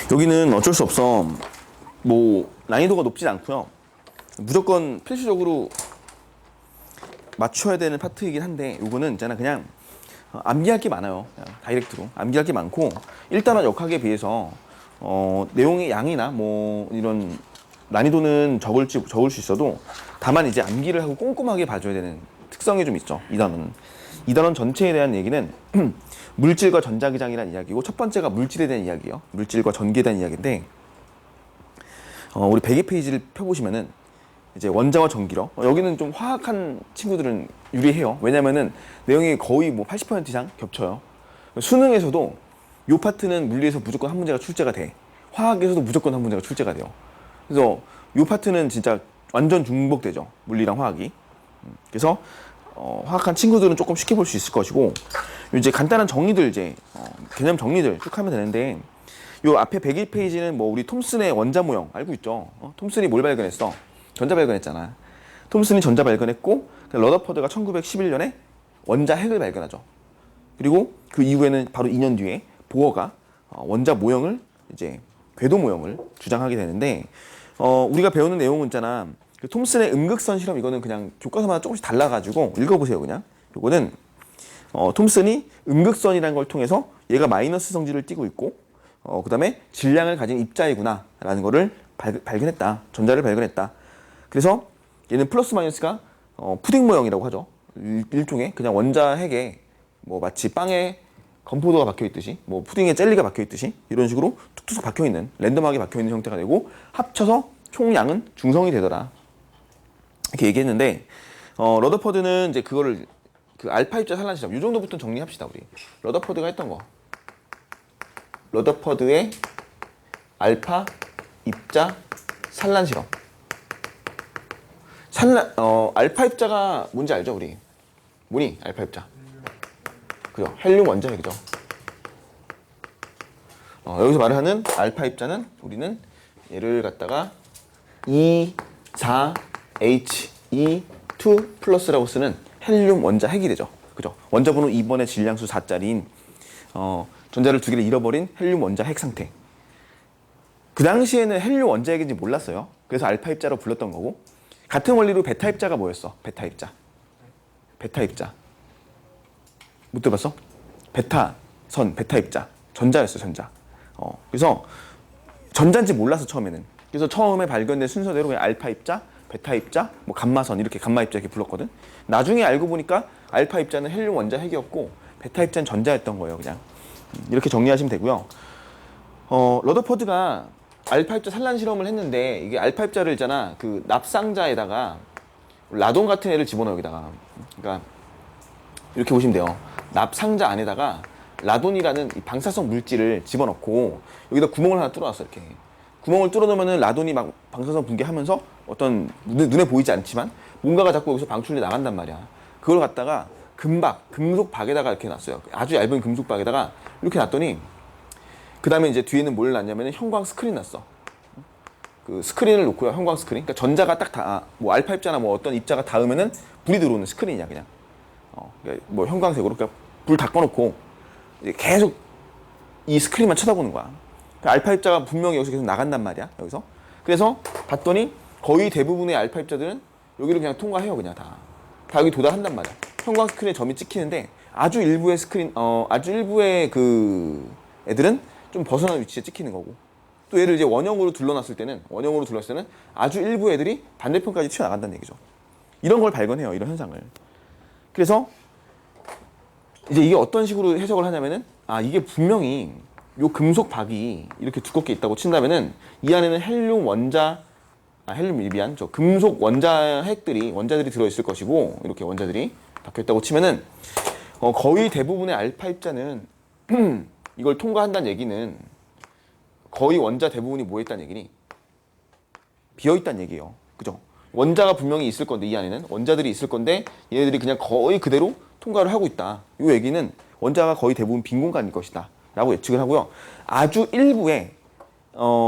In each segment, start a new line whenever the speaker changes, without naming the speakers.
여기는 어쩔 수 없어. 뭐 난이도가 높진 않고요. 무조건 필수적으로 맞춰야 되는 파트이긴 한데, 요거는 있잖아 그냥 암기할 게 많아요. 그냥 다이렉트로 암기할 게 많고, 1단원 역학에 비해서 내용의 양이나 뭐 이런 난이도는 적을 수 있어도, 다만 이제 암기를 하고 꼼꼼하게 봐줘야 되는 특성이 좀 있죠. 2단원은 2단원 전체에 대한 얘기는 물질과 전자기장이라는 이야기고, 첫 번째가 물질에 대한 이야기예요. 물질과 전기에 대한 이야기인데, 우리 102페이지를 펴보시면은 이제 원자와 전기력, 여기는 좀 화학한 친구들은 유리해요. 왜냐면은 내용이 거의 뭐 80% 이상 겹쳐요. 수능에서도 요 파트는 물리에서 무조건 한 문제가 출제가 돼. 화학에서도 무조건 한 문제가 출제가 돼요. 그래서 요 파트는 진짜 완전 중복되죠, 물리랑 화학이. 그래서 화학한 친구들은 조금 쉽게 볼 수 있을 것이고, 이제 간단한 정리들, 이제 개념 정리들 쭉 하면 되는데, 요 앞에 101페이지는 뭐 우리 톰슨의 원자 모형 알고 있죠? 톰슨이 뭘 발견했어? 전자 발견했잖아. 톰슨이 전자 발견했고, 러더퍼드가 1911년에 원자 핵을 발견하죠. 그리고 그 이후에는 바로 2년 뒤에 보어가 원자 모형을, 이제 궤도 모형을 주장하게 되는데, 우리가 배우는 내용은 있잖아. 그 톰슨의 음극선 실험, 이거는 그냥 교과서마다 조금씩 달라가지고 읽어보세요. 그냥 요거는 톰슨이 음극선이라는 걸 통해서 얘가 마이너스 성질을 띠고 있고, 그 다음에 질량을 가진 입자이구나 라는 거를 발견했다. 전자를 발견했다. 그래서 얘는 플러스 마이너스가 푸딩 모형이라고 하죠. 일종의 그냥 원자 핵에 뭐 마치 빵에 건포도가 박혀있듯이, 뭐 푸딩에 젤리가 박혀있듯이 이런 식으로 툭툭 박혀있는, 랜덤하게 박혀있는 형태가 되고, 합쳐서 총량은 중성이 되더라, 이렇게 얘기했는데, 러더퍼드는 이제 그거를 그 알파 입자 산란 실험, 이 정도부터 정리합시다. 우리 러더퍼드가 했던 거, 러더퍼드의 알파 입자 산란 실험. 알파 입자가 뭔지 알죠, 우리? 뭐니? 알파 입자. 그죠? 헬륨 원자 핵이죠. 여기서 말하는 알파 입자는 우리는 얘를 갖다가 E4He2 플러스라고 쓰는 헬륨 원자 핵이 되죠. 그죠? 원자번호 2번의 질량수 4짜리인 전자를 두 개를 잃어버린 헬륨 원자 핵 상태. 그 당시에는 헬륨 원자 핵인지 몰랐어요. 그래서 알파 입자로 불렀던 거고, 같은 원리로 베타 입자가 뭐였어? 베타 입자. 베타 입자. 못 들어봤어? 베타 입자. 전자였어, 전자. 그래서 전자인지 몰라서 처음에는. 그래서 처음에 발견된 순서대로 그냥 알파 입자, 베타 입자, 뭐 감마선, 이렇게 감마 입자 이렇게 불렀거든. 나중에 알고 보니까 알파 입자는 헬륨 원자 핵이었고, 베타 입자는 전자였던 거예요, 그냥. 이렇게 정리하시면 되고요. 러더퍼드가 알파 입자 산란 실험을 했는데, 이게 알파 입자를 있잖아, 그 납상자에다가 라돈 같은 애를 집어넣어, 여기다가. 그러니까 이렇게 보시면 돼요. 납상자 안에다가 라돈이라는 이 방사성 물질을 집어넣고, 여기다 구멍을 하나 뚫어놨어. 이렇게 구멍을 뚫어놓으면 라돈이 막 방사성 분개하면서 어떤 눈에 보이지 않지만 뭔가가 자꾸 여기서 방출이 나간단 말이야. 그걸 갖다가 금속 박에다가 이렇게 놨어요. 아주 얇은 금속 박에다가 이렇게 놨더니, 그 다음에 이제 뒤에는 뭘 놨냐면 형광 스크린 놨어. 그 스크린을 놓고요, 형광 스크린. 그러니까 전자가 딱 뭐 알파 입자나 뭐 어떤 입자가 닿으면은 불이 들어오는 스크린이야, 그냥. 그러니까 뭐 형광색으로, 그러니까 불 다 꺼놓고 이제 계속 이 스크린만 쳐다보는 거야. 그러니까 알파 입자가 분명히 여기서 계속 나간단 말이야, 여기서. 그래서 봤더니 거의 대부분의 알파 입자들은 여기를 그냥 통과해요, 그냥 다 여기 도달한단 말이야. 형광 스크린에 점이 찍히는데, 아주 일부의 그 애들은 좀 벗어난 위치에 찍히는 거고, 또 얘를 이제 원형으로 둘러놨을 때는 아주 일부 애들이 반대편까지 튀어나간다는 얘기죠. 이런 걸 발견해요, 이런 현상을. 그래서 이제 이게 어떤 식으로 해석을 하냐면은, 이게 분명히 요 금속 박이 이렇게 두껍게 있다고 친다면은, 이 안에는 금속 원자들이 들어있을 것이고, 이렇게 원자들이 박혀있다고 치면은, 거의 대부분의 알파 입자는 이걸 통과한다는 얘기는, 거의 원자 대부분이 뭐 있다는 얘기니? 비어있다는 얘기예요. 그죠? 원자가 분명히 있을 건데, 이 안에는 원자들이 있을 건데, 얘네들이 그냥 거의 그대로 통과를 하고 있다. 이 얘기는 원자가 거의 대부분 빈 공간일 것이다 라고 예측을 하고요. 아주 일부의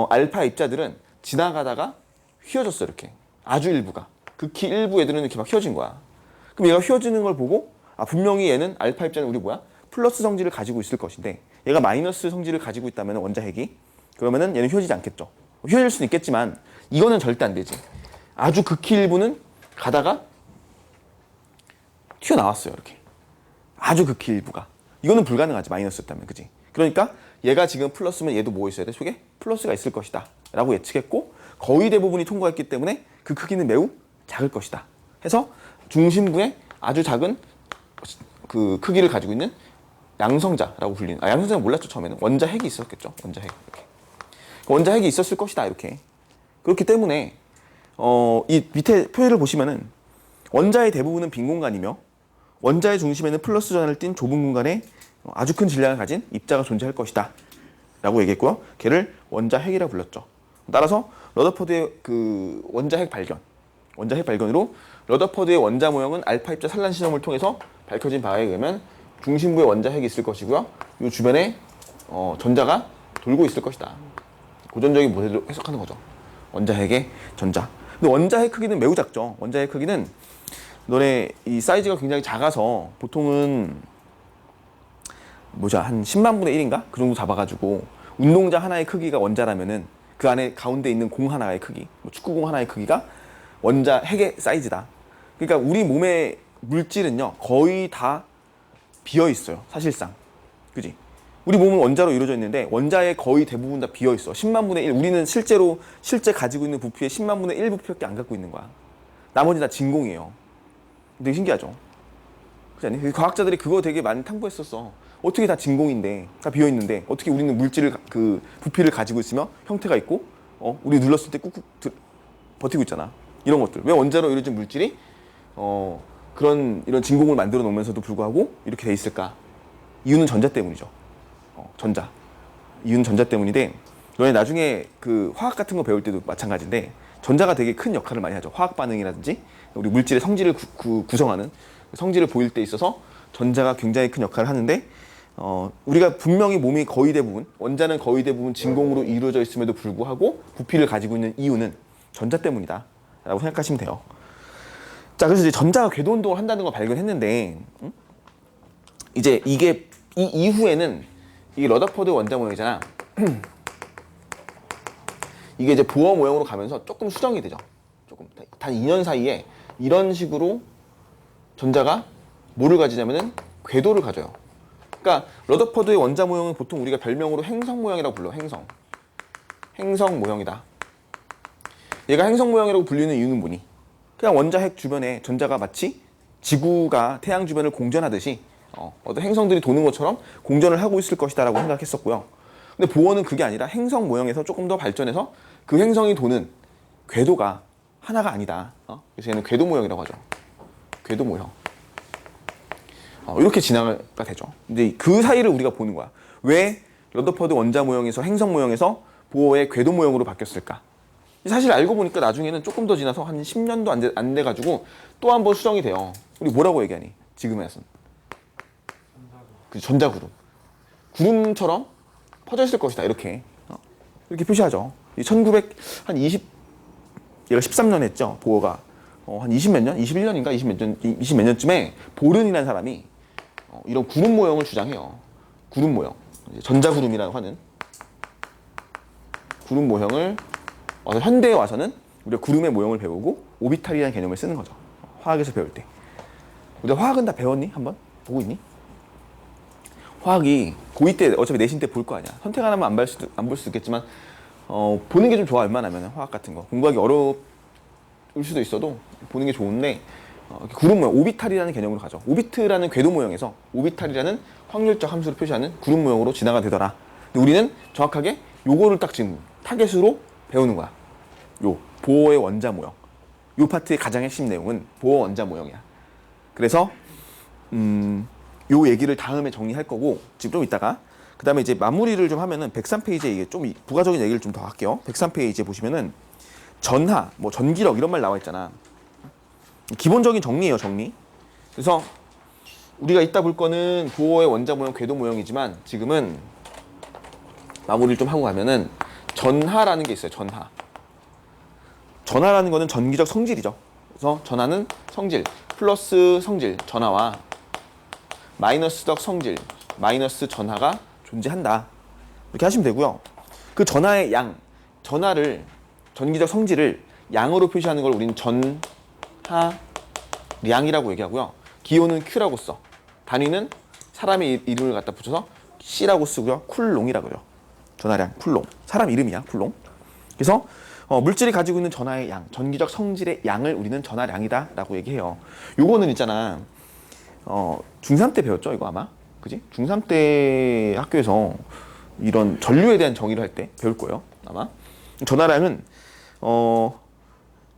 알파 입자들은 지나가다가 휘어졌어, 이렇게. 아주 일부가. 극히 일부 애들은 이렇게 막 휘어진 거야. 그럼 얘가 휘어지는 걸 보고, 분명히 얘는 알파 입자는 우리 플러스 성질을 가지고 있을 것인데, 얘가 마이너스 성질을 가지고 있다면 원자 핵이, 그러면은 얘는 휘어지지 않겠죠. 휘어질 수는 있겠지만 이거는 절대 안 되지. 아주 극히 일부는 가다가 튀어나왔어요. 이렇게. 아주 극히 일부가. 이거는 불가능하지. 마이너스였다면. 그지? 그러니까 얘가 지금 플러스면 얘도 뭐 있어야 돼? 속에 플러스가 있을 것이다. 라고 예측했고 거의 대부분이 통과했기 때문에 그 크기는 매우 작을 것이다. 해서 중심부에 아주 작은 그 크기를 가지고 있는 양성자라고 불리는, 양성자는 몰랐죠. 처음에는 원자핵이 있었겠죠. 원자핵. 이렇게. 원자핵이 있었을 것이다. 이렇게. 그렇기 때문에 이 밑에 표를 보시면은 원자의 대부분은 빈 공간이며 원자의 중심에는 플러스 전하를 띤 좁은 공간에 아주 큰 질량을 가진 입자가 존재할 것이다 라고 얘기했고요. 걔를 원자핵이라고 불렀죠. 따라서 러더퍼드의 그 원자핵 발견으로 러더퍼드의 원자 모형은 알파 입자 산란 시험을 통해서 밝혀진 바에 의하면 중심부에 원자핵이 있을 것이고요. 이 주변에 전자가 돌고 있을 것이다. 고전적인 모델로 해석하는 거죠. 원자핵의 전자. 근데 원자핵 크기는 매우 작죠. 원자핵 크기는 너네 이 사이즈가 굉장히 작아서 보통은 한 10만 분의 1인가? 그 정도 잡아가지고 운동장 하나의 크기가 원자라면은 그 안에 가운데 있는 공 하나의 크기, 축구공 하나의 크기가 원자핵의 사이즈다. 그러니까 우리 몸의 물질은요 거의 다 비어 있어요. 사실상. 그지? 우리 몸은 원자로 이루어져 있는데 원자의 거의 대부분 다 비어 있어. 10만 분의 1. 우리는 실제 가지고 있는 부피의 10만 분의 1 부피밖에 안 갖고 있는 거야. 나머지 다 진공이에요. 되게 신기하죠? 그렇지 않니? 과학자들이 그거 되게 많이 탐구했었어. 어떻게 다 진공인데, 다 비어 있는데 어떻게 우리는 물질을 그 부피를 가지고 있으며 형태가 있고, 우리 눌렀을 때 꾹꾹 버티고 있잖아. 이런 것들. 왜 원자로 이루어진 물질이 이런 진공을 만들어 놓으면서도 불구하고 이렇게 돼 있을까? 이유는 전자 때문이죠. 전자. 이유는 전자 때문인데, 너네 나중에 그 화학 같은 거 배울 때도 마찬가지인데, 전자가 되게 큰 역할을 많이 하죠. 화학 반응이라든지, 우리 물질의 성질을 구성하는, 성질을 보일 때 있어서 전자가 굉장히 큰 역할을 하는데, 우리가 분명히 몸이 거의 대부분, 원자는 거의 대부분 진공으로 이루어져 있음에도 불구하고 부피를 가지고 있는 이유는 전자 때문이다. 라고 생각하시면 돼요. 자, 그래서 이제 전자가 궤도 운동을 한다는 걸 발견했는데, 이제 이 이후에는 이게 러더퍼드 원자 모형이잖아. 이게 이제 보어 모형으로 가면서 조금 수정이 되죠. 조금 단 2년 사이에 이런 식으로 전자가 뭐를 가지냐면은 궤도를 가져요. 그러니까 러더퍼드의 원자 모형은 보통 우리가 별명으로 행성 모형이라고 불러. 행성 모형이다. 얘가 행성 모형이라고 불리는 이유는 뭐니? 그냥 원자핵 주변에 전자가 마치 지구가 태양 주변을 공전하듯이 어떤 행성들이 도는 것처럼 공전을 하고 있을 것이다 라고 생각했었고요. 근데 보어는 그게 아니라 행성 모형에서 조금 더 발전해서 그 행성이 도는 궤도가 하나가 아니다. 그래서 얘는 궤도 모형이라고 하죠. 궤도 모형. 이렇게 진화가 되죠. 근데 그 사이를 우리가 보는 거야. 왜 러더퍼드 원자 모형에서 행성 모형에서 보어의 궤도 모형으로 바뀌었을까? 사실 알고 보니까 나중에는 조금 더 지나서 한 10년도 안 돼가지고 또 한 번 수정이 돼요. 우리 뭐라고 얘기하니? 지금에선. 전자구름. 구름처럼 퍼져 있을 것이다. 이렇게 표시하죠. 1920 얘가 13년 했죠. 보어가 한 20몇 년, 21년인가 20몇 년쯤에 보른이라는 사람이 이런 구름 모형을 주장해요. 구름 모형. 전자구름이라고 하는 구름 모형을 현대에 와서는 우리가 구름의 모형을 배우고 오비탈이라는 개념을 쓰는 거죠. 화학에서 배울 때. 우리가 화학은 다 배웠니? 한번? 보고 있니? 화학이 고2 때 어차피 내신 때 볼 거 아니야. 선택 안 하면 안 볼 수도 있겠지만 보는 게 좀 좋아. 웬만하면 화학 같은 거. 공부하기 어려울 수도 있어도 보는 게 좋은데 구름 모형, 오비탈이라는 개념으로 가죠. 오비트라는 궤도 모형에서 오비탈이라는 확률적 함수를 표시하는 구름 모형으로 진화가 되더라. 근데 우리는 정확하게 요거를 딱 지금 타겟으로 배우는 거야. 요 보어의 원자 모형. 요 파트의 가장 핵심 내용은 보어 원자 모형이야. 그래서 요 얘기를 다음에 정리할 거고 지금 좀 이따가 그 다음에 이제 마무리를 좀 하면은 103페이지에 이게 좀 부가적인 얘기를 좀 더 할게요. 103페이지에 보시면은 전하, 뭐 전기력 이런 말 나와 있잖아. 기본적인 정리예요, 정리. 그래서 우리가 이따 볼 거는 보어의 원자 모형, 궤도 모형이지만 지금은 마무리를 좀 하고 가면은 전하라는 게 있어요. 전하라는 거는 전기적 성질이죠. 그래서 전하는 성질, 플러스 성질, 전하와 마이너스적 성질, 마이너스 전하가 존재한다. 이렇게 하시면 되고요. 그 전하의 양, 전하를 전기적 성질을 양으로 표시하는 걸 우리는 전하량이라고 얘기하고요. 기호는 Q라고 써. 단위는 사람의 이름을 갖다 붙여서 C라고 쓰고요. 쿨롱이라고 해요. 전하량, 쿨롱. 사람 이름이야, 쿨롱. 그래서 물질이 가지고 있는 전하의 양, 전기적 성질의 양을 우리는 전하량이다 라고 얘기해요. 요거는 있잖아, 중3 때 배웠죠? 이거 아마? 그지? 중3 때 학교에서 이런 전류에 대한 정의를 할 때 배울 거예요. 아마. 전하량은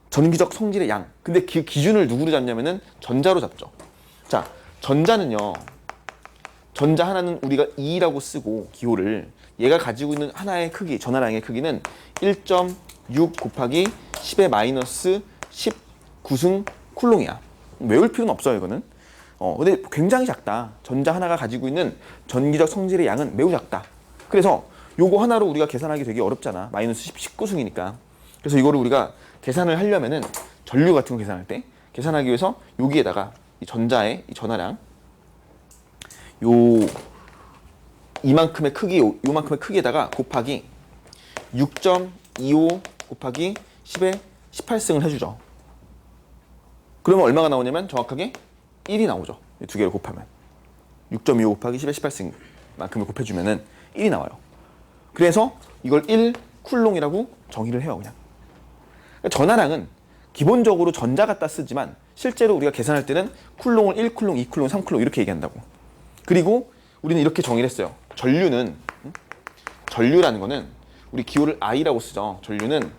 전기적 성질의 양. 근데 그 기준을 누구로 잡냐면은 전자로 잡죠. 자, 전자는요. 전자 하나는 우리가 2라고 쓰고 기호를 얘가 가지고 있는 하나의 크기, 전하량의 크기는 1.6 곱하기 10의 마이너스 19승 쿨롱이야. 외울 필요는 없어요, 이거는. 근데 굉장히 작다. 전자 하나가 가지고 있는 전기적 성질의 양은 매우 작다. 그래서 요거 하나로 우리가 계산하기 되게 어렵잖아. 마이너스 19승이니까. 그래서 이거를 우리가 계산을 하려면은 전류 같은 거 계산할 때 계산하기 위해서 여기에다가 이 전자의 이 전하량 이만큼의 크기, 요만큼의 크기에다가 곱하기 6.25 곱하기 10의 18승을 해주죠. 그러면 얼마가 나오냐면 정확하게 1이 나오죠. 두 개를 곱하면 6.25 곱하기 10의 18승만큼을 곱해주면은 1이 나와요. 그래서 이걸 1 쿨롱이라고 정의를 해요. 그냥 전하량은 기본적으로 전자 갖다 쓰지만 실제로 우리가 계산할 때는 쿨롱을 1 쿨롱, 2 쿨롱, 3 쿨롱 이렇게 얘기한다고. 그리고 우리는 이렇게 정의를 했어요. 전류라는 거는 우리 기호를 I라고 쓰죠. 전류는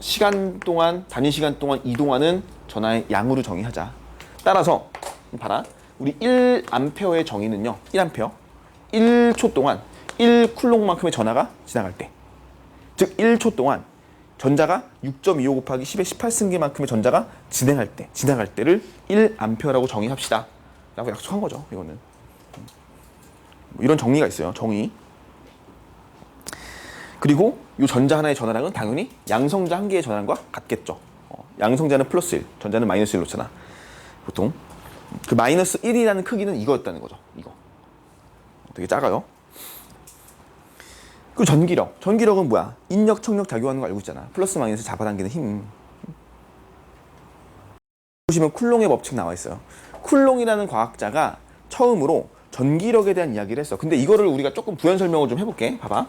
시간 동안, 단위 시간 동안 이동하는 전하의 양으로 정의하자. 따라서 봐라. 우리 1암페어의 정의는요. 1암페어. 1초 동안 1 쿨롱만큼의 전하가 지나갈 때. 즉 1초 동안 전자가 6.25 곱하기 10의 18승계만큼의 전자가 지나갈 때를 1암페어라고 정의합시다. 라고 약속한 거죠. 이거는. 이런 정리가 있어요. 정의. 그리고 이 전자 하나의 전하량은 당연히 양성자 한 개의 전하량과 같겠죠. 양성자는 플러스 1, 전자는 마이너스 1 놓잖아. 보통. 그 마이너스 1이라는 크기는 이거였다는 거죠. 이거. 되게 작아요. 그 전기력. 전기력은 뭐야? 인력, 청력 작용하는 거 알고 있잖아. 플러스 마이너스 잡아당기는 힘. 보시면 쿨롱의 법칙 나와 있어요. 쿨롱이라는 과학자가 처음으로 전기력에 대한 이야기를 했어. 근데 이거를 우리가 조금 부연 설명을 좀 해볼게. 봐봐.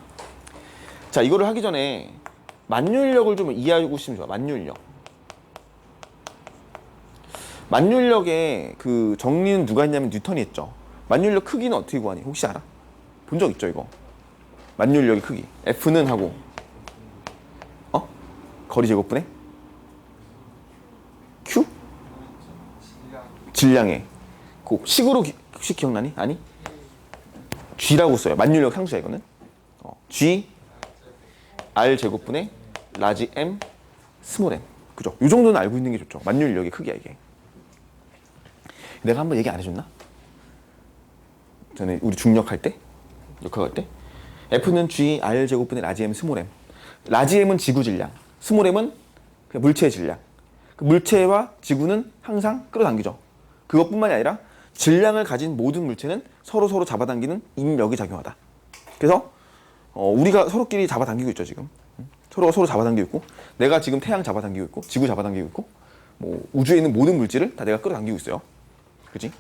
자, 이거를 하기 전에 만율력을 좀 이해하고 싶으면 좋아. 만율력. 만율력의 그 정리는 누가 했냐면 뉴턴이 했죠. 만율력 크기는 어떻게 구하니? 혹시 알아? 본 적 있죠, 이거? 만율력의 크기. F는 하고 거리 제곱분의 Q? 질량의 곱. 식으로 혹시 기억나니? 아니? G라고 써요. 만율력 상수야 이거는. G R 제곱분의 라지 M 스몰 m. 그죠? 이 정도는 알고 있는 게 좋죠. 만율력의 크기야 이게. 내가 한번 얘기 안 해줬나? 전에 우리 중력할 때? 역학할 때? F는 G R 제곱분의 라지 M 스몰 m. 라지 M은 지구 질량, 스몰 m은 그냥 물체의 질량. 그 물체와 지구는 항상 끌어당기죠. 그것뿐만이 아니라 질량을 가진 모든 물체는 서로 잡아당기는 인력이 작용하다. 그래서 우리가 서로끼리 잡아당기고 있죠 지금. 서로 잡아당기고 있고, 내가 지금 태양 잡아당기고 있고, 지구 잡아당기고 있고, 뭐 우주에 있는 모든 물질을 다 내가 끌어당기고 있어요. 그지?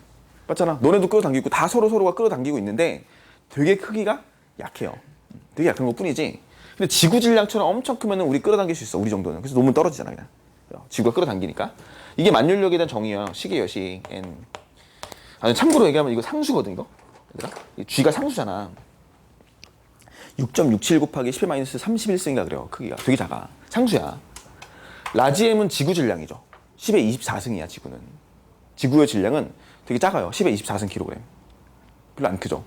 맞잖아. 너네도 끌어당기고 있고, 다 서로가 끌어당기고 있는데 되게 크기가 약해요. 되게 약한 것 뿐이지. 근데 지구 질량처럼 엄청 크면 우리 끌어당길 수 있어. 우리 정도는. 그래서 너무 떨어지잖아 그냥. 지구가 끌어당기니까. 이게 만율력에 대한 정의예요. 식이에요. 식. N. 참고로 얘기하면 이거 상수거든 이거. 얘들아? G가 상수잖아. 6.67 곱하기 10의 마이너스 31승이라 그래요. 크기가 되게 작아. 상수야. 라지 M은 지구 질량이죠. 10의 24승이야 지구는. 지구의 질량은 되게 작아요. 10의 24승 킬로그램. 별로 안 크죠.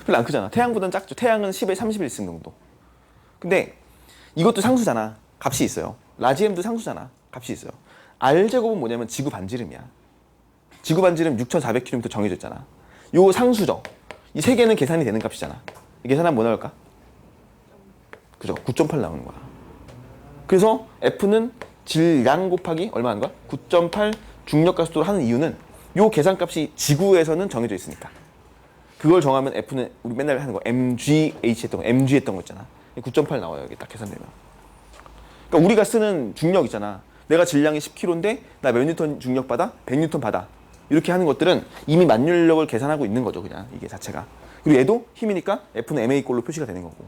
별로 안 크잖아. 태양보다는 작죠. 태양은 10의 31승 정도. 근데 이것도 상수잖아. 값이 있어요. 라지 M도 상수잖아. 값이 있어요. R제곱은 뭐냐면 지구 반지름이야. 지구 반지름 6,400km 정해져 있잖아. 요 상수죠. 이 세 개는 계산이 되는 값이잖아. 이 계산하면 뭐 나올까? 그죠? 9.8 나오는 거야. 그래서 F는 질량 곱하기 얼마 하는 거야? 9.8 중력가속도로 하는 이유는 요 계산값이 지구에서는 정해져 있으니까. 그걸 정하면 F는 우리 맨날 하는 거 MGH 했던 거, MG 했던 거 있잖아. 9.8 나와요. 여기 딱 계산되면. 그러니까 우리가 쓰는 중력 있잖아. 내가 질량이 10kg인데 나 몇 뉴턴 중력 받아? 100뉴턴 받아. 이렇게 하는 것들은 이미 만율력을 계산하고 있는 거죠. 그냥 이게 자체가. 그리고 얘도 힘이니까 F는 MA 꼴로 표시가 되는 거고.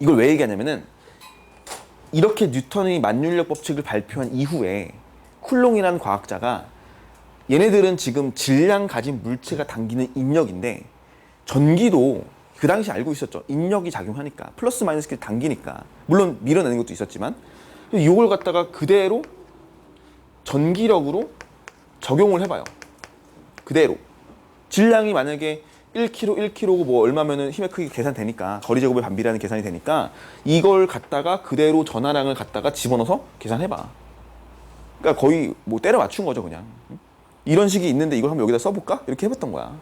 이걸 왜 얘기하냐면은 이렇게 뉴턴의 만율력 법칙을 발표한 이후에 쿨롱이라는 과학자가 얘네들은 지금 질량 가진 물체가 당기는 인력인데 전기도 그 당시 알고 있었죠. 인력이 작용하니까 플러스 마이너스끼리 당기니까 물론 밀어내는 것도 있었지만 이걸 갖다가 그대로 전기력으로 적용을 해봐요. 그대로 질량이 만약에 1kg, 1kg고 뭐 얼마면은 힘의 크기 계산되니까 거리 제곱의 반비라는 계산이 되니까 이걸 갖다가 그대로 전하량을 갖다가 집어넣어서 계산해봐. 그러니까 거의 뭐 때려 맞춘 거죠 그냥. 이런 식이 있는데 이걸 한번 여기다 써볼까? 이렇게 해봤던 거야.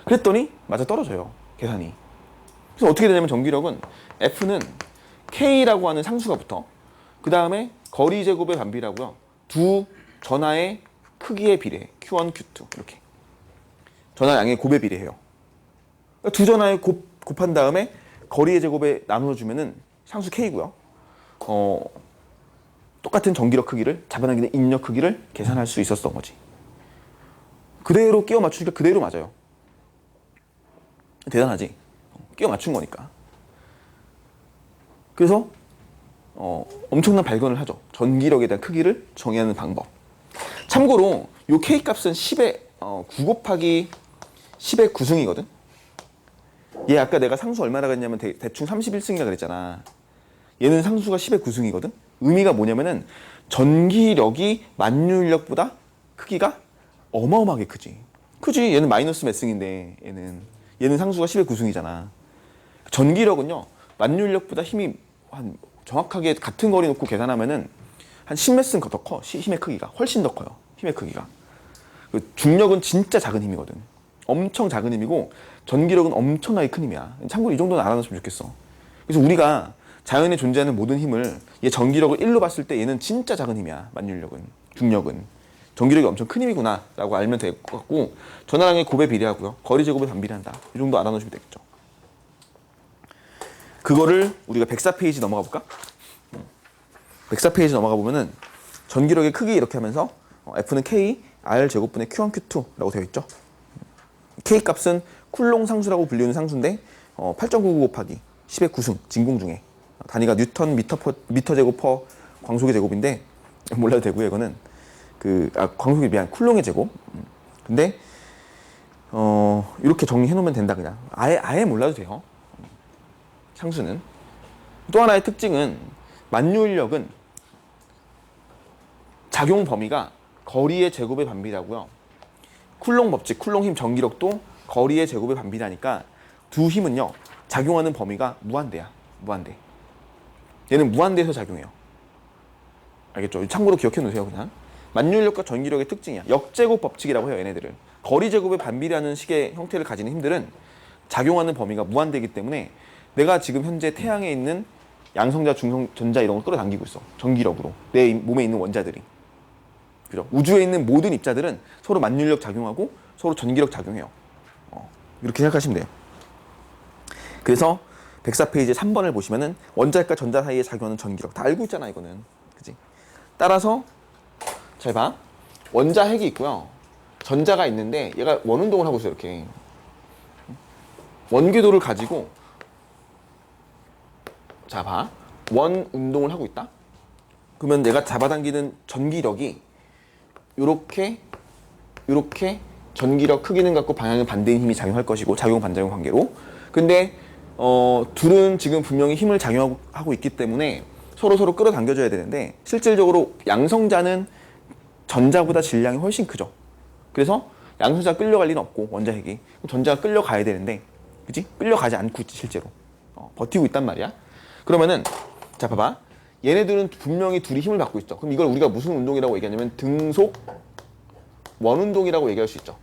그랬더니 맞아 떨어져요 계산이. 그래서 어떻게 되냐면 전기력은 F는 K라고 하는 상수가 붙어. 그 다음에 거리 제곱의 반비라고요. 두 전하의 크기에 비례해. Q1, Q2 이렇게. 전하량의 곱에 비례해요. 그러니까 두 전하의 곱한 다음에 거리의 제곱에 나누어주면은 상수 K고요. 똑같은 전기력 크기를 잡아당기는 인력 크기를 계산할 수 있었던 거지. 그대로 끼워 맞추니까 그대로 맞아요. 대단하지? 끼워 맞춘 거니까. 그래서 엄청난 발견을 하죠. 전기력에 대한 크기를 정의하는 방법. 참고로 요 K 값은 10의 9 곱하기 10의 9승이거든. 얘 아까 내가 상수 얼마나 했냐면 대충 31승이라 그랬잖아. 얘는 상수가 10의 9승이거든. 의미가 뭐냐면은 전기력이 만율력보다 크기가 어마어마하게 크지. 크지. 얘는 마이너스 몇 승인데 얘는 상수가 10의 9승이잖아. 전기력은요. 만율력보다 힘이 한 정확하게 같은 거리 놓고 계산하면은 한 10몇 승 더 커. 힘의 크기가 훨씬 더 커요. 힘의 크기가. 중력은 진짜 작은 힘이거든. 엄청 작은 힘이고 전기력은 엄청나게 큰 힘이야. 참고로 이 정도는 알아놨으면 좋겠어. 그래서 우리가 자연에 존재하는 모든 힘을 얘 전기력을 1로 봤을 때 얘는 진짜 작은 힘이야. 만율력은. 중력은. 전기력이 엄청 큰 힘이구나 라고 알면 될 것 같고 전하량의 곱에 비례하고요. 거리 제곱에 반비례한다. 이 정도 알아놓으시면 되겠죠. 그거를 우리가 104페이지 넘어가 볼까? 104페이지 넘어가 보면은 전기력의 크기 이렇게 하면서 F는 K, R 제곱분의 Q1, Q2라고 되어 있죠. K 값은 쿨롱 상수라고 불리는 상수인데 8.99 곱하기 10의 9승 진공 중에 단위가 뉴턴 미터 제곱 퍼 광속의 제곱인데 몰라도 되고요. 이거는 광속이 미안 쿨롱의 제곱. 근데 이렇게 정리해 놓으면 된다 그냥. 아예 몰라도 돼요. 상수는. 또 하나의 특징은 만율력은 작용 범위가 거리의 제곱의 반비라고요. 쿨롱 법칙, 쿨롱 힘 전기력도 거리의 제곱의 반비라니까 두 힘은요. 작용하는 범위가 무한대야. 무한대. 얘는 무한대에서 작용해요. 알겠죠? 참고로 기억해 놓으세요. 그냥. 만율력과 전기력의 특징이야. 역제곱 법칙이라고 해요. 얘네들을. 거리 제곱의 반비라는 식의 형태를 가지는 힘들은 작용하는 범위가 무한대이기 때문에 내가 지금 현재 태양에 있는 양성자, 중성전자 이런 걸 끌어당기고 있어. 전기력으로. 내 몸에 있는 원자들이. 그죠? 우주에 있는 모든 입자들은 서로 만율력 작용하고 서로 전기력 작용해요. 이렇게 생각하시면 돼요. 그래서 104페이지 3번을 보시면은 원자핵과 전자 사이에 작용하는 전기력. 다 알고 있잖아, 이거는. 그지? 따라서 잘 봐. 원자핵이 있고요. 전자가 있는데 얘가 원운동을 하고 있어요, 이렇게. 원궤도를 가지고 자, 봐. 원 운동을 하고 있다. 그러면 내가 잡아당기는 전기력이 요렇게 전기력 크기는 같고 방향은 반대인 힘이 작용할 것이고 작용 반작용 관계로. 근데 둘은 지금 분명히 힘을 작용하고 있기 때문에 서로 끌어당겨줘야 되는데 실질적으로 양성자는 전자보다 질량이 훨씬 크죠. 그래서 양성자가 끌려갈 리는 없고 원자핵이 전자가 끌려가야 되는데 그치? 끌려가지 않고 있지 실제로. 버티고 있단 말이야. 그러면은 자 봐봐. 얘네들은 분명히 둘이 힘을 받고 있죠. 그럼 이걸 우리가 무슨 운동이라고 얘기하냐면 등속 원운동이라고 얘기할 수 있죠.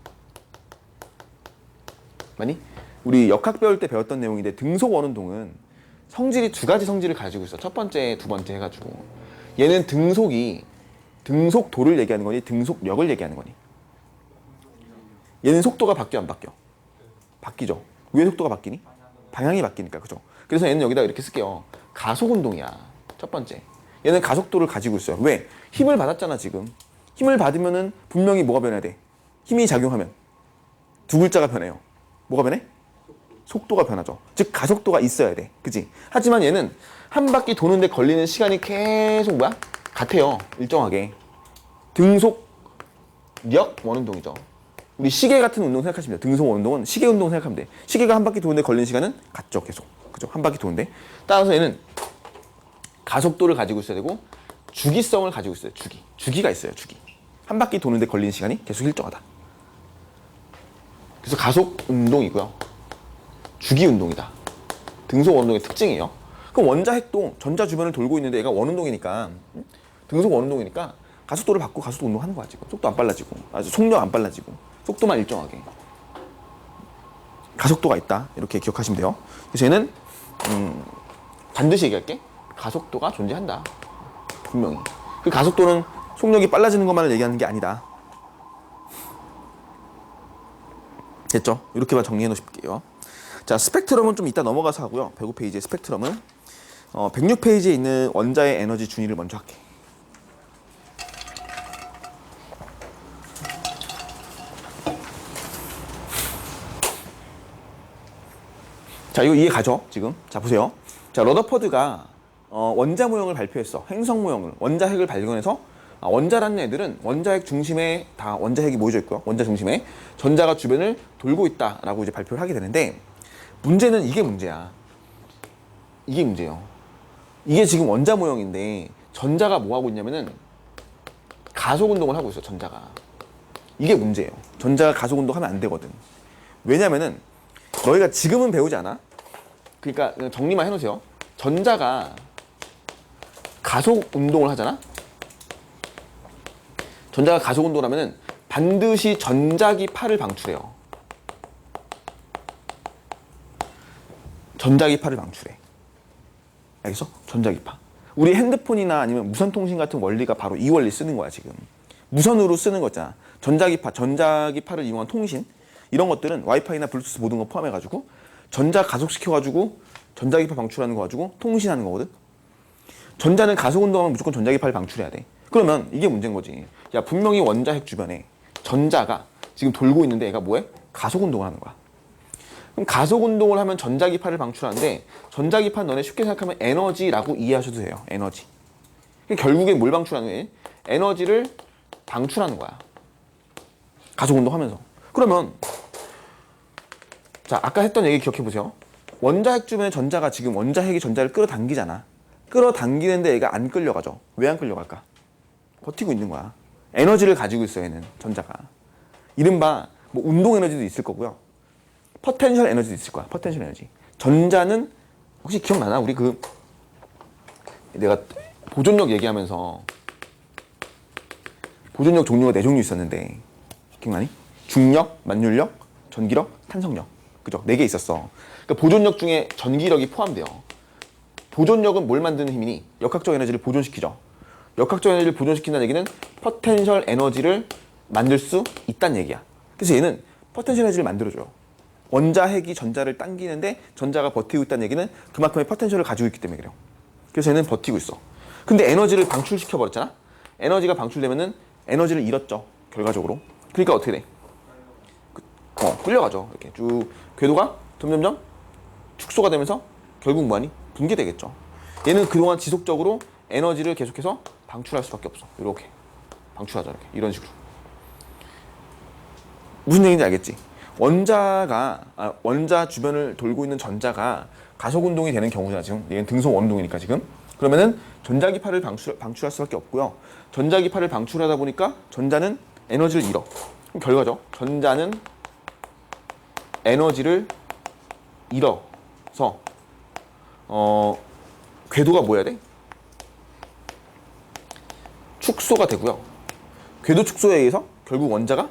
맞니? 우리 역학 배울 때 배웠던 내용인데 등속 원운동은 성질이 두 가지 성질을 가지고 있어. 첫 번째, 두 번째 해가지고. 얘는 등속도를 얘기하는 거니 등속력을 얘기하는 거니. 얘는 속도가 바뀌어 안 바뀌어? 바뀌죠. 왜 속도가 바뀌니? 방향이 바뀌니까. 그죠? 그래서 얘는 여기다 이렇게 쓸게요. 가속운동이야. 첫 번째. 얘는 가속도를 가지고 있어요. 왜? 힘을 받았잖아 지금. 힘을 받으면은 분명히 뭐가 변해야 돼? 힘이 작용하면 두 글자가 변해요. 뭐가 변해? 속도가 변하죠. 즉 가속도가 있어야 돼. 그치? 하지만 얘는 한 바퀴 도는데 걸리는 시간이 계속 뭐야? 같아요. 일정하게. 등속력 원운동이죠. 우리 시계 같은 운동 생각하시면 돼요. 등속 원운동은 시계 운동 생각하면 돼. 시계가 한 바퀴 도는데 걸리는 시간은 같죠. 계속. 그죠? 한 바퀴 도는데. 따라서 얘는 가속도를 가지고 있어야 되고 주기성을 가지고 있어요. 주기가 있어요. 주기. 한 바퀴 도는데 걸리는 시간이 계속 일정하다. 그래서 가속 운동이고요. 주기 운동이다. 등속 원운동의 특징이에요. 그럼 원자핵도 전자 주변을 돌고 있는데 얘가 원운동이니까 등속 원운동이니까 가속도를 받고 가속도 운동하는 거야 지금. 속도 안 빨라지고 아주 속력 안 빨라지고 속도만 일정하게 가속도가 있다. 이렇게 기억하시면 돼요. 그래서 얘는 반드시 얘기할게. 가속도가 존재한다. 분명히. 그 가속도는 속력이 빨라지는 것만을 얘기하는 게 아니다. 됐죠? 이렇게만 정리해 놓으실게요. 자, 스펙트럼은 좀 이따 넘어가서 하고요. 105페이지의 스펙트럼은 106페이지에 있는 원자의 에너지 준위를 먼저 할게. 자, 이거 이해 가죠? 지금? 자, 보세요. 자, 러더퍼드가 원자 모형을 발표했어. 행성 모형을. 원자핵을 발견해서 원자라는 애들은 원자핵 중심에 다 원자핵이 모여져 있고요. 원자 중심에 전자가 주변을 돌고 있다라고 이제 발표를 하게 되는데 문제는 이게 문제야. 이게 문제예요. 이게 지금 원자 모형인데 전자가 뭐 하고 있냐면은 가속 운동을 하고 있어. 전자가. 이게 문제예요. 전자가 가속 운동하면 안 되거든. 왜냐면은 너희가 지금은 배우지 않아? 그러니까 그냥 정리만 해놓으세요. 전자가 가속 운동을 하잖아? 전자가 가속 운동을 하면은 반드시 전자기파를 방출해요. 전자기파를 방출해. 알겠어? 전자기파. 우리 핸드폰이나 아니면 무선통신 같은 원리가 바로 이 원리 쓰는 거야, 지금. 무선으로 쓰는 거 있잖아. 전자기파를 이용한 통신. 이런 것들은 와이파이나 블루투스 모든 거 포함해가지고 전자 가속시켜가지고 전자기파 방출하는 거 가지고 통신하는 거거든. 전자는 가속 운동하면 무조건 전자기파를 방출해야 돼. 그러면 이게 문제인 거지. 야, 분명히 원자핵 주변에 전자가 지금 돌고 있는데 얘가 뭐해? 가속 운동을 하는 거야. 그럼 가속 운동을 하면 전자기파를 방출하는데 전자기파는 너네 쉽게 생각하면 에너지라고 이해하셔도 돼요. 에너지. 결국에 뭘 방출하는 거야? 에너지를 방출하는 거야. 가속 운동하면서. 그러면 자, 아까 했던 얘기 기억해 보세요. 원자핵 주변에 전자가 지금 원자핵이 전자를 끌어당기잖아. 끌어당기는데 얘가 안 끌려가죠. 왜 안 끌려갈까? 버티고 있는 거야. 에너지를 가지고 있어 얘는 전자가. 이른바 뭐 운동 에너지도 있을 거고요. 포텐셜 에너지도 있을 거야. 포텐셜 에너지. 전자는 혹시 기억나나? 우리 내가 보존력 얘기하면서 보존력 종류가 4종류 있었는데 기억나니? 중력, 만율력, 전기력, 탄성력. 그죠? 4개 있었어. 그러니까 보존력 중에 전기력이 포함돼요. 보존력은 뭘 만드는 힘이니? 역학적 에너지를 보존시키죠. 역학적 에너지를 보존시킨다는 얘기는 포텐셜 에너지를 만들 수 있다는 얘기야. 그래서 얘는 포텐셜 에너지를 만들어줘요. 원자핵이 전자를 당기는데 전자가 버티고 있다는 얘기는 그만큼의 포텐셜을 가지고 있기 때문에 그래요. 그래서 얘는 버티고 있어. 근데 에너지를 방출시켜버렸잖아? 에너지가 방출되면은 에너지를 잃었죠. 결과적으로. 그러니까 어떻게 돼? 끌려가죠. 이렇게 쭉 궤도가 점점점 축소가 되면서 결국 뭐하니? 붕괴되겠죠. 얘는 그동안 지속적으로 에너지를 계속해서 방출할 수밖에 없어. 이렇게 방출하자. 이렇게 이런 식으로. 무슨 얘기인지 알겠지? 원자 주변을 돌고 있는 전자가 가속 운동이 되는 경우잖아. 지금 얘는 등속 원운동이니까 지금. 그러면은 전자기파를 방출할 수밖에 없고요. 전자기파를 방출하다 보니까 전자는 에너지를 잃어. 그럼 결과죠. 전자는 에너지를 잃어서 궤도가 뭐 해야 돼? 축소가 되고요. 궤도 축소에 의해서 결국 원자가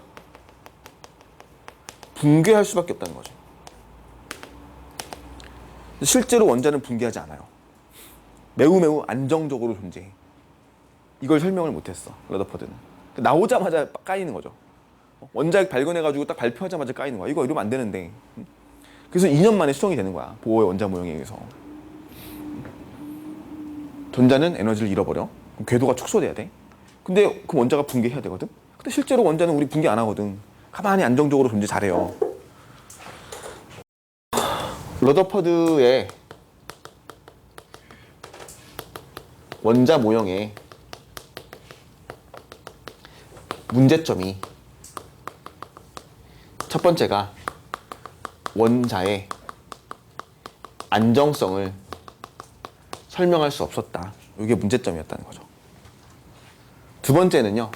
붕괴할 수밖에 없다는 거죠. 실제로 원자는 붕괴하지 않아요. 매우 안정적으로 존재해. 이걸 설명을 못했어. 러더퍼드는. 나오자마자 까이는 거죠. 원자핵 발견해가지고 딱 발표하자마자 까이는 거야. 이거 이러면 안 되는데. 그래서 2년 만에 수정이 되는 거야. 보호의 원자 모형에 의해서. 전자는 에너지를 잃어버려. 그럼 궤도가 축소돼야 돼. 근데 그 원자가 붕괴해야 되거든. 근데 실제로 원자는 우리 붕괴 안 하거든. 가만히 안정적으로 존재 잘해요. 러더퍼드의 원자 모형의 문제점이 첫 번째가 원자의 안정성을 설명할 수 없었다. 이게 문제점이었다는 거죠. 두 번째는요.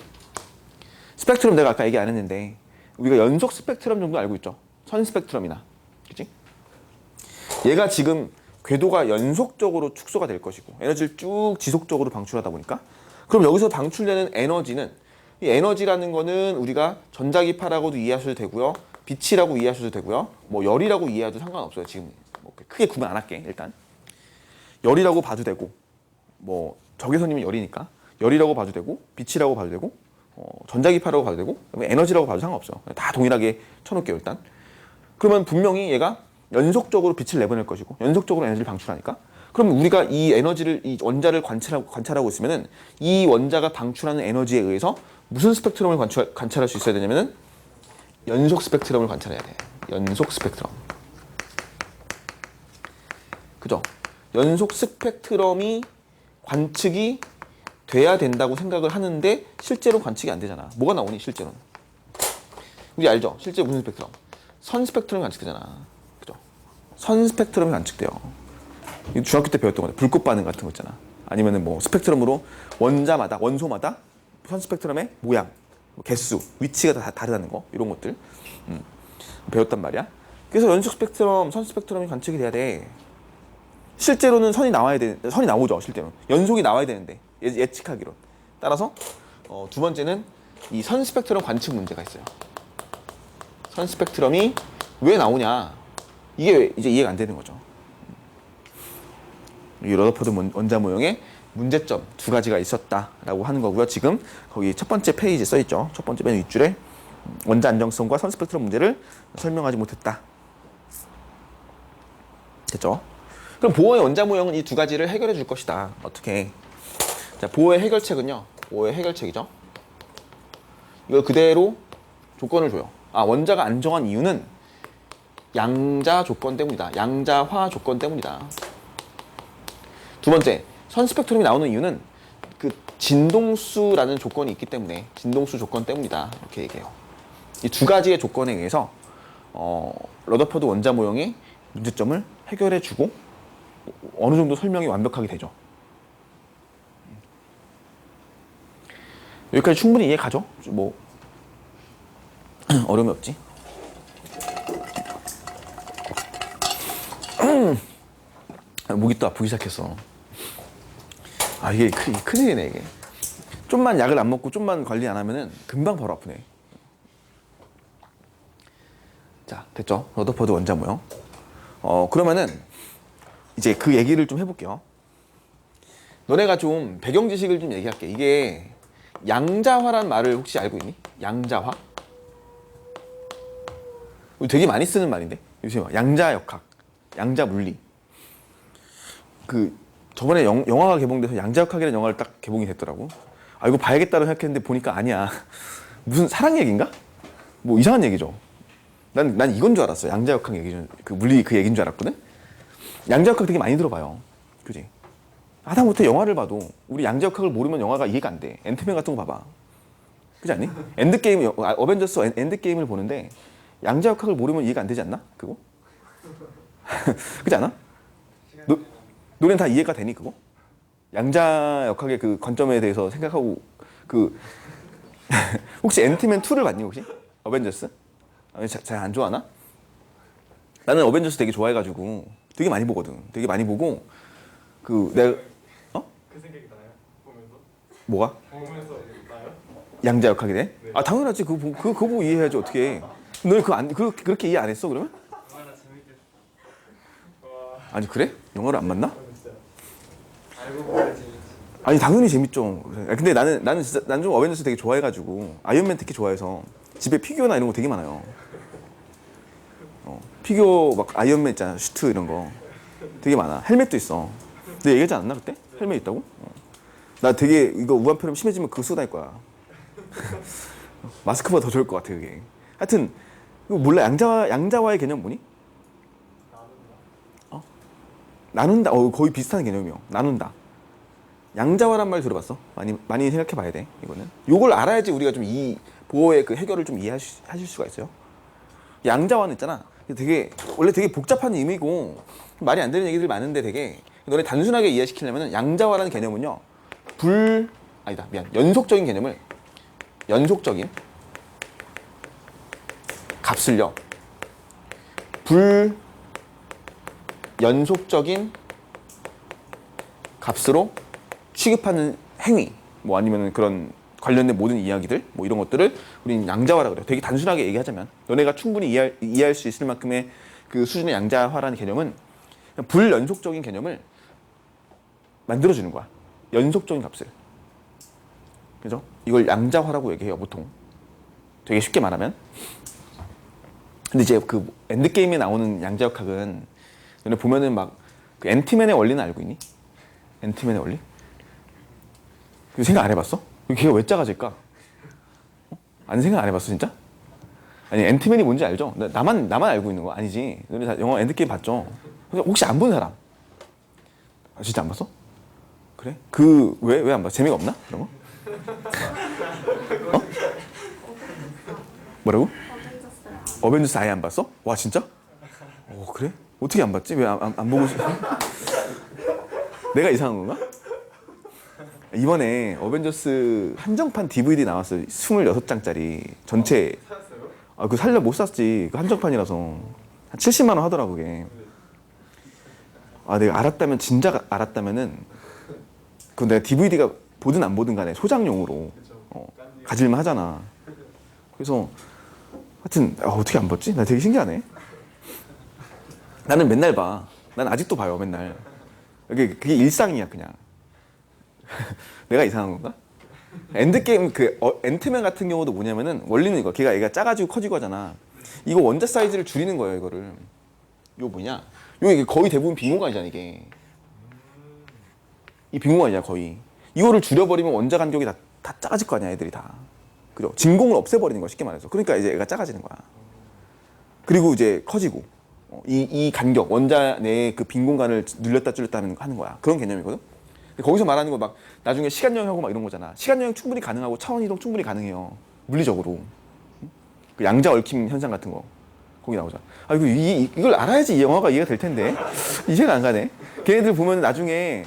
스펙트럼 내가 아까 얘기 안 했는데 우리가 연속 스펙트럼 정도 알고 있죠. 선 스펙트럼이나. 그치? 얘가 지금 궤도가 연속적으로 축소가 될 것이고 에너지를 쭉 지속적으로 방출하다 보니까 그럼 여기서 방출되는 에너지는 이 에너지라는 거는 우리가 전자기파라고도 이해하셔도 되고요. 빛이라고 이해하셔도 되고요. 뭐 열이라고 이해해도 상관없어요. 지금 뭐 크게 구분 안 할게. 일단 열이라고 봐도 되고 뭐 적외선이면 열이니까 열이라고 봐도 되고 빛이라고 봐도 되고 전자기파라고 봐도 되고 에너지라고 봐도 상관없어요. 다 동일하게 쳐놓을게요. 일단 그러면 분명히 얘가 연속적으로 빛을 내보낼 것이고 연속적으로 에너지를 방출하니까 그럼 우리가 이 에너지를 이 원자를 관찰하고 있으면은 이 원자가 방출하는 에너지에 의해서 무슨 스펙트럼을 관찰할 수 있어야 되냐면은 연속 스펙트럼을 관찰해야 돼. 연속 스펙트럼. 그죠? 연속 스펙트럼이 관측이 돼야 된다고 생각을 하는데 실제로 관측이 안 되잖아. 뭐가 나오니 실제로는? 우리 알죠? 실제 무슨 스펙트럼? 선 스펙트럼이 관측되잖아. 그죠? 선 스펙트럼이 관측돼요. 중학교 때 배웠던 거죠. 불꽃 반응 같은 거 있잖아. 아니면은 뭐 스펙트럼으로 원자마다 원소마다 선 스펙트럼의 모양, 개수, 위치가 다 다르다는 거 이런 것들 배웠단 말이야. 그래서 연속 스펙트럼, 선 스펙트럼이 관측이 돼야 돼. 실제로는 선이 나오죠. 실제로는 연속이 나와야 되는데 예측하기로. 따라서 두 번째는 이 선 스펙트럼 관측 문제가 있어요. 선 스펙트럼이 왜 나오냐? 이게 이제 이해가 안 되는 거죠. 이 러더퍼드 원자 모형의 문제점 두 가지가 있었다라고 하는 거고요. 지금 거기 첫 번째 페이지에 써 있죠. 첫 번째 맨 윗줄에 원자 안정성과 선 스펙트럼 문제를 설명하지 못했다. 됐죠? 그럼 보어의 원자 모형은 이 두 가지를 해결해 줄 것이다. 어떻게? 자, 보어의 해결책은요. 보어의 해결책이죠. 이거 그대로 조건을 줘요. 원자가 안정한 이유는 양자 조건 때문이다. 양자화 조건 때문이다. 두 번째, 선 스펙트럼이 나오는 이유는 그 진동수라는 조건이 있기 때문에 진동수 조건 때문이다. 이렇게 얘기해요. 이 두 가지의 조건에 의해서 러더퍼드 원자 모형의 문제점을 해결해주고 어느 정도 설명이 완벽하게 되죠. 여기까지 충분히 이해 가죠? 뭐 어려움이 없지. 목이 또 아프기 시작했어. 이게 큰일이네 이게. 좀만 약을 안 먹고 좀만 관리 안 하면은 금방 바로 아프네. 자, 됐죠? 러더퍼드 원자 모형. 그러면은 이제 그 얘기를 좀 해볼게요. 너네가 좀 배경 지식을 좀 얘기할게. 이게 양자화란 말을 혹시 알고 있니? 양자화? 되게 많이 쓰는 말인데 요새 양자역학, 양자물리. 저번에 영화가 개봉돼서 양자역학이라는 영화를 딱 개봉이 됐더라고. 이거 봐야겠다고 생각했는데 보니까 아니야. 무슨 사랑 얘기인가? 뭐 이상한 얘기죠. 난 이건 줄 알았어. 양자역학 얘기, 물리 그 얘기인 줄 알았거든. 양자역학 되게 많이 들어봐요. 그지? 하다못해 영화를 봐도 우리 양자역학을 모르면 영화가 이해가 안 돼. 앤트맨 같은 거 봐봐. 그지 않니? 엔드게임, 어벤져스 엔드게임을 보는데 양자역학을 모르면 이해가 안 되지 않나? 그거? 그지 않아? 너는 다 이해가 되니 그거? 양자역학의 그 관점에 대해서 생각하고 혹시 앤트맨 2를 봤니 혹시? 어벤져스? 잘 안 좋아하나? 나는 어벤져스 되게 좋아해가지고 되게 많이 보거든. 되게 많이 보고 내가
그 생각이 나요? 보면서?
뭐가?
보면서 나요?
양자역학이 돼?
네.
당연하지. 그거 보고 이해해야지 어떻게. 너는 그렇게 이해 안 했어 그러면?
얼마나 재밌겠어. 와,
아니 그래? 영화를 안 봤나?
진짜 알고 보면 재밌지.
아니 당연히 재밌죠. 근데 나는 진짜 난 좀 어벤져스 되게 좋아해가지고 아이언맨 특히 좋아해서 집에 피규어나 이런 거 되게 많아요. 피규어 막 아이언맨 있잖아, 슈트 이런 거 되게 많아. 헬멧도 있어. 내가 얘기하지 않았나 그때? 헬멧 있다고? 나 되게 이거 우한폐렴 심해지면 그거 쓰고 다닐 거야. 마스크보다 더 좋을 것 같아 그게. 하여튼 이거 몰라. 양자와의 개념 뭐니? 나눈다. 거의 비슷한 개념이요. 나눈다. 양자화란 말 들어봤어? 많이 생각해 봐야 돼. 이거는 요걸 알아야지 우리가 좀 이 보호의 그 해결을 좀 이해하실 수가 있어요. 양자화는 있잖아. 원래 되게 복잡한 의미고 말이 안 되는 얘기들 많은데 되게 너네 단순하게 이해시키려면 양자화라는 개념은요. 연속적인 개념을 연속적인 값을요. 불연속적인 값으로 취급하는 행위, 뭐 아니면 그런 관련된 모든 이야기들, 뭐 이런 것들을 우리는 양자화라 그래요. 되게 단순하게 얘기하자면 너네가 충분히 이해할 수 있을 만큼의 그 수준의 양자화라는 개념은 불연속적인 개념을 만들어주는 거야. 연속적인 값을. 그죠? 이걸 양자화라고 얘기해요, 보통. 되게 쉽게 말하면. 근데 이제 그 엔드게임에 나오는 양자역학은 너네 보면은 막 그 앤티맨의 원리는 알고 있니? 앤티맨의 원리? 이거 생각 안 해봤어? 걔가 왜 작아질까? 아니 생각 안 해봤어 진짜? 아니 앤티맨이 뭔지 알죠? 나만 알고 있는 거 아니지? 너네 다 영화 엔드게임 봤죠? 혹시 안 본 사람? 진짜 안 봤어? 그래? 왜 안 봐? 재미가 없나? 그런 거? 뭐라고? 어벤져스 아예 안 봤어? 와 진짜? 그래? 어떻게 안 봤지? 왜 안 보고 싶어? 내가 이상한 건가? 이번에 어벤져스 한정판 DVD 나왔어요. 26장짜리 전체.
사셨어요?
그거 살려 못 샀지. 그 한정판이라서 한 70만 원 하더라고 그게. 내가 진작 알았다면은 그건 내가 DVD가 보든 안 보든 간에 소장용으로 가질만 하잖아. 그래서 하여튼 어떻게 안 봤지? 나 되게 신기하네. 나는 맨날 봐. 난 아직도 봐요 맨날. 그게 일상이야 그냥. 내가 이상한 건가? 엔드게임 앤트맨 같은 경우도 뭐냐면은 원리는 이거. 얘가 작아지고 커지고 하잖아. 이거 원자 사이즈를 줄이는 거예요 이거를. 이게 거의 대부분 빈 공간이잖아 이게. 이 빈 공간이야 거의. 이거를 줄여버리면 원자 간격이 다 작아질 거 아니야 애들이 다. 그죠? 진공을 없애버리는 거야 쉽게 말해서. 그러니까 이제 얘가 작아지는 거야. 그리고 이제 커지고 이 간격 원자 내의 그 빈 공간을 늘렸다 줄였다 하는 거야. 그런 개념이거든. 거기서 말하는 거 막 나중에 시간 여행하고 막 이런 거잖아. 시간 여행 충분히 가능하고 차원 이동 충분히 가능해요. 물리적으로. 그 양자 얽힘 현상 같은 거 거기 나오잖아. 이걸 알아야지 이 영화가 이해가 될 텐데 이제는 안 가네. 걔네들 보면 나중에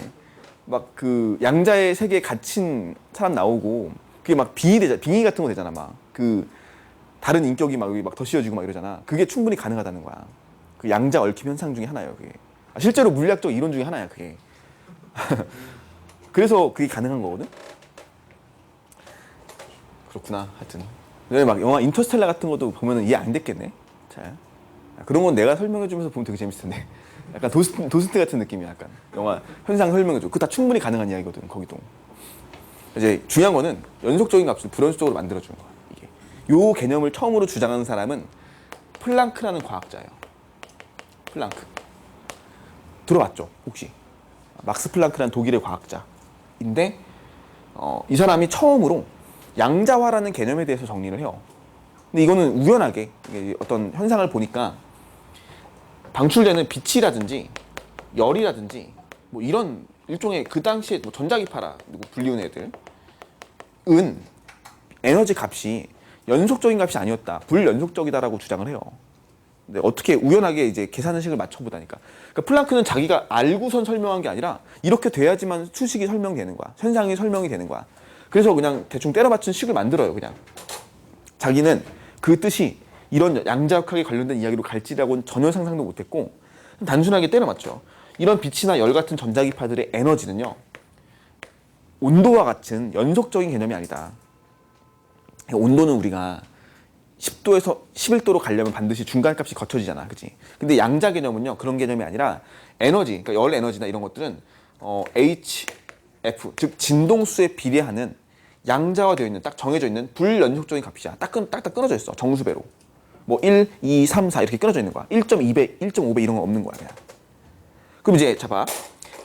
막 그 양자의 세계에 갇힌 사람 나오고 그게 막 빙의 같은 거 되잖아. 막 그 다른 인격이 막 더 씌워지고 막 이러잖아. 그게 충분히 가능하다는 거야. 그 양자 얽힘 현상 중에 하나예요. 그게 실제로 물리학적 이론 중에 하나야. 그게. 그래서 그게 가능한 거거든. 그렇구나. 하여튼 막 영화 인터스텔라 같은 것도 보면은 이해 안 됐겠네. 자, 그런 건 내가 설명해주면서 보면 되게 재밌을 텐데. 약간 도스트 같은 느낌이야. 약간 영화 현상 설명해줘. 그거 다 충분히 가능한 이야기거든. 거기도. 이제 중요한 거는 연속적인 값을 불연속적으로 만들어주는 거야. 이게 요 개념을 처음으로 주장하는 사람은 플랑크라는 과학자예요. 플랑크 들어봤죠? 혹시? 막스 플랑크라는 독일의 과학자인데 이 사람이 처음으로 양자화라는 개념에 대해서 정리를 해요. 근데 이거는 우연하게 어떤 현상을 보니까 방출되는 빛이라든지 열이라든지 뭐 이런 일종의 그 당시에 뭐 전자기파라 불리운 애들은 에너지 값이 연속적인 값이 아니었다, 불연속적이다라고 주장을 해요. 근데 어떻게 우연하게 이제 계산식을 맞춰보다니까. 그러니까 플랑크는 자기가 알고선 설명한 게 아니라 이렇게 돼야지만 수식이 설명되는 거야. 현상이 설명이 되는 거야. 그래서 그냥 대충 때려맞춘 식을 만들어요. 그냥 자기는 그 뜻이 이런 양자역학에 관련된 이야기로 갈지라고는 전혀 상상도 못했고 단순하게 때려맞죠. 이런 빛이나 열 같은 전자기파들의 에너지는요, 온도와 같은 연속적인 개념이 아니다. 온도는 우리가 10도에서 11도로 가려면 반드시 중간값이 거쳐지잖아. 그치? 근데 양자 개념은요, 그런 개념이 아니라 에너지, 그러니까 열 에너지나 이런 것들은 HF, 즉 진동수에 비례하는 양자화되어 있는, 딱 정해져 있는 불연속적인 값이야. 딱딱 끊어져 있어. 정수배로. 뭐 1, 2, 3, 4 이렇게 끊어져 있는 거야. 1.2배, 1.5배 이런 거 없는 거야 그냥. 그럼 이제 자 봐.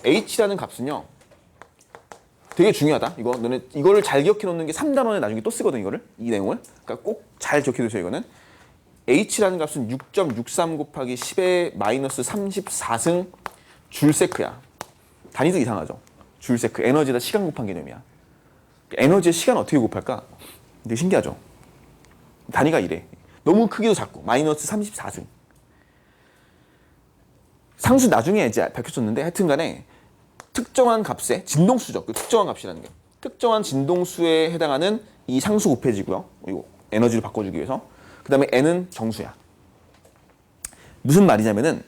h라는 값은요. 되게 중요하다. 이거 너네 이거를 잘 기억해 놓는 게 3단원에 나중에 또 쓰거든 이거를. 이 내용을. 그러니까 꼭 잘 기억해 두세요 이거는. h라는 값은 6.63 곱하기 10의 마이너스 34승 줄세크야. 단위도 이상하죠. 줄세크. 에너지에다 시간 곱한 개념이야. 에너지에 시간 어떻게 곱할까? 되게 신기하죠. 단위가 이래. 너무 크기도 작고 마이너스 34승. 상수 나중에 이제 밝혀졌는데 하여튼 간에 특정한 값의 진동수죠. 그 특정한 값이라는 게. 특정한 진동수에 해당하는 이 상수 곱해지고요. 이거 에너지를 바꿔주기 위해서. 그 다음에 n은 정수야. 무슨 말이냐면은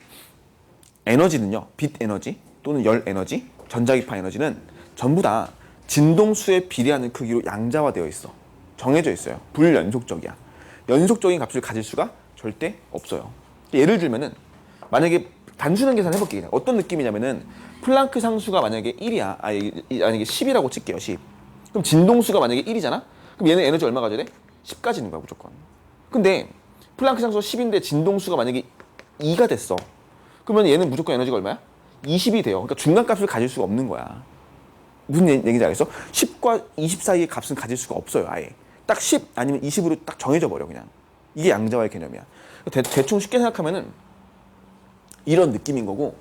에너지는요. 빛 에너지 또는 열 에너지, 전자기파 에너지는 전부 다 진동수에 비례하는 크기로 양자화되어 있어. 정해져 있어요. 불연속적이야. 연속적인 값을 가질 수가 절대 없어요. 예를 들면은 만약에 단순한 계산 해볼게요. 그냥. 어떤 느낌이냐면은 플랑크 상수가 만약에 1이야. 만약에 10이라고 칠게요. 10. 그럼 진동수가 만약에 1이잖아? 그럼 얘는 에너지 얼마 가져야 돼? 10 가지는 거야 무조건. 근데 플랑크 상수가 10인데 진동수가 만약에 2가 됐어. 그러면 얘는 무조건 에너지가 얼마야? 20이 돼요. 그러니까 중간값을 가질 수가 없는 거야. 무슨 얘기인지 알겠어? 10과 20 사이의 값은 가질 수가 없어요. 아예. 딱 10 아니면 20으로 딱 정해져 버려 그냥. 이게 양자화의 개념이야. 대충 쉽게 생각하면은 이런 느낌인 거고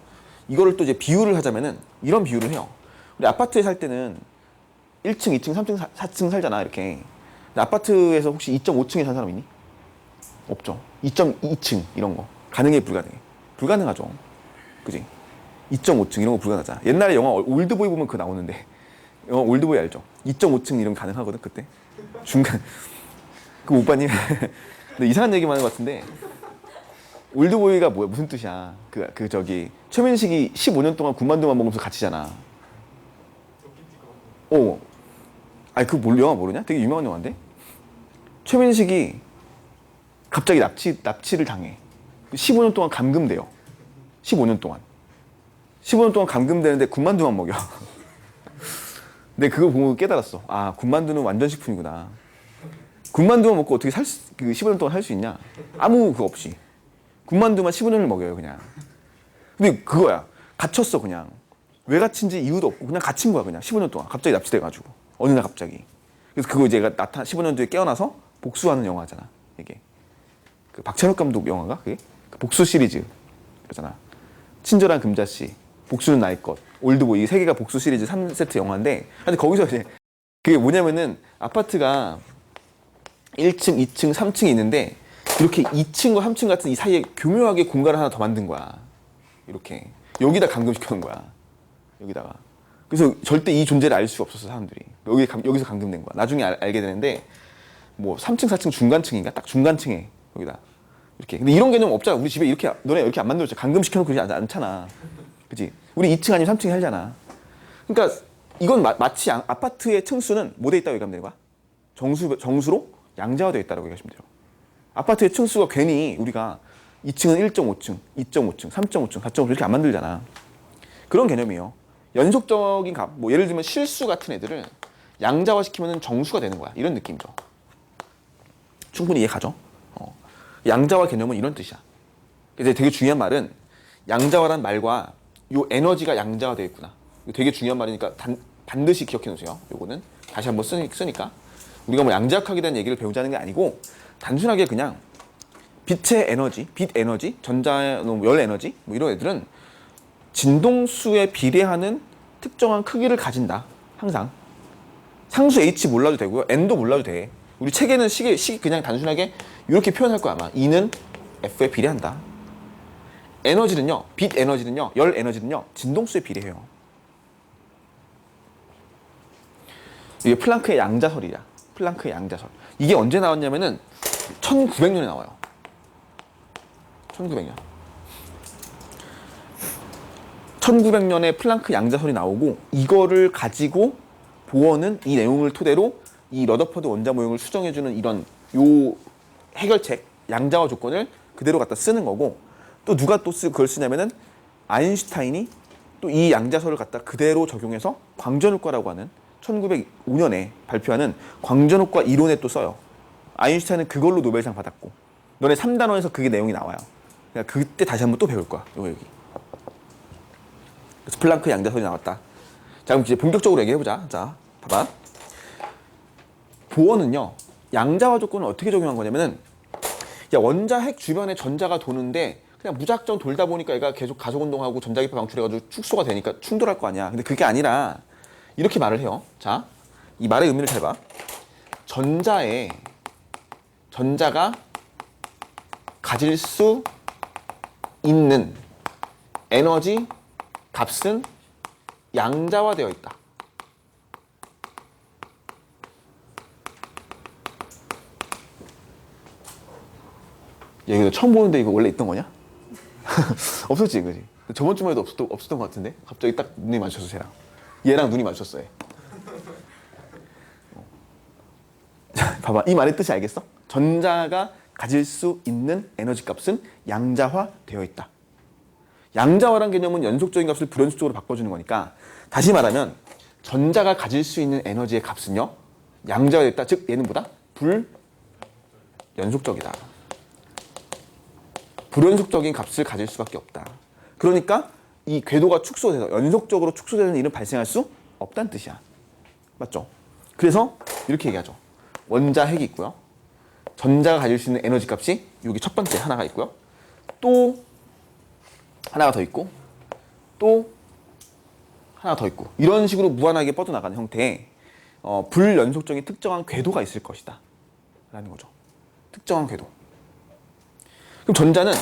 이거를 또 이제 비유를 하자면은 이런 비유를 해요. 우리 아파트에 살 때는 1층, 2층, 3층, 4층 살잖아 이렇게. 근데 아파트에서 혹시 2.5층에 산 사람 있니? 없죠. 2.2층 이런 거 가능해 불가능해? 불가능하죠. 그지? 2.5층 이런 거 불가능하잖아. 옛날에 영화 올드보이 보면 그거 나오는데 영화 올드보이 알죠? 2.5층 이런 거 가능하거든 그때. 중간 그 오빠님 근데 이상한 얘기만 하는 것 같은데 올드보이가 뭐야 무슨 뜻이야? 그 저기 최민식이 15년 동안 군만두만 먹으면서 갇히잖아. 아니 그 영화 모르냐? 되게 유명한 영화인데 최민식이 갑자기 납치를 당해. 15년 동안 감금돼요. 15년 동안 감금되는데 군만두만 먹여. 근데 그거 보고 깨달았어. 아 군만두는 완전 식품이구나. 군만두만 먹고 어떻게 15년 동안 살 수 있냐? 아무 그거 없이. 군만두만 15년을 먹여요 그냥. 근데 그거야. 갇혔어 그냥. 왜 갇힌지 이유도 없고 그냥 갇힌 거야 그냥 15년 동안. 갑자기 납치돼가지고. 어느 날 갑자기. 그래서 그거 이제 15년 뒤에 깨어나서 복수하는 영화잖아. 이게. 그 박찬욱 감독 영화가 그게? 그 복수 시리즈. 그잖아. 친절한 금자씨, 복수는 나의 것, 올드보이 이 세 개가 복수 시리즈 3세트 영화인데 근데 거기서 이제 그게 뭐냐면은 아파트가 1층, 2층, 3층이 있는데 이렇게 2층과 3층 같은 이 사이에 교묘하게 공간을 하나 더 만든 거야. 이렇게 여기다 감금시켜 놓은 거야. 여기다가. 그래서 절대 이 존재를 알 수가 없었어 사람들이. 여기서 감금된 거야. 나중에 알게 되는데 뭐 3층, 4층 중간층인가? 딱 중간층에 여기다. 이렇게. 근데 이런 개념 없잖아. 우리 집에 이렇게 너네 이렇게 안 만들었잖아. 감금시켜놓고 그러지 않잖아. 그치? 우리 2층 아니면 3층에 살잖아. 그러니까 이건 마치 아파트의 층수는 뭐 돼 있다고 얘기하면 되는 거야? 정수로 양자화되어 있다고 얘기하시면 돼요. 아파트의 층수가 괜히 우리가 2층은 1.5층, 2.5층, 3.5층, 4.5층 이렇게 안 만들잖아. 그런 개념이에요. 연속적인 값, 뭐 예를 들면 실수 같은 애들을 양자화시키면 정수가 되는 거야. 이런 느낌이죠. 충분히 이해 가죠? 양자화 개념은 이런 뜻이야. 그래서 되게 중요한 말은 양자화란 말과 요 에너지가 양자화되어 있구나. 이거 되게 중요한 말이니까 반드시 기억해 놓으세요. 요거는 다시 한번 쓰니까 우리가 뭐 양자역학에 대한 얘기를 배우자는 게 아니고 단순하게 그냥 빛의 에너지, 빛 에너지, 열 에너지 뭐 이런 애들은 진동수에 비례하는 특정한 크기를 가진다. 항상 상수 H 몰라도 되고요. N도 몰라도 돼. 우리 책에는 식 그냥 단순하게 이렇게 표현할 거야 아마. E는 F에 비례한다. 에너지는요, 빛 에너지는요, 열 에너지는요, 진동수에 비례해요. 이게 플랑크의 양자설이야. 플랑크의 양자설. 이게 언제 나왔냐면은 1900년에 나와요. 1900년. 1900년에 플랑크 양자설이 나오고 이거를 가지고 보어는 이 내용을 토대로 이 러더퍼드 원자 모형을 수정해주는 이런 요 해결책, 양자화 조건을 그대로 갖다 쓰는 거고 또 누가 또 그걸 쓰냐면은 아인슈타인이 또 이 양자설을 갖다 그대로 적용해서 광전효과라고 하는 1905년에 발표하는 광전효과 이론에 또 써요. 아인슈타인은 그걸로 노벨상 받았고 너네 3단원에서 그게 내용이 나와요. 그러니까 그때 다시 한번 또 배울 거야. 요거 여기. 그래서 플랑크 양자설이 나왔다. 자, 그럼 이제 본격적으로 얘기해보자. 자, 봐봐. 보어는요, 양자화 조건을 어떻게 적용한 거냐면은, 야, 원자 핵 주변에 전자가 도는데, 그냥 무작정 돌다 보니까 얘가 계속 가속운동하고 전자기파 방출해가지고 축소가 되니까 충돌할 거 아니야. 근데 그게 아니라, 이렇게 말을 해요. 자, 이 말의 의미를 잘 봐. 전자가 가질 수 있는 에너지 값은 양자화되어 있다. 야, 이거 처음 보는데 이거 원래 있던 거냐? 없었지, 그지? 저번 주말에도 없었던 것 같은데? 갑자기 딱 눈이 마주쳤어, 쟤랑. 얘랑 눈이 마주쳤어, 얘. 봐봐, 이 말의 뜻이 알겠어? 전자가 가질 수 있는 에너지 값은 양자화되어 있다. 양자화란 개념은 연속적인 값을 불연속적으로 바꿔주는 거니까, 다시 말하면 전자가 가질 수 있는 에너지의 값은요, 양자화됐다. 즉 얘는 뭐다? 불연속적이다. 불연속적인 값을 가질 수밖에 없다. 그러니까 이 궤도가 축소돼서 연속적으로 축소되는 일은 발생할 수 없다는 뜻이야. 맞죠? 그래서 이렇게 얘기하죠. 원자 핵이 있고요. 전자가 가질 수 있는 에너지 값이 여기 첫 번째 하나가 있고요. 또 하나가 더 있고 또 하나 더 있고 이런 식으로 무한하게 뻗어나가는 형태의 불연속적인 특정한 궤도가 있을 것이다 라는 거죠. 특정한 궤도. 그럼 전자는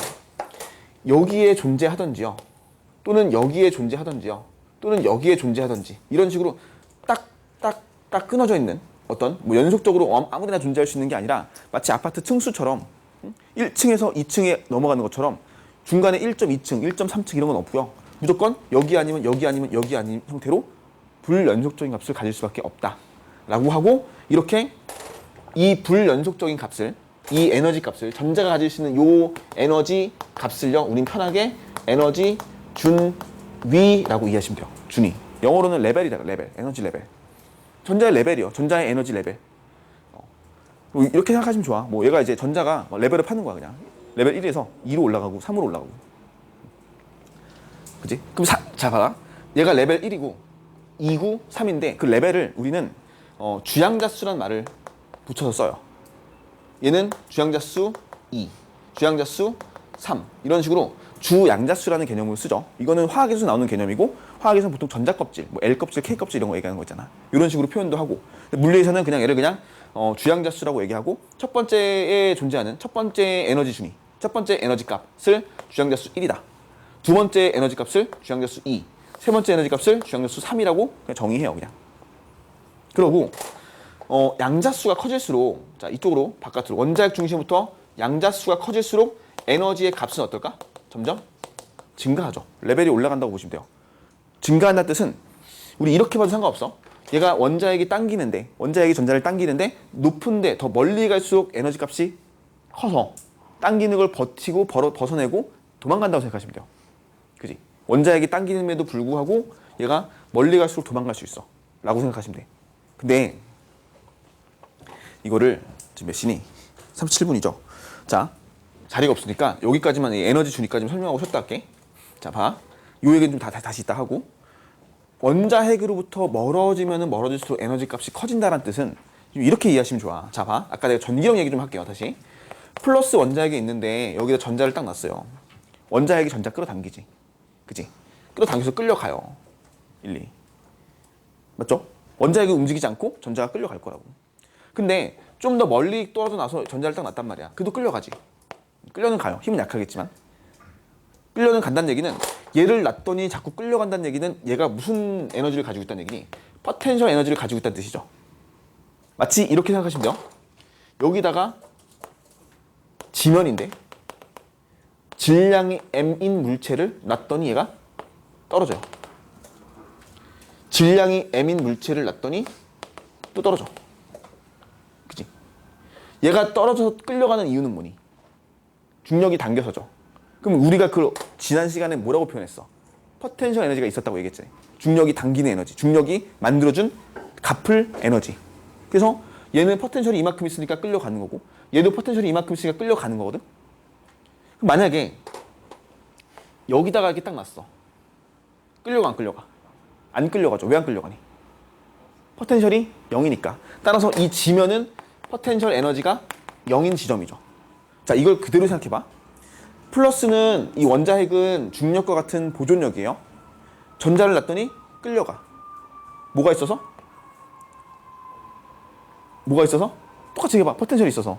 여기에 존재하던지요, 또는 여기에 존재하던지요, 또는 여기에 존재하던지 이런 식으로 딱 끊어져 있는 어떤 뭐 연속적으로 아무데나 존재할 수 있는 게 아니라 마치 아파트 층수처럼 1층에서 2층에 넘어가는 것처럼 중간에 1.2층, 1.3층 이런 건 없고요. 무조건 여기 아니면 여기 아니면 여기 아닌 형태로 불연속적인 값을 가질 수밖에 없다라고 하고, 이렇게 이 불연속적인 값을, 이 에너지 값을, 전자가 가질 수 있는 요 에너지 값을요, 우린 편하게 에너지 준위라고 이해하시면 돼요. 준위. 영어로는 레벨이다. 레벨. 에너지 레벨. 전자의 레벨이요. 전자의 에너지 레벨. 이렇게 생각하시면 좋아. 뭐 얘가 이제 전자가 레벨을 파는 거야, 그냥. 레벨 1에서 2로 올라가고 3으로 올라가고. 그치? 그럼 자, 봐봐. 얘가 레벨 1이고 2고 3인데 그 레벨을 우리는 주양자수라는 말을 붙여서 써요. 얘는 주양자수 2, 주양자수 3 이런 식으로 주양자수라는 개념을 쓰죠. 이거는 화학에서 나오는 개념이고, 화학에서는 보통 전자껍질, 뭐 L껍질, K껍질 이런 거 얘기하는 거 있잖아. 이런 식으로 표현도 하고, 물리에서는 그냥 얘를 그냥 주양자수라고 얘기하고, 첫 번째에 존재하는 첫 번째 에너지 준위, 첫 번째 에너지 값을 주양자수 1이다. 두 번째 에너지 값을 주양자수 2, 세 번째 에너지 값을 주양자수 3이라고 그냥 정의해요, 그냥. 그러고 양자수가 커질수록, 자, 이쪽으로 바깥으로 원자핵 중심부터 양자수가 커질수록 에너지의 값은 어떨까? 점점 증가하죠. 레벨이 올라간다고 보시면 돼요. 증가한다는 뜻은 우리 이렇게 봐도 상관없어. 얘가 원자핵이 당기는데, 원자핵이 전자를 당기는데 높은데 더 멀리 갈수록 에너지 값이 커서 당기는 걸 버티고 벗어내고 도망간다고 생각하시면 돼요. 그지? 원자핵이 당기는데도 불구하고 얘가 멀리 갈수록 도망갈 수 있어 라고 생각하시면 돼. 근데 이거를 지금 몇 시니? 37분이죠. 자, 자리가 없으니까 여기까지만, 에너지 준위까지만 설명하고 쉬었다 할게. 자, 봐. 요 얘기는 좀 다시 이따 하고, 원자핵으로부터 멀어지면 멀어질수록 에너지 값이 커진다는 뜻은 이렇게 이해하시면 좋아. 자, 봐. 아까 내가 전기력 얘기 좀 할게요. 다시. 플러스 원자핵이 있는데 여기다 전자를 딱 놨어요. 원자핵이 전자 끌어당기지. 그지? 끌어당겨서 끌려가요. 1, 2. 맞죠? 원자핵이 움직이지 않고 전자가 끌려갈 거라고. 근데 좀 더 멀리 떨어져 나서 전자를 딱 놨단 말이야. 그래도 끌려가지. 끌려는 가요. 힘은 약하겠지만. 끌려는 간다는 얘기는, 얘를 놨더니 자꾸 끌려간다는 얘기는 얘가 무슨 에너지를 가지고 있다는 얘기니? 포텐셜 에너지를 가지고 있다는 뜻이죠. 마치 이렇게 생각하시면 돼요. 여기다가 지면인데 질량이 m인 물체를 놨더니 얘가 떨어져요. 질량이 m인 물체를 놨더니 또 떨어져. 그치? 얘가 떨어져서 끌려가는 이유는 뭐니? 중력이 당겨서죠. 그럼 우리가 그 지난 시간에 뭐라고 표현했어? 포텐셜 에너지가 있었다고 얘기했지. 중력이 당기는 에너지, 중력이 만들어준 갚을 에너지. 그래서 얘는 포텐셜이 이만큼 있으니까 끌려가는 거고, 얘도 포텐셜이 이만큼 있으니까 끌려가는 거거든. 그럼 만약에 여기다가 이렇게 딱 놨어. 끌려가 안 끌려가? 안 끌려가죠. 왜 안 끌려가니? 포텐셜이 0이니까. 따라서 이 지면은 포텐셜 에너지가 0인 지점이죠. 자, 이걸 그대로 생각해봐. 플러스는 이 원자핵은 중력과 같은 보존력이에요. 전자를 놨더니 끌려가. 뭐가 있어서? 뭐가 있어서? 똑같이 해봐. 포텐셜이 있어서.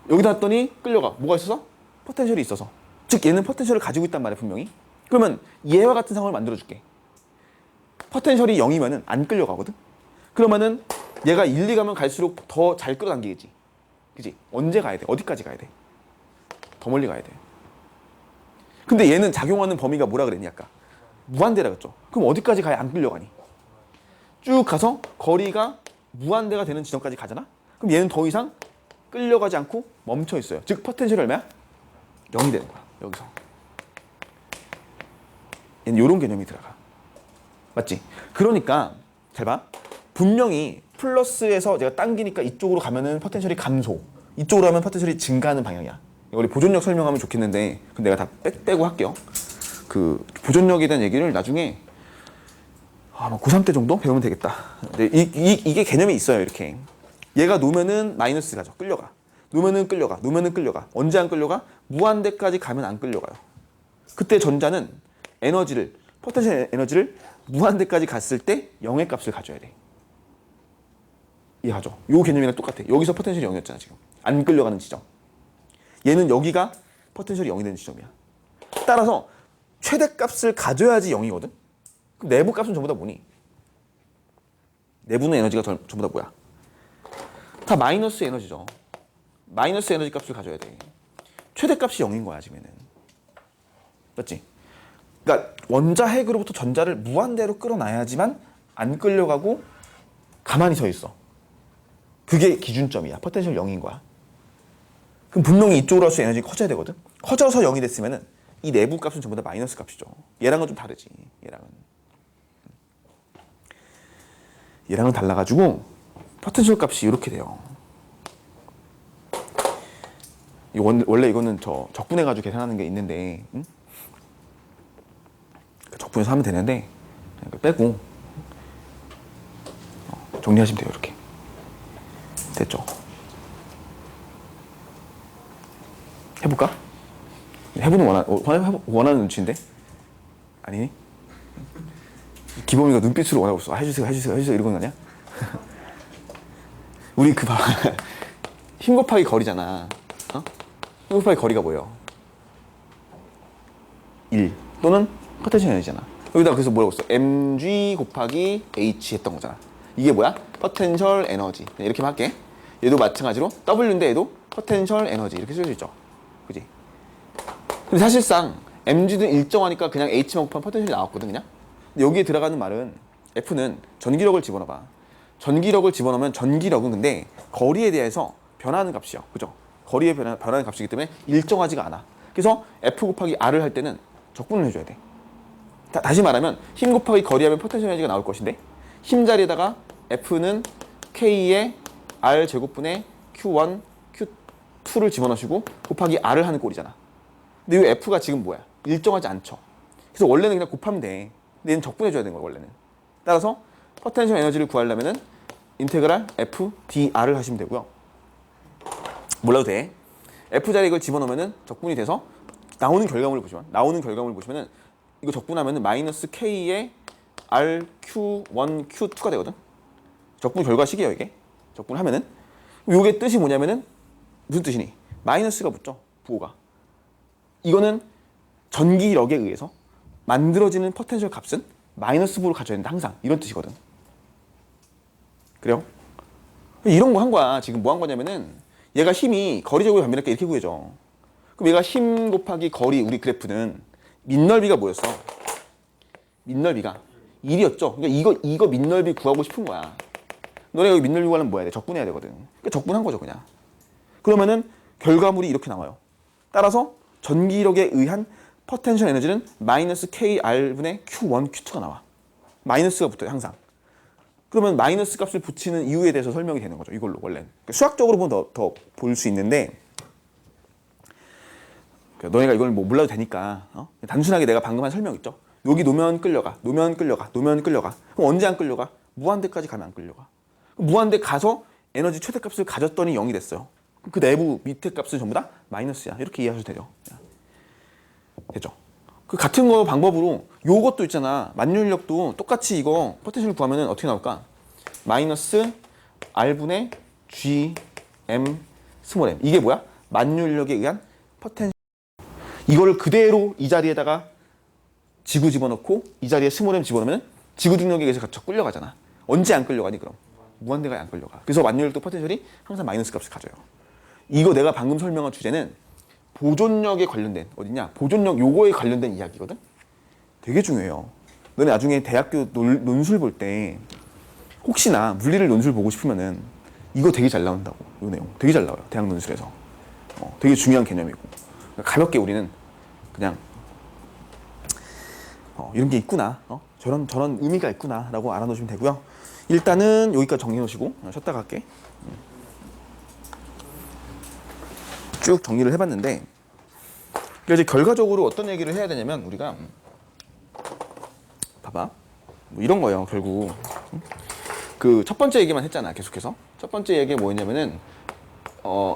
여기다 놨더니 끌려가. 뭐가 있어서? 포텐셜이 있어서. 즉 얘는 포텐셜을 가지고 있단 말이야 분명히. 그러면 얘와 같은 상황을 만들어줄게. 포텐셜이 0이면은 안 끌려가거든. 그러면은 얘가 1, 2 가면 갈수록 더 잘 끌어당기겠지. 그지? 언제 가야 돼? 어디까지 가야 돼? 더 멀리 가야 돼. 근데 얘는 작용하는 범위가 뭐라 그랬니 아까? 무한대라 그랬죠. 그럼 어디까지 가야 안 끌려가니? 쭉 가서 거리가 무한대가 되는 지점까지 가잖아? 그럼 얘는 더 이상 끌려가지 않고 멈춰 있어요. 즉 포텐셜이 얼마야? 0이 되는 거야. 여기서. 얘는 이런 개념이 들어가. 맞지? 그러니까 잘 봐. 분명히 플러스에서 내가 당기니까 이쪽으로 가면은 포텐셜이 감소. 이쪽으로 하면 포텐셜이 증가하는 방향이야. 우리 보존력 설명하면 좋겠는데 내가 다 빼고 할게요. 그 보존력에 대한 얘기를 나중에 고3 때 정도 배우면 되겠다. 근데 이게 개념이 있어요. 이렇게. 얘가 놓으면은 마이너스 가죠. 끌려가. 놓으면은 끌려가. 놓으면은 끌려가. 언제 안 끌려가? 무한대까지 가면 안 끌려가요. 그때 전자는 에너지를 포텐셜 에너지를 무한대까지 갔을 때 0의 값을 가져야 돼. 이해하죠? 요 개념이랑 똑같아. 여기서 포텐셜이 0이었잖아 지금. 안 끌려가는 지점. 얘는 여기가 포텐셜이 0이 되는 지점이야. 따라서 최대값을 가져야지 0이거든. 그럼 내부 값은 전부 다 뭐니? 내부는 에너지가 전부 다 뭐야? 다 마이너스 에너지죠. 마이너스 에너지 값을 가져야 돼. 최대값이 0인 거야 지금에는. 맞지? 그러니까 원자핵으로부터 전자를 무한대로 끌어놔야지만 안 끌려가고 가만히 서 있어. 그게 기준점이야. 포텐셜 0인 거야. 그럼 분명히 이쪽으로 할수록 에너지가 커져야 되거든. 커져서 0이 됐으면은 이 내부 값은 전부 다 마이너스 값이죠. 얘랑은 좀 다르지. 얘랑은 달라가지고 포텐셜 값이 이렇게 돼요. 원래 이거는 적분해가지고 계산하는 게 있는데 응? 적분해서 하면 되는데 빼고 정리하시면 돼요. 이렇게 됐죠? 해볼까? 해보는 원하는 눈치인데? 아니니? 기범이가 눈빛으로 원하고 있어. 해주세요 이러고 나냐? 우리 그 봐봐. 힘 곱하기 거리잖아. 어? 힘 곱하기 거리가 뭐예요? 1 또는 포텐셜 에너지잖아. 여기다 그래서 뭐라고 했어? mg 곱하기 h 했던 거잖아. 이게 뭐야? 포텐셜 에너지. 이렇게만 할게. 얘도 마찬가지로 W인데 얘도 포텐셜 에너지 이렇게 쓸 수 있죠. 그지? 근데 사실상 mg는 일정하니까 그냥 h만 곱하면 포텐셜이 나왔거든 그냥. 근데 여기에 들어가는 말은 F는 전기력을 집어넣어봐. 전기력을 집어넣으면 전기력은 근데 거리에 대해서 변하는 값이요. 그죠? 거리에 변하는 값이기 때문에 일정하지가 않아. 그래서 F 곱하기 R을 할 때는 적분을 해줘야 돼. 다시 말하면 힘 곱하기 거리하면 포텐셜 에너지가 나올 것인데 힘 자리에다가 F는 K의 R 제곱분의 Q1, Q2를 집어넣으시고 곱하기 R을 하는 꼴이잖아. 근데 이 F가 지금 뭐야? 일정하지 않죠. 그래서 원래는 그냥 곱하면 돼. 근데 얘는 적분해줘야 되는 거야 원래는. 따라서 포텐셜 에너지를 구하려면은 인테그랄 F dR을 하시면 되고요. 몰라도 돼. F 자리에 이걸 집어넣으면은 적분이 돼서 나오는 결과물을 보시면은 이거 적분하면은 마이너스 K의 RQ1, Q2가 되거든. 적분 결과식이에요 이게. 적분하면은 요게 뜻이 뭐냐면은 무슨 뜻이니? 마이너스가 붙죠. 부호가. 이거는 전기력에 의해서 만들어지는 포텐셜 값은 마이너스 부호를 가져야 된다 항상. 이런 뜻이거든. 그래요? 이런 거 한 거야. 지금 뭐 한 거냐면은 얘가 힘이 거리 제곱에 반비례니까 이렇게 구해져. 그럼 얘가 힘 곱하기 거리 우리 그래프는 민넓이가 뭐였어? 민넓이가 1이었죠. 그러니까 이거 민넓이 구하고 싶은 거야. 너네가 여기 민넓이 구하려면 뭐 해야 돼? 적분해야 되거든. 그러니까 적분한 거죠 그냥. 그러면은 결과물이 이렇게 나와요. 따라서 전기력에 의한 포텐셜 에너지는 마이너스 KR분의 Q1, Q2가 나와. 마이너스가 붙어요 항상. 그러면 마이너스 값을 붙이는 이유에 대해서 설명이 되는 거죠. 이걸로 원래는. 그러니까 수학적으로 보면 더 볼 수 있는데 그러니까 너네가 이걸 뭐 몰라도 되니까 단순하게 내가 방금 한 설명 있죠. 여기 놓으면 끌려가, 놓으면 끌려가, 놓으면 끌려가. 그럼 언제 안 끌려가? 무한대까지 가면 안 끌려가. 무한대 가서 에너지 최대값을 가졌더니 0이 됐어요. 그 내부 밑에 값은 전부 다 마이너스야. 이렇게 이해하셔도 되죠. 됐죠? 그 같은 거 방법으로 요것도 있잖아. 만유인력도 똑같이 이거 포텐셜 구하면 어떻게 나올까? 마이너스 R분의 GM 스몰 m. 이게 뭐야? 만유인력에 의한 포텐셜. 이거를 그대로 이 자리에다가 지구 집어넣고 이 자리에 스몰 m 집어넣으면 지구 중력에 의해서 갇혀 끌려가잖아. 언제 안 끌려가니 그럼? 무한대가 안 끌려가. 그래서 만유인력도 포텐셜이 항상 마이너스 값을 가져요. 이거 내가 방금 설명한 주제는 보존력에 관련된 어디냐? 보존력 요거에 관련된 이야기거든. 되게 중요해요. 너네 나중에 대학교 논술 볼 때 혹시나 물리를 논술 보고 싶으면은 이거 되게 잘 나온다고. 이 내용 되게 잘 나와요. 대학 논술에서. 되게 중요한 개념이고 가볍게 우리는 그냥 이런 게 있구나. 저런 의미가 있구나라고 알아놓으시면 되고요. 일단은 여기까지 정리해 놓으시고 쉬었다 갈게. 쭉 정리를 해봤는데 이제 결과적으로 어떤 얘기를 해야 되냐면 우리가 봐봐 뭐 이런 거예요. 결국 그 첫 번째 얘기만 했잖아. 계속해서 첫 번째 얘기가 뭐였냐면은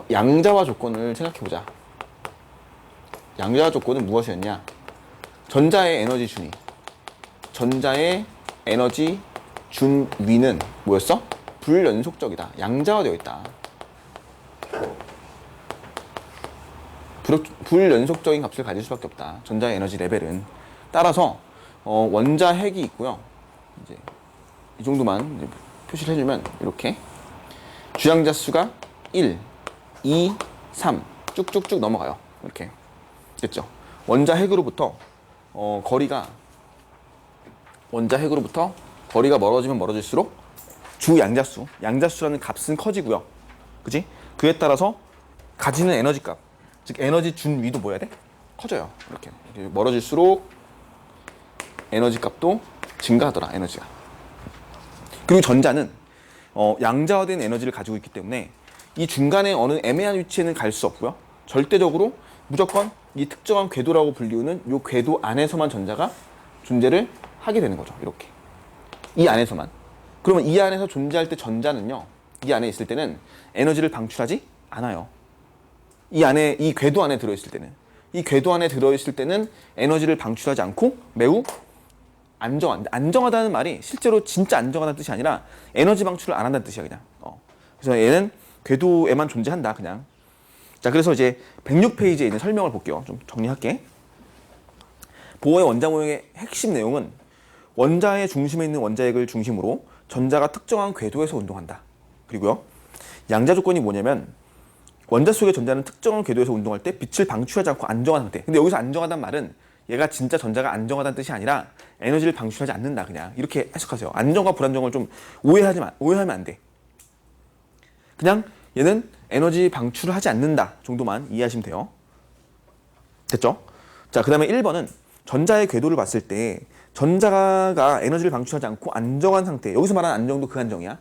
양자화 조건을 생각해보자. 양자화 조건은 무엇이었냐? 전자의 에너지 준위, 전자의 에너지 준위는 뭐였어? 불연속적이다. 양자화되어 있다. 불연속적인 값을 가질 수밖에 없다. 전자의 에너지 레벨은. 따라서 원자 핵이 있고요. 이제 이 정도만 이제 표시를 해주면 이렇게 주양자 수가 1, 2, 3 쭉쭉쭉 넘어가요. 이렇게 됐죠? 원자 핵으로부터 거리가 멀어지면 멀어질수록 양자수라는 값은 커지고요. 그지? 그에 따라서 가지는 에너지 값, 즉 에너지 준위도 뭐야 돼? 커져요. 이렇게 멀어질수록 에너지 값도 증가하더라. 에너지가. 그리고 전자는 양자화된 에너지를 가지고 있기 때문에 이 중간에 어느 애매한 위치에는 갈 수 없고요. 절대적으로 무조건 이 특정한 궤도라고 불리우는 이 궤도 안에서만 전자가 존재를 하게 되는 거죠. 이렇게. 이 안에서만. 그러면 이 안에서 존재할 때 전자는요. 이 안에 있을 때는 에너지를 방출하지 않아요. 이 궤도 안에 들어있을 때는. 이 궤도 안에 들어있을 때는 에너지를 방출하지 않고 매우 안정하다는 말이 실제로 진짜 안정하다는 뜻이 아니라 에너지 방출을 안 한다는 뜻이야, 그냥. 그래서 얘는 궤도에만 존재한다, 그냥. 자, 그래서 이제 106페이지에 있는 설명을 볼게요. 좀 정리할게. 보어의 원자 모형의 핵심 내용은 원자의 중심에 있는 원자핵을 중심으로 전자가 특정한 궤도에서 운동한다. 그리고요, 양자 조건이 뭐냐면 원자 속의 전자는 특정한 궤도에서 운동할 때 빛을 방출하지 않고 안정한 상태. 근데 여기서 안정하다는 말은 얘가 진짜 전자가 안정하다는 뜻이 아니라 에너지를 방출하지 않는다, 그냥. 이렇게 해석하세요. 안정과 불안정을 좀 오해하면 안 돼. 그냥 얘는 에너지 방출을 하지 않는다 정도만 이해하시면 돼요. 됐죠? 자, 그 다음에 1번은 전자의 궤도를 봤을 때 전자가 에너지를 방출하지 않고 안정한 상태. 여기서 말하는 안정도 그 안정이야.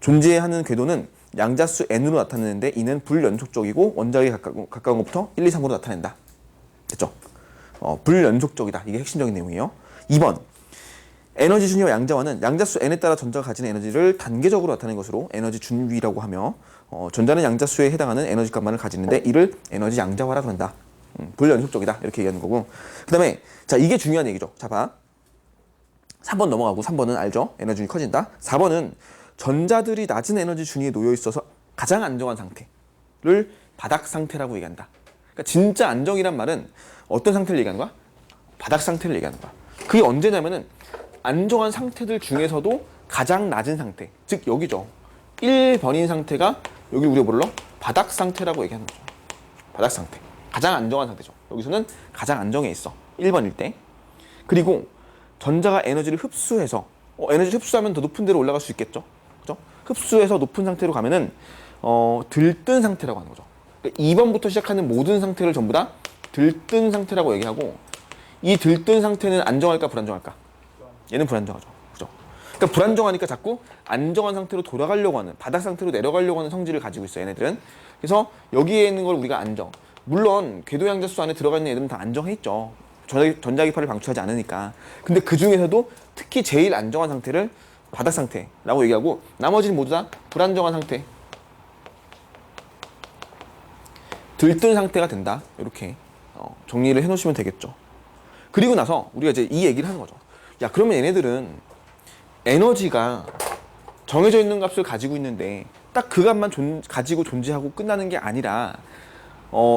존재하는 궤도는 양자수 n으로 나타내는데 이는 불연속적이고 원자에 가까운 것부터 1, 2, 3으로 나타낸다. 됐죠? 불연속적이다. 이게 핵심적인 내용이에요. 2번. 에너지 준위와 양자화는 양자수 n에 따라 전자가 가지는 에너지를 단계적으로 나타내는 것으로 에너지 준위라고 하며 전자는 양자수에 해당하는 에너지 값만을 가지는데 이를 에너지 양자화라 그런다. 불연속적이다. 이렇게 얘기하는 거고. 그 다음에 자, 이게 중요한 얘기죠. 자, 봐. 3번 넘어가고 3번은 알죠? 에너지 준위 커진다. 4번은 전자들이 낮은 에너지 준위에 놓여 있어서 가장 안정한 상태를 바닥 상태라고 얘기한다. 그러니까 진짜 안정이란 말은 어떤 상태를 얘기하는 거야? 바닥 상태를 얘기하는 거야. 그게 언제냐면은 안정한 상태들 중에서도 가장 낮은 상태, 즉 여기죠. 1번인 상태가 여기 우리가 뭘로? 바닥 상태라고 얘기하는 거죠. 바닥 상태. 가장 안정한 상태죠. 여기서는 가장 안정해 있어. 1번일 때. 그리고 전자가 에너지를 흡수해서 에너지를 흡수하면 더 높은 데로 올라갈 수 있겠죠. 그죠? 흡수해서 높은 상태로 가면은 들뜬 상태라고 하는 거죠. 그러니까 2번부터 시작하는 모든 상태를 전부 다 들뜬 상태라고 얘기하고 이 들뜬 상태는 안정할까 불안정할까? 얘는 불안정하죠. 그죠? 그러니까 불안정하니까 자꾸 안정한 상태로 돌아가려고 하는, 바닥 상태로 내려가려고 하는 성질을 가지고 있어요, 얘네들은. 그래서 여기에 있는 걸 우리가 안정. 물론 궤도양자수 안에 들어가 있는 애들은 다 안정해 있죠. 전자기파를 방출하지 않으니까. 근데 그 중에서도 특히 제일 안정한 상태를 바닥 상태라고 얘기하고, 나머지는 모두 다 불안정한 상태, 들뜬 상태가 된다. 이렇게 정리를 해놓으시면 되겠죠. 그리고 나서 우리가 이제 이 얘기를 하는 거죠. 야, 그러면 얘네들은 에너지가 정해져 있는 값을 가지고 있는데 딱 그 값만 가지고 존재하고 끝나는 게 아니라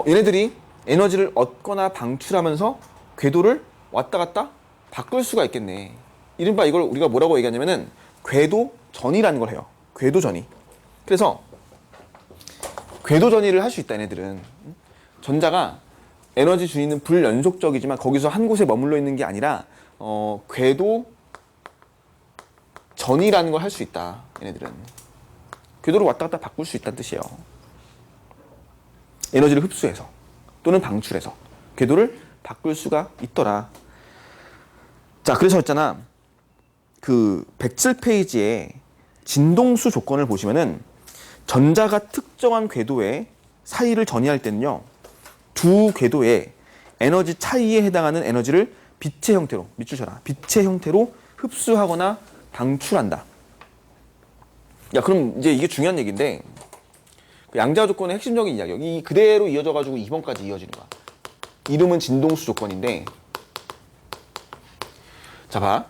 얘네들이 에너지를 얻거나 방출하면서 궤도를 왔다 갔다 바꿀 수가 있겠네. 이른바 이걸 우리가 뭐라고 얘기하냐면은 궤도 전이라는 걸 해요. 궤도 전이. 그래서 궤도 전이를 할 수 있다, 얘네들은. 전자가 에너지 주위는 불연속적이지만 거기서 한 곳에 머물러 있는 게 아니라 궤도 전이라는 걸 할 수 있다, 얘네들은. 궤도를 왔다 갔다 바꿀 수 있다는 뜻이에요. 에너지를 흡수해서 또는 방출해서 궤도를 바꿀 수가 있더라. 자, 그래서 있잖아, 그 107페이지에 진동수 조건을 보시면은 전자가 특정한 궤도의 사이를 전이할 때는요, 두 궤도의 에너지 차이에 해당하는 에너지를 빛의 형태로, 밑줄 쳐라, 빛의 형태로 흡수하거나 방출한다. 야, 그럼 이제 이게 중요한 얘기인데, 그 양자 조건의 핵심적인 이야기, 여기 그대로 이어져가지고 2번까지 이어지는 거야. 이름은 진동수 조건인데, 자, 봐.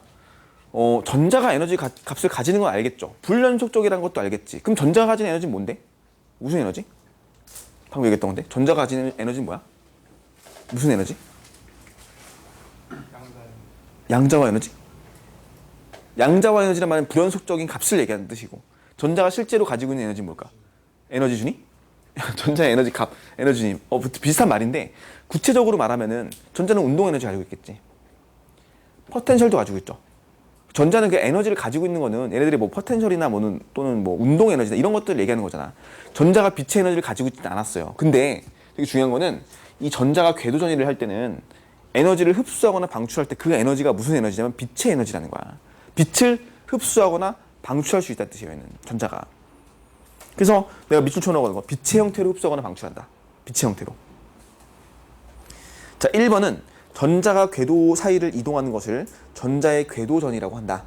전자가 에너지 값을 가지는 건 알겠죠. 불연속적이라는 것도 알겠지. 그럼 전자가 가지는 에너지는 뭔데? 무슨 에너지? 방금 얘기했던 건데. 전자가 가지는 에너지는 뭐야? 무슨 에너지? 양자와 에너지? 양자와 에너지란 말은 불연속적인 값을 얘기하는 뜻이고, 전자가 실제로 가지고 있는 에너지는 뭘까? 에너지 준위? 전자의 에너지 값, 에너지 준위. 비슷한 말인데, 구체적으로 말하면은 전자는 운동 에너지 가지고 있겠지. 포텐셜도 가지고 있죠. 전자는 그 에너지를 가지고 있는 거는 얘네들이 뭐 포텐셜이나 뭐는 또는 뭐 운동 에너지나 이런 것들을 얘기하는 거잖아. 전자가 빛의 에너지를 가지고 있지는 않았어요. 근데 되게 중요한 거는 이 전자가 궤도 전이를 할 때는 에너지를 흡수하거나 방출할 때 그 에너지가 무슨 에너지냐면 빛의 에너지라는 거야. 빛을 흡수하거나 방출할 수 있다는 뜻이에요, 얘는 전자가. 그래서 내가 밑줄 쳐놓은 거, 빛의 형태로 흡수하거나 방출한다. 빛의 형태로. 자, 1번은 전자가 궤도 사이를 이동하는 것을 전자의 궤도전이라고 한다.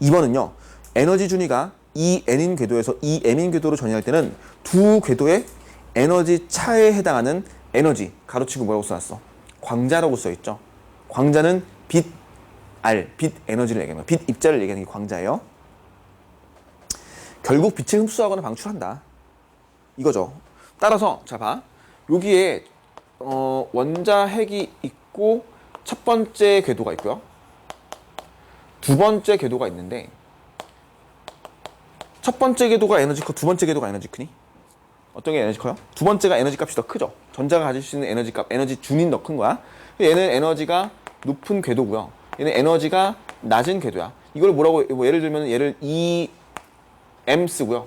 2번은요, 에너지 준위가 EN인 궤도에서 EM인 궤도로 전이할 때는 두 궤도의 에너지 차에 해당하는 에너지, 가로치고 뭐라고 써놨어? 광자라고 써있죠. 광자는 빛 에너지를 얘기하는 거야. 빛 입자를 얘기하는 게 광자예요. 결국 빛을 흡수하거나 방출한다. 이거죠. 따라서 자, 봐. 여기에 원자 핵이 있고 첫 번째 궤도가 있고요. 두 번째 궤도가 있는데, 첫 번째 궤도가 에너지 커, 두 번째 궤도가 에너지 크니? 어떤 게 에너지 커요? 두 번째가 에너지 값이 더 크죠. 전자가 가질 수 있는 에너지 값, 에너지 준위는 더 큰 거야. 얘는 에너지가 높은 궤도고요. 얘는 에너지가 낮은 궤도야. 이걸 뭐라고, 뭐 예를 들면 얘를 EM 쓰고요.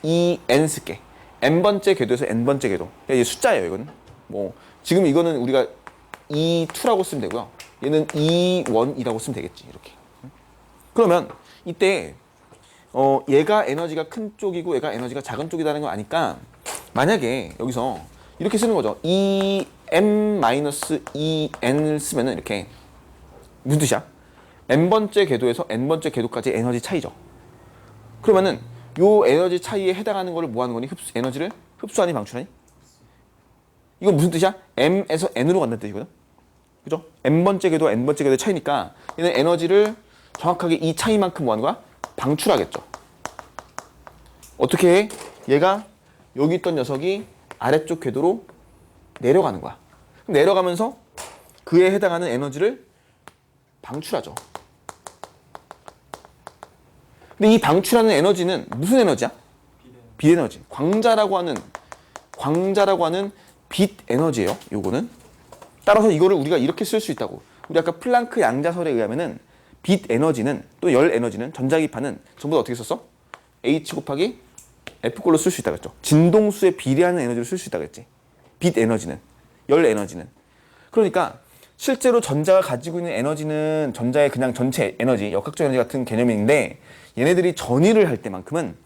EN 쓸게. N번째 궤도에서 N번째 궤도. 이게 숫자예요, 이거는. 뭐 지금 이거는 우리가 E2라고 쓰면 되고요. 얘는 E1이라고 쓰면 되겠지, 이렇게. 그러면 이때 얘가 에너지가 큰 쪽이고 얘가 에너지가 작은 쪽이라는 걸 아니까, 만약에 여기서 이렇게 쓰는 거죠. EM-EN을 쓰면은 이렇게, 무슨 뜻이야? N번째 궤도에서 N번째 궤도까지 에너지 차이죠. 그러면은 요 에너지 차이에 해당하는 거를 뭐 하는 거니? 에너지를 흡수하니 방출하니? 이건 무슨 뜻이야? M에서 N으로 간다는 뜻이거든? 그죠? N번째 궤도와 N번째 궤도의 차이니까 얘는 에너지를 정확하게 이 차이만큼 뭐 하는 거야? 방출하겠죠. 어떻게 해? 얘가 여기 있던 녀석이 아래쪽 궤도로 내려가는 거야. 내려가면서 그에 해당하는 에너지를 방출하죠. 근데 이 방출하는 에너지는 무슨 에너지야? 빛 에너지. 광자라고 하는 빛 에너지예요. 요거는. 따라서 이거를 우리가 이렇게 쓸 수 있다고. 우리 아까 플랑크 양자설에 의하면은 빛 에너지는, 또 열 에너지는, 전자기파는 전부 다 어떻게 썼어? H 곱하기 F꼴로 쓸 수 있다고 했죠. 진동수에 비례하는 에너지를 쓸 수 있다고 했지. 빛 에너지는, 열 에너지는. 그러니까 실제로 전자가 가지고 있는 에너지는 전자의 그냥 전체 에너지, 역학적 에너지 같은 개념인데 얘네들이 전위를 할 때만큼은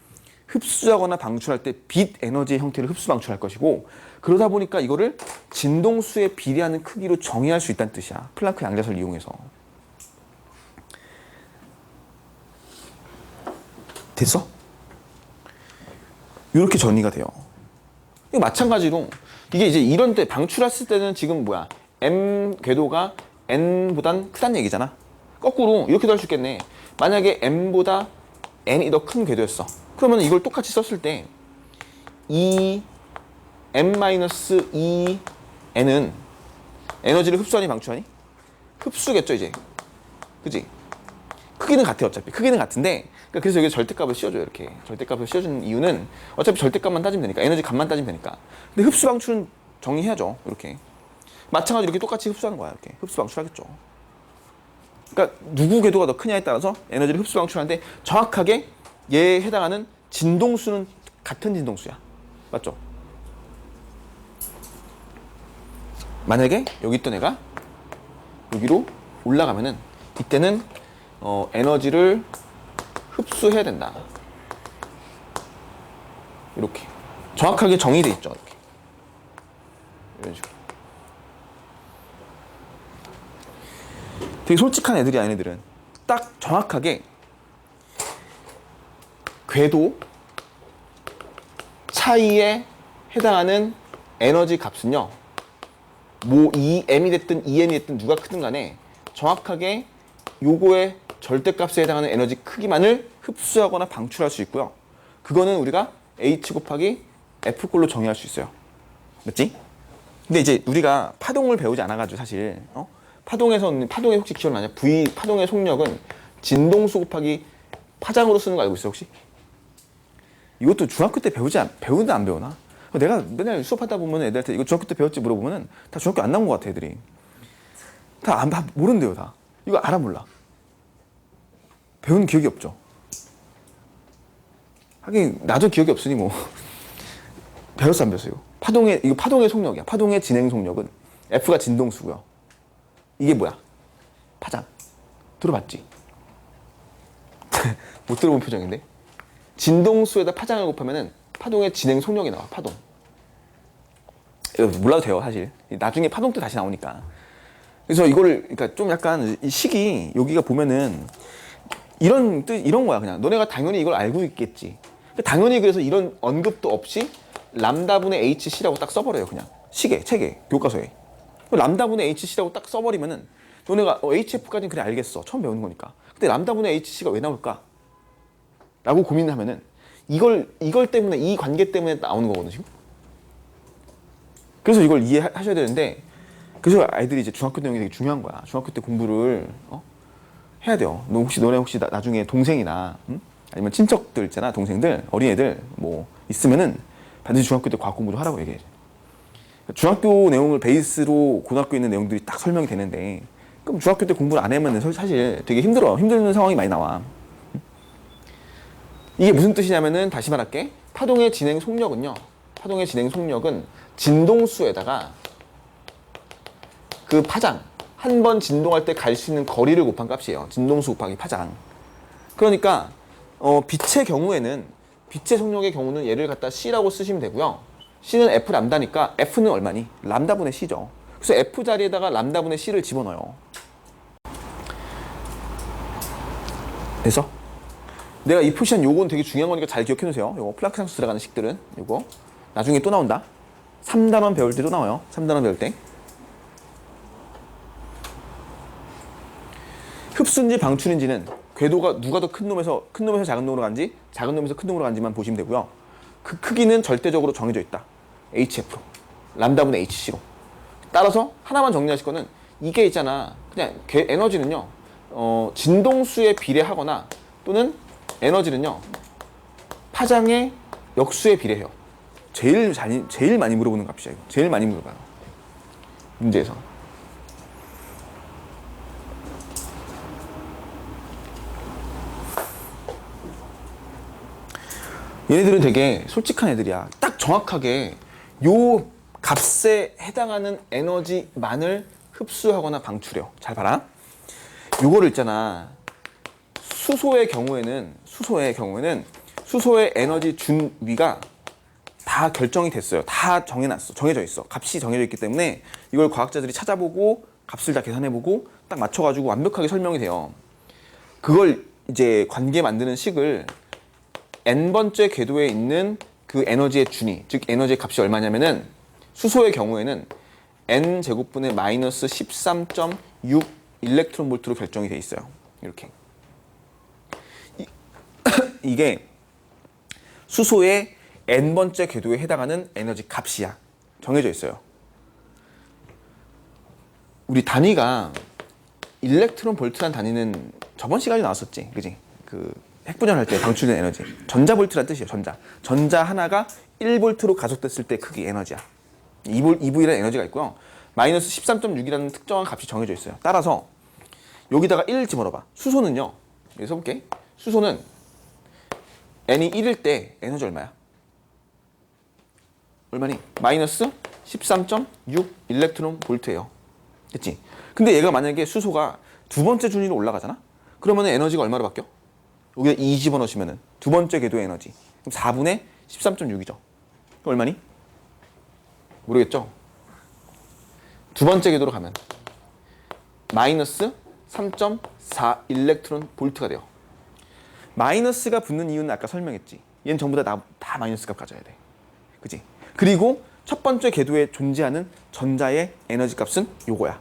흡수하거나 방출할 때 빛 에너지의 형태를 흡수 방출할 것이고 그러다 보니까 이거를 진동수에 비례하는 크기로 정의할 수 있다는 뜻이야. 플랑크 양자설을 이용해서. 됐어? 이렇게 전이가 돼요. 이거 마찬가지로 이게 이제 이런 때 방출했을 때는 지금 뭐야? m 궤도가 n보단 크다는 얘기잖아. 거꾸로 이렇게도 할 수 있겠네. 만약에 m보다 n이 더 큰 궤도였어. 그러면 이걸 똑같이 썼을 때 이 m-2n은 에너지를 흡수하니 방출하니? 흡수겠죠 이제. 그지? 크기는 같아 어차피. 크기는 같은데 그래서 여기 절대값을 씌워줘요. 이렇게 절대값을 씌워주는 이유는 어차피 절대값만 따지면 되니까 에너지 값만 따지면 되니까. 근데 흡수 방출은 정의해야죠. 이렇게 마찬가지로 이렇게 똑같이 흡수하는 거야. 이렇게 흡수 방출하겠죠. 그러니까 누구 궤도가 더 크냐에 따라서 에너지를 흡수 방출하는데 정확하게 얘에 해당하는 진동수는 같은 진동수야. 맞죠? 만약에 여기 있던 애가 여기로 올라가면은 이때는 에너지를 흡수해야 된다. 이렇게 정확하게 정의돼 있죠. 이렇게 이런 식으로. 되게 솔직한 애들이야. 얘네들은 딱 정확하게 궤도 차이에 해당하는 에너지 값은요, 뭐 2m이 됐든 2n이 됐든 누가 크든 간에 정확하게 요거의 절대값에 해당하는 에너지 크기만을 흡수하거나 방출할 수 있고요. 그거는 우리가 h 곱하기 f꼴로 정의할 수 있어요. 맞지? 근데 이제 우리가 파동을 배우지 않아가지고 사실 파동에 혹시 기억나냐? V 파동의 속력은 진동수 곱하기 파장으로 쓰는 거 알고 있어 혹시? 이것도 중학교 때 배우는데 안 배우나? 내가 맨날 수업하다 보면 애들한테 이거 중학교 때 배웠지 물어보면은 다 중학교 안 나온 것 같아 애들이. 다 모른대요 다. 이거 알아 몰라? 배운 기억이 없죠. 하긴 나도 기억이 없으니 뭐 배웠어 안 배웠어요? 이거 파동의 속력이야. 파동의 진행 속력은 F가 진동수고요. 이게 뭐야? 파장. 들어봤지? 못 들어본 표정인데? 진동수에다 파장을 곱하면은 파동의 진행 속력이 나와. 파동. 이거 몰라도 돼요 사실. 나중에 파동 때 다시 나오니까. 그래서 이거를 그러니까 좀 약간 이 식이 여기가 보면은 이런 거야 그냥. 너네가 당연히 이걸 알고 있겠지. 당연히 그래서 이런 언급도 없이 람다분의 hc라고 딱 써버려요 그냥. 책에 교과서에. 람다분의 hc라고 딱 써버리면은 너네가 hf까지는 그래 알겠어. 처음 배우는 거니까. 근데 람다분의 hc가 왜 나올까? 라고 고민을 하면은 이걸 때문에 이 관계 때문에 나오는 거거든요 지금. 그래서 이걸 이해하셔야 되는데 그래서 아이들이 이제 중학교 내용이 되게 중요한 거야. 중학교 때 공부를 해야 돼요. 너네 혹시 나중에 동생이나 아니면 친척들 있잖아. 동생들 어린애들 뭐 있으면은 반드시 중학교 때 과학 공부 좀 하라고 얘기해. 중학교 내용을 베이스로 고등학교에 있는 내용들이 딱 설명이 되는데 그럼 중학교 때 공부를 안 하면 사실 되게 힘든 상황이 많이 나와. 이게 무슨 뜻이냐면은 다시 말할게. 파동의 진행 속력은 진동수에다가 그 파장 한 번 진동할 때 갈 수 있는 거리를 곱한 값이에요. 진동수 곱하기 파장. 그러니까 빛의 속력의 경우는 얘를 갖다 C라고 쓰시면 되고요. C는 F 람다니까 F는 얼마니? 람다분의 C죠. 그래서 F 자리에다가 람다분의 C를 집어넣어요. 됐어? 내가 이 표시한 요건 되게 중요한 거니까 잘 기억해 놓으세요. 요거 플랑크 상수 들어가는 식들은 요거 나중에 또 나온다. 3단원 배울 때 또 나와요. 3단원 배울 때. 흡수인지 방출인지는 궤도가 누가 더 큰 놈에서 작은 놈으로 간지 작은 놈에서 큰 놈으로 간지만 보시면 되고요. 그 크기는 절대적으로 정해져 있다. HF로. 람다분의 HC로. 따라서 하나만 정리하실 거는 이게 있잖아. 그냥 에너지는요. 진동수에 비례하거나 또는 에너지는요. 파장의 역수에 비례해요. 제일 많이 물어보는 값이야. 이거. 제일 많이 물어봐요. 문제에서. 얘네들은 되게 솔직한 애들이야. 딱 정확하게 요 값에 해당하는 에너지만을 흡수하거나 방출해요. 잘 봐라. 요거를 있잖아. 수소의 경우에는 수소의 에너지 준위가 다 결정이 됐어요. 다 정해져 있어. 값이 정해져 있기 때문에 이걸 과학자들이 찾아보고 값을 다 계산해보고 딱 맞춰가지고 완벽하게 설명이 돼요. 그걸 이제 관계 만드는 식을 n번째 궤도에 있는 그 에너지의 준위, 즉 에너지의 값이 얼마냐면은 수소의 경우에는 n 제곱분의 마이너스 13.6 일렉트론 볼트로 결정이 돼 있어요. 이렇게. 이게 수소의 n번째 궤도에 해당하는 에너지 값이야. 정해져 있어요. 우리 단위가 일렉트론 볼트란 단위는 저번 시간에 나왔었지. 그지? 그 핵분열할 때 방출된 에너지. 전자볼트란 뜻이에요. 전자 하나가 1볼트로 가속됐을 때 크기 에너지야. EV라는 에너지가 있고요. 마이너스 13.6이라는 특정한 값이 정해져 있어요. 따라서 여기다가 1 집어넣어봐. 수소는요. 여기 써볼게. 수소는 n이 1일 때 에너지 얼마야? 얼마니? 마이너스 13.6 일렉트론 볼트예요. 됐지? 근데 얘가 만약에 수소가 두 번째 준위로 올라가잖아? 그러면 에너지가 얼마로 바뀌어? 여기다 2 집어넣으시면은 두 번째 궤도의 에너지. 그럼 4분의 13.6이죠. 얼마니? 모르겠죠? 두 번째 궤도로 가면 마이너스 3.4 일렉트론 볼트가 돼요. 마이너스가 붙는 이유는 아까 설명했지. 얘는 전부 다 마이너스 값 가져야 돼. 그치? 그리고 첫 번째 궤도에 존재하는 전자의 에너지 값은 요거야.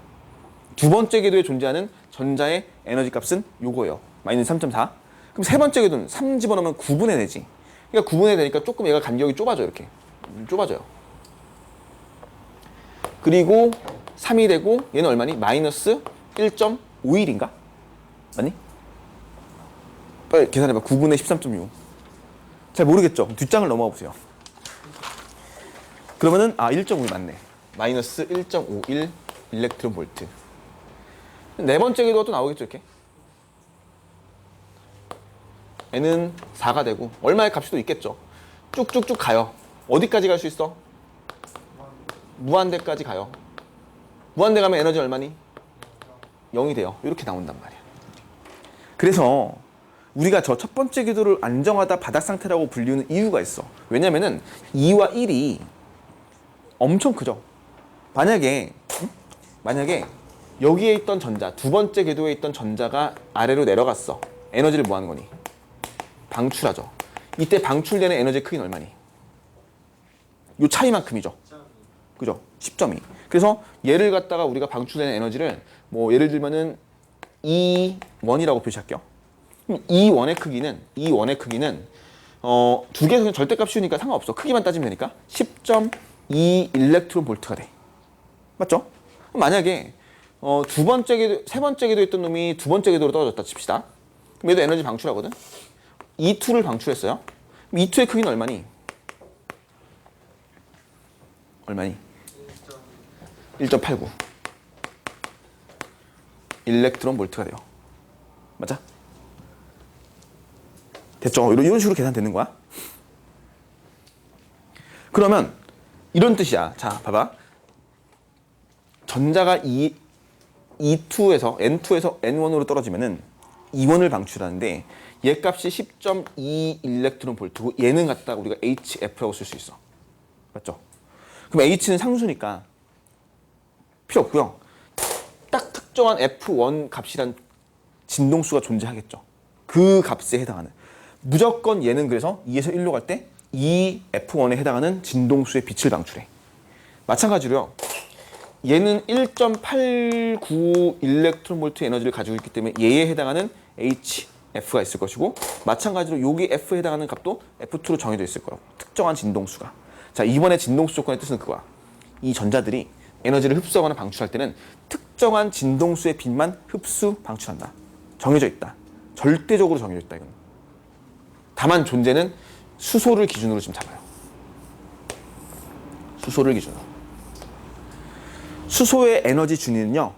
두 번째 궤도에 존재하는 전자의 에너지 값은 요거예요. 마이너스 3.4. 그럼 세 번째 궤도는 3 집어넣으면 9분의 되지. 그러니까 9분의 되니까 조금 얘가 간격이 좁아져. 이렇게. 좁아져요. 그리고 3이 되고 얘는 얼마니? 마이너스 1.51인가? 맞니? 빨리 계산해봐. 9분의 13.6. 잘 모르겠죠? 뒷장을 넘어가 보세요. 그러면은 1.5이 맞네. 마이너스 1.51 일렉트론 볼트. 네 번째 궤도가 또 나오겠죠, 이렇게. n은 4가 되고 얼마의 값이 또 있겠죠. 쭉쭉쭉 가요. 어디까지 갈 수 있어? 무한대까지 가요. 무한대 가면 에너지 얼마니? 0이 돼요. 이렇게 나온단 말이야. 그래서 우리가 저 첫 번째 궤도를 안정하다 바닥 상태라고 불리는 이유가 있어. 왜냐면은 2와 1이 엄청 크죠. 만약에 여기에 있던 전자, 두 번째 궤도에 있던 전자가 아래로 내려갔어. 에너지를 뭐 하는 거니? 방출하죠. 이때 방출되는 에너지 크기는 얼마니? 요 차이만큼이죠. 그죠? 10.2. 그래서 얘를 갖다가 우리가 방출되는 에너지를 뭐 예를 들면은 E1이라고 표시할게요. 그럼 E1의 크기는 두 개에서 절대값 씌우니까 상관없어. 크기만 따지면 되니까 10.2 일렉트론 볼트가 돼. 맞죠? 그럼 만약에 세 번째 궤도에 있던 놈이 두 번째 궤도로 떨어졌다 칩시다. 그럼 얘도 에너지 방출하거든. E2를 방출했어요. 그럼 E2의 크기는 얼마니? 1.89 일렉트론 볼트가 돼요. 맞아? 됐죠? 이런 식으로 계산되는 거야. 그러면 이런 뜻이야. 자, 봐봐. 전자가 E2에서 N2에서 N1으로 떨어지면은 E1을 방출하는데 얘 값이 10.2 일렉트론 볼트고 얘는 갖다가 우리가 HF라고 쓸 수 있어. 맞죠? 그럼 H는 상수니까 필요 없고요. 딱 특정한 F1 값이란 진동수가 존재하겠죠. 그 값에 해당하는. 무조건 얘는 그래서 2에서 1로 갈 때 이 F1에 해당하는 진동수의 빛을 방출해. 마찬가지로요. 얘는 1.89 일렉트론 볼트 에너지를 가지고 있기 때문에 얘에 해당하는 HF가 있을 것이고 마찬가지로 여기 F에 해당하는 값도 F2로 정해져 있을 거라고. 특정한 진동수가. 자, 이번에 진동수 조건의 뜻은 그거야. 이 전자들이 에너지를 흡수하거나 방출할 때는 특정한 진동수의 빛만 흡수, 방출한다. 정해져 있다. 절대적으로 정해져 있다. 이건. 다만 존재는 수소를 기준으로 지금 잡아요. 수소를 기준으로. 수소의 에너지 준위는요.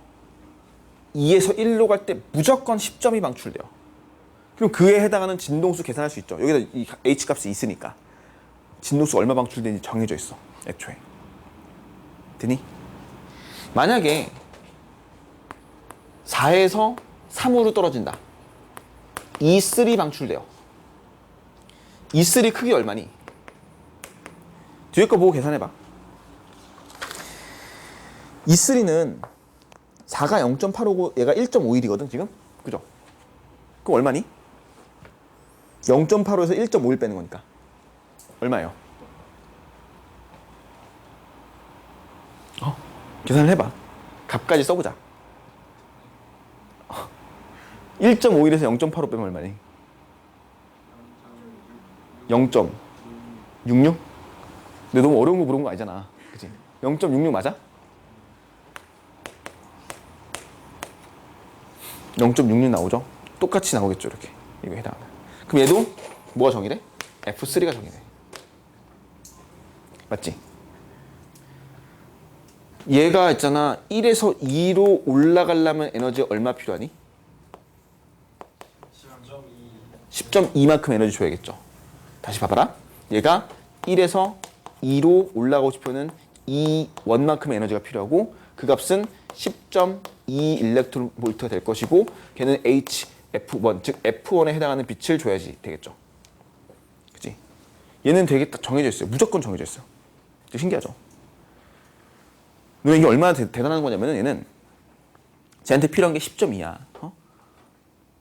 2에서 1로 갈 때 무조건 10점이 방출돼요. 그럼 그에 해당하는 진동수 계산할 수 있죠. 여기다 이 H값이 있으니까. 진동수 얼마 방출되는지 정해져 있어. 애초에. 되니? 만약에 4에서 3으로 떨어진다. E3 방출돼요. E3 크기 얼마니? 뒤에 거 보고 계산해봐. E3는 4가 0.85고 얘가 1.51이거든 지금? 그죠? 그럼 얼마니? 0.85에서 1.51 빼는 거니까 얼마예요? 계산을 해봐. 값까지 써보자. 1.51에서 0.85 빼면 얼마니? 0.66? 근데 너무 어려운 거 물은 거 아니잖아. 그치? 0.66 맞아? 0.66 나오죠? 똑같이 나오겠죠, 이렇게. 이거 해당하면. 그럼 얘도 뭐가 정의래? F3가 정의래. 맞지? 얘가 있잖아. 1에서 2로 올라가려면 에너지 얼마 필요하니? 10.2만큼 에너지 줘야겠죠. 다시 봐봐라. 얘가 1에서 2로 올라가고 싶으면 2원만큼의 에너지가 필요하고 그 값은 10.2 일렉트론 볼트가 될 것이고 걔는 HF1 즉 F1에 해당하는 빛을 줘야지 되겠죠. 그치? 얘는 되게 딱 정해져 있어요. 무조건 정해져 있어요. 되게 신기하죠? 근데 이게 얼마나 대단한 거냐면은 얘는 쟤한테 필요한 게 10.2야.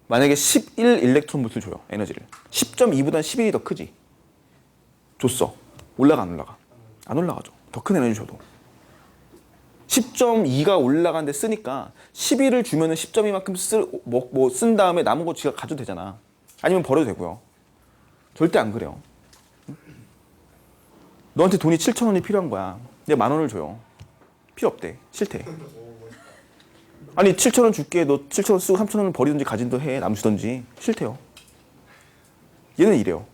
만약에 11 일렉트론 볼트를 줘요. 에너지를. 10.2보다는 11이 더 크지. 줬어. 올라가 안 올라가? 안 올라가죠. 더 큰 에너지 줘도. 10.2가 올라가는데 쓰니까 11을 주면은 10.2만큼 쓴 다음에 남은 거 지가 가져도 되잖아. 아니면 버려도 되고요. 절대 안 그래요. 너한테 돈이 7,000원이 필요한 거야. 내가 10,000원을 줘요. 필요 없대. 싫대. 아니 7,000원 줄게. 너 7,000원 쓰고 3,000원을 버리든지 가진도 해. 남 주든지. 싫대요. 얘는 이래요.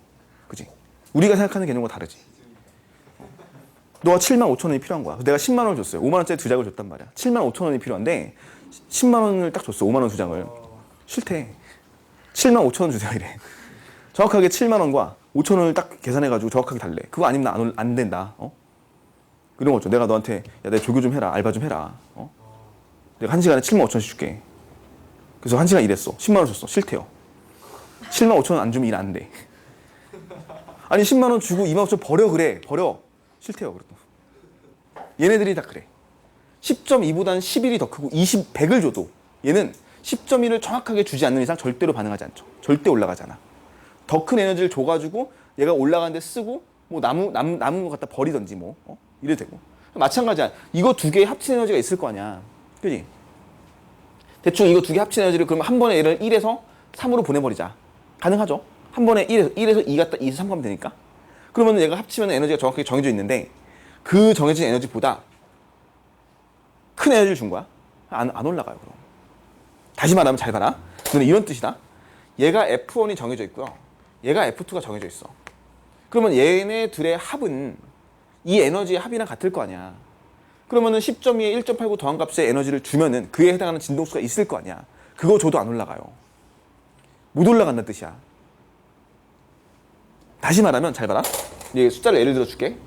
그지? 우리가 생각하는 개념과 다르지. 너가 75,000원이 필요한 거야. 내가 10만 원을 줬어요. 5만 원짜리 2장을 줬단 말이야. 75,000원이 필요한데 10만 원을 딱 줬어. 5만 원 2장을. 싫대. 75,000원 주세요 이래. 정확하게 7만 원과 5,000원을 딱 계산해가지고 정확하게 달래. 그거 아니면 안 된다. 이런 거죠. 내가 너한테 야, 내 조교 좀 해라. 알바 좀 해라. 내가 1시간에 75,000원씩 줄게. 그래서 1시간 일했어. 10만 원 줬어. 싫대요. 75,000원 안 주면 일 안 돼. 아니 10만 원 주고 2만 5천 버려 그래. 버려. 싫대요. 그래도. 얘네들이 다 그래. 10.2보다는 11이 더 크고 100을 줘도 얘는 10.1을 정확하게 주지 않는 이상 절대로 반응하지 않죠. 절대 올라가지 않아. 더 큰 에너지를 줘가지고 얘가 올라가는데 쓰고 뭐 남은 거 갖다 버리든지 뭐 이래도 되고. 마찬가지야. 이거 두 개의 합친 에너지가 있을 거 아니야. 그지? 대충 이거 두 개 합친 에너지를 그러면 한 번에 얘를 1에서 3으로 보내버리자. 가능하죠? 한 번에 1에서 2 갖다 2에서 3 가면 되니까. 그러면 얘가 합치면 에너지가 정확하게 정해져 있는데 그 정해진 에너지보다 큰 에너지를 준 거야? 안 올라가요. 그럼. 다시 말하면 잘 봐라. 너는 이런 뜻이다. 얘가 F1이 정해져 있고요. 얘가 F2가 정해져 있어. 그러면 얘네들의 합은 이 에너지의 합이랑 같을 거 아니야. 그러면은 10.2에 1.89 더한 값의 에너지를 주면은 그에 해당하는 진동수가 있을 거 아니야. 그거 줘도 안 올라가요. 못 올라간다는 뜻이야. 다시 말하면 잘 봐라. 이제 숫자를 예를 들어 줄게.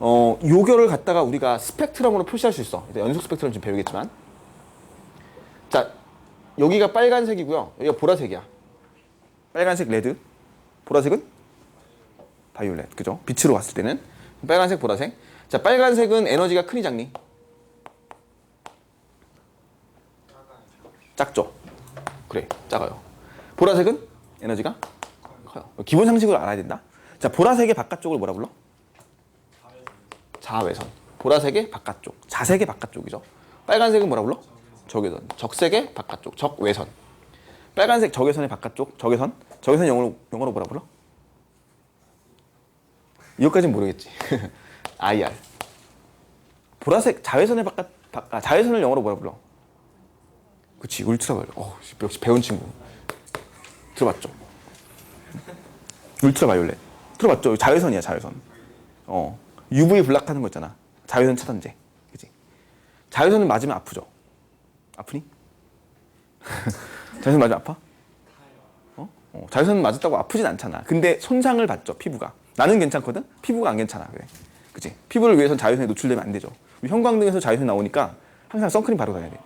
요결을 갖다가 우리가 스펙트럼으로 표시할 수 있어. 이제 연속 스펙트럼 좀 배우겠지만. 자, 여기가 빨간색이고요. 여기가 보라색이야. 빨간색 레드, 보라색은 바이올렛. 그죠? 빛으로 봤을 때는 빨간색, 보라색. 자, 빨간색은 에너지가 크니 작니? 작죠? 그래, 작아요. 보라색은 에너지가 커요. 기본 상식으로 알아야 된다. 자, 보라색의 바깥쪽을 뭐라 불러? 자외선. 보라색의 바깥쪽. 자색의 바깥쪽이죠. 빨간색은 뭐라 불러? 적외선. 적색의 바깥쪽. 적외선. 빨간색 적외선의 바깥쪽. 적외선. 적외선 영어로 뭐라 불러? 이거까지는 모르겠지. IR. 보라색 자외선의 자외선을 영어로 뭐라 불러? 그치, 울트라바이올렛. 역시 배운 친구. 들어봤죠? 울트라바이올렛. 들어봤죠? 자외선이야, 자외선. UV 블락 하는 거 있잖아. 자외선 차단제. 그치? 자외선을 맞으면 아프죠? 아프니? 자외선 맞으면 아파? 자외선 맞았다고 아프진 않잖아. 근데 손상을 받죠, 피부가. 나는 괜찮거든? 피부가 안 괜찮아. 그래. 그치? 피부를 위해서는 자외선에 노출되면 안 되죠. 우리 형광등에서 자외선 나오니까 항상 선크림 바르고 다녀야 돼.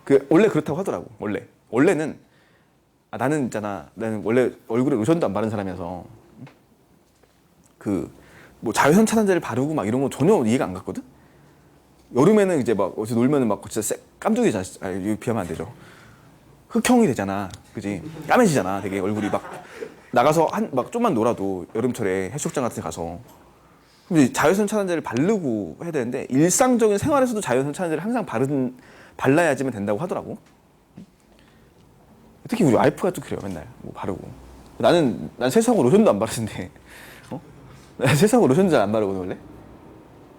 그 원래 그렇다고 하더라고. 원래는 나는 있잖아. 나는 원래 얼굴에 로션도 안 바른 사람이어서 그 뭐 자외선 차단제를 바르고 막 이런 거 전혀 이해가 안 갔거든. 여름에는 이제 막 어디서 놀면은 막 진짜 깜둥이잖아. 이거 비하면 안 되죠. 흑형이 되잖아. 그지? 까매지잖아. 되게 얼굴이 막 나가서 막 좀만 놀아도 여름철에 해수욕장 같은 데 가서 근데 자외선 차단제를 바르고 해야 되는데 일상적인 생활에서도 자외선 차단제를 항상 발라야지만 된다고 하더라고. 특히 우리 와이프가 또 그래요. 맨날 뭐 바르고. 난 세수하고 로션도 안 바르는데 난 세수하고 로션도 잘 안 바르거든 원래.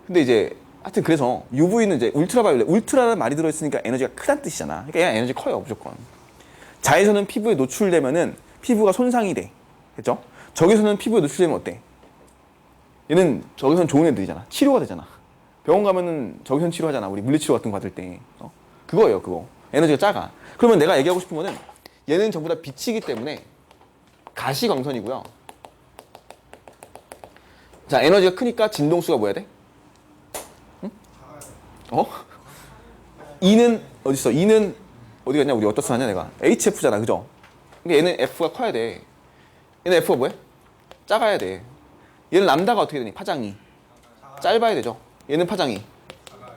근데 이제 하여튼 그래서 UV는 이제 울트라바이올렛, 울트라라는 말이 들어있으니까 에너지가 크다는 뜻이잖아. 그러니까 얘가 에너지 커요 무조건. 자외선은 피부에 노출되면은 피부가 손상이 돼. 됐죠? 적외선은 피부에 노출되면 어때? 얘는 적외선 좋은 애들이잖아. 치료가 되잖아. 병원 가면은 적외선 치료하잖아. 우리 물리치료 같은 거 받을 때. 그거예요 그거. 에너지가 작아. 그러면 내가 얘기하고 싶은 거는 얘는 전부 다 빛이기 때문에 가시광선이고요. 자, 에너지가 크니까 진동수가 뭐야 돼? 응? E는 어딨어? E는 어디 갔냐? 우리 어디다 써놨냐 내가? HF잖아 그죠? 그러니까 얘는 F가 커야 돼. 얘는 F가 뭐야? 작아야 돼. 얘는 람다가 어떻게 되니? 파장이 짧아야 되죠. 얘는 파장이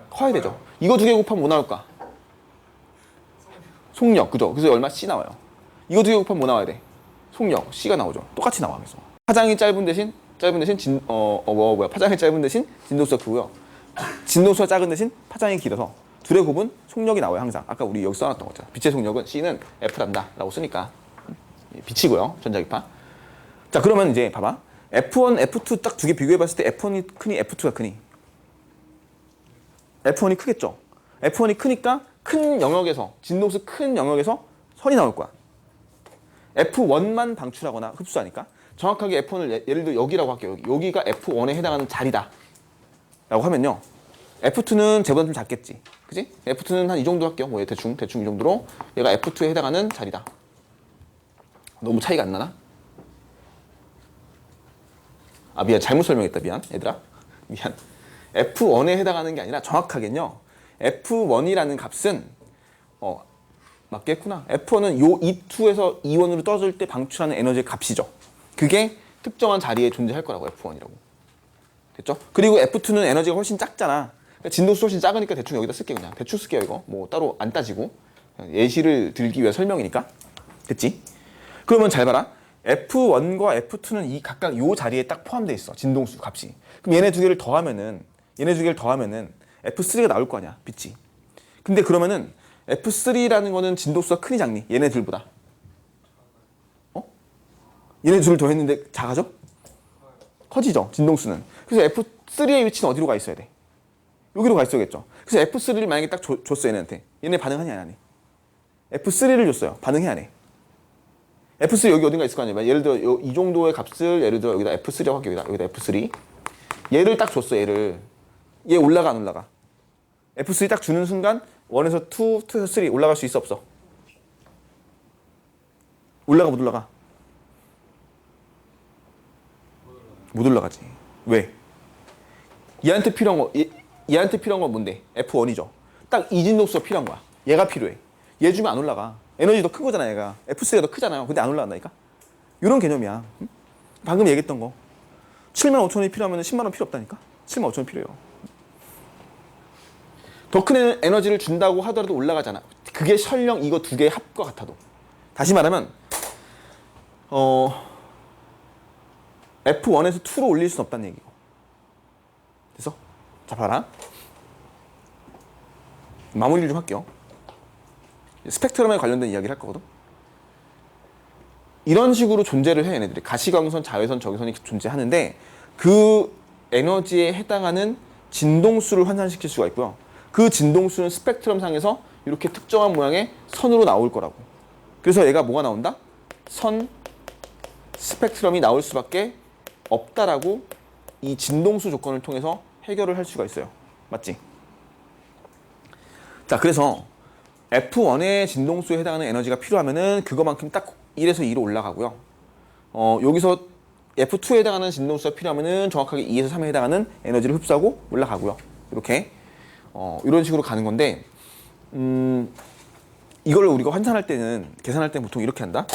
커야 되죠. 이거 두 개 곱하면 뭐 나올까? 속력 그죠? 그래서 얼마? C 나와요. 이거 두 개 곱하면 뭐 나와야 돼? 속력 C가 나오죠. 똑같이 나와. 그래서 파장이 짧은 대신 파장이 짧은 대신 진동수가 크고요. 진동수가 작은 대신 파장이 길어서 둘의 곱은 속력이 나와요 항상. 아까 우리 여기 써놨던 거잖아. 빛의 속력은 C는 F란다라고 쓰니까 빛이고요. 전자기파. 자 그러면 이제 봐봐. F1, F2 딱 두 개 비교해봤을 때 F1이 크니 F2가 크니? F1이 크겠죠. F1이 크니까 큰 영역에서 진동수 큰 영역에서 선이 나올 거야. F1만 방출하거나 흡수하니까 정확하게 F1을 예를 들어 여기라고 할게요. 여기가 F1에 해당하는 자리다 라고 하면요. F2는 쟤보다 좀 작겠지. 그지? F2는 한 이 정도 할게요. 뭐 대충 이 정도로 얘가 F2에 해당하는 자리다. 너무 차이가 안 나나? 미안. 잘못 설명했다. 미안. 얘들아. 미안. F1에 해당하는 게 아니라 정확하게는요. F1이라는 값은 맞겠구나. F1은 요 E2에서 E1으로 떨어질 때 방출하는 에너지의 값이죠. 그게 특정한 자리에 존재할 거라고 F1이라고. 됐죠? 그리고 F2는 에너지가 훨씬 작잖아. 그러니까 진동수 훨씬 작으니까 대충 여기다 쓸게 그냥. 대충 쓸게요 이거. 뭐 따로 안 따지고. 예시를 들기 위한 설명이니까. 됐지? 그러면 잘 봐라. F1과 F2는 이 각각 요 자리에 딱 포함되어 있어. 진동수 값이. 그럼 얘네 두 개를 더하면은 F3가 나올 거 아니야. 빛이. 근데 그러면은 F3라는 거는 진동수가 크니 작니? 얘네들보다. 얘네 둘을 더했는데 작아져? 커지죠. 진동수는. 그래서 F3의 위치는 어디로 가 있어야 돼? 여기로 가 있어야겠죠. 그래서 F3를 만약에 딱 줬어 얘네한테. 얘네 반응하냐 안 하니? F3를 줬어요. 반응해 안 해? F3 여기 어딘가 있을 거 아니야. 예를 들어 이 정도의 값을 예를 들어 여기다 F3라고 할게요. 여기다 F3. 얘를 딱 줬어. 얘를. 얘 올라가 안 올라가? F3 딱 주는 순간 1에서 2, 2에서 3 올라갈 수 있어 없어? 올라가 못 올라가? 못 올라가지. 왜? 얘한테 필요한 건 뭔데? F1이죠. 딱 이 진동수가 필요한 거야. 얘가 필요해. 얘 주면 안 올라가. 에너지 더 큰 거잖아 얘가. F3가 더 크잖아요. 근데 안 올라간다니까? 이런 개념이야. 응? 방금 얘기했던 거. 75,000원이 필요하면 10만 원 필요 없다니까? 75,000원 필요해요. 더 큰 에너지를 준다고 하더라도 올라가잖아. 그게 설령 이거 두 개의 합과 같아도. 다시 말하면 F1에서 2로 올릴 수는 없다는 얘기고. 됐어? 자 봐라. 마무리를 좀 할게요. 스펙트럼에 관련된 이야기를 할 거거든. 이런 식으로 존재를 해 얘네들이. 가시광선, 자외선, 적외선이 존재하는데 그 에너지에 해당하는 진동수를 환산시킬 수가 있고요. 그 진동수는 스펙트럼 상에서 이렇게 특정한 모양의 선으로 나올 거라고. 그래서 얘가 뭐가 나온다? 선 스펙트럼이 나올 수밖에 없다라고 이 진동수 조건을 통해서 해결을 할 수가 있어요. 맞지? 자, 그래서 F1의 진동수에 해당하는 에너지가 필요하면은 그거만큼 딱 1에서 2로 올라가고요. 여기서 F2에 해당하는 진동수가 필요하면은 정확하게 2에서 3에 해당하는 에너지를 흡수하고 올라가고요. 이렇게 이런 식으로 가는 건데 이걸 우리가 환산할 때는 계산할 때는 보통 이렇게 한다.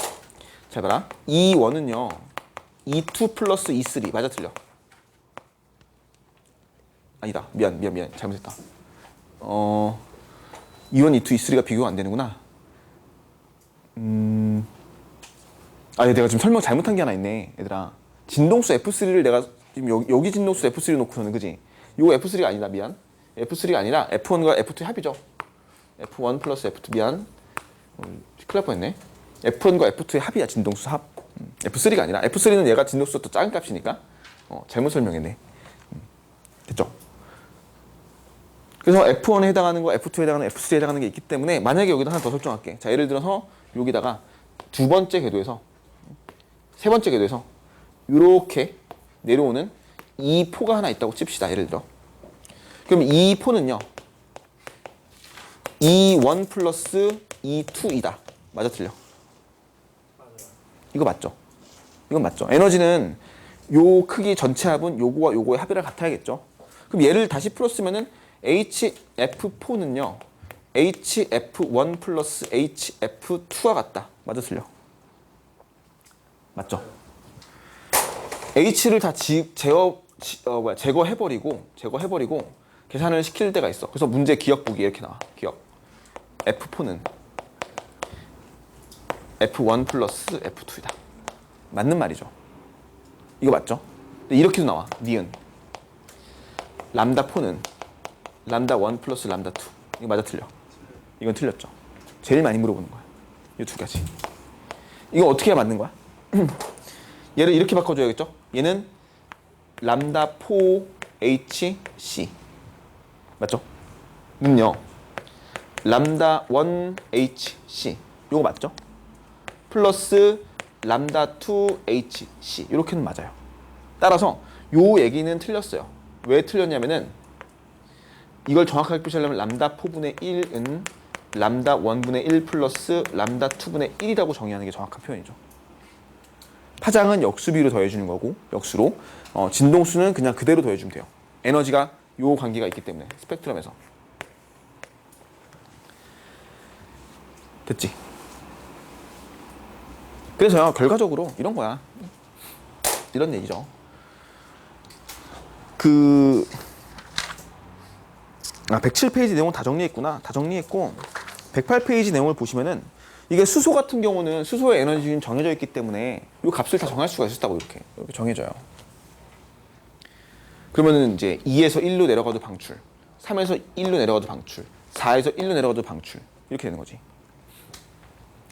잘 봐라. E1은요. E2 플러스 E3 맞아 틀려? 아니다. 미안. 잘못했다. E1, E2, E3가 비교가 안 되는구나. 내가 지금 설명 잘못한 게 하나 있네, 얘들아. 진동수 F3를 내가 지금 여기 진동수 F3 놓고서는 그지? 이거 F3가 아니다, 미안. F3가 아니라 F1과 F2의 합이죠. F1 플러스 F2 미안. 큰일 날 뻔했네. F1과 F2의 합이야, 진동수 합. F3가 아니라 F3는 얘가 진동수가 더 작은 값이니까 잘못 설명했네. 됐죠? 그래서 F1에 해당하는 거, F2에 해당하는 거, F3에 해당하는 게 있기 때문에 만약에 여기다 하나 더 설정할게. 자, 예를 들어서 여기다가 두 번째 궤도에서 세 번째 궤도에서 이렇게 내려오는 이 포가 하나 있다고 칩시다. 예를 들어. 그럼 이 포는요. E1 플러스 E2이다. 맞아 틀려?
맞아요.
이거 맞죠? 이건 맞죠? 에너지는 요 크기 전체 합은 요거와 요거의 합이랑 같아야겠죠? 그럼 얘를 다시 풀었으면은 HF4는요. HF1 플러스 HF2와 같다. 맞아 틀려? 맞죠? H를 다 제거해버리고 계산을 시킬 때가 있어. 그래서 문제 기억 보기 이렇게 나와. 기억. F4는 F1 플러스 F2이다. 맞는 말이죠. 이거 맞죠? 근데 이렇게도 나와. 니은. 람다 4는 람다 1 플러스 람다 2. 이거 맞아 틀려? 이건 틀렸죠. 제일 많이 물어보는 거야. 이 두 가지. 이거 어떻게 해야 맞는 거야? 얘를 이렇게 바꿔줘야겠죠? 얘는 람다 4HC. 맞죠? 는요. 람다 1HC. 요거 맞죠? 플러스 람다 2HC. 이렇게는 맞아요. 따라서 요 얘기는 틀렸어요. 왜 틀렸냐면은 이걸 정확하게 표시하려면 람다 4분의 1은 람다 1분의 1 플러스 람다 2분의 1이라고 정의하는 게 정확한 표현이죠. 파장은 역수비로 더해주는 거고 역수로 진동수는 그냥 그대로 더해주면 돼요. 에너지가 요 관계가 있기 때문에 스펙트럼에서. 됐지? 그래서요 결과적으로 이런 거야. 이런 얘기죠. 107페이지 내용은 다 정리했구나. 다 정리했고 108페이지 내용을 보시면은 이게 수소 같은 경우는 수소의 에너지는 정해져 있기 때문에 이 값을 다 정할 수가 있었다고 이렇게 정해져요. 그러면은 이제 2에서 1로 내려가도 방출, 3에서 1로 내려가도 방출, 4에서 1로 내려가도 방출 이렇게 되는 거지.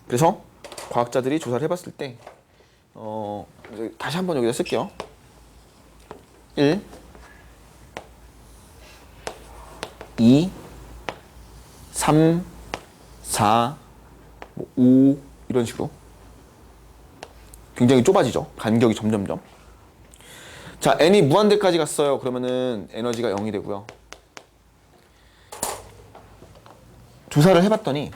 그래서 과학자들이 조사를 해봤을 때 다시 한번 여기다 쓸게요. 1, 2, 3, 4, 5 이런 식으로 굉장히 좁아지죠. 간격이 점점점. 자, n이 무한대까지 갔어요. 그러면은 에너지가 0이 되고요. 조사를 해봤더니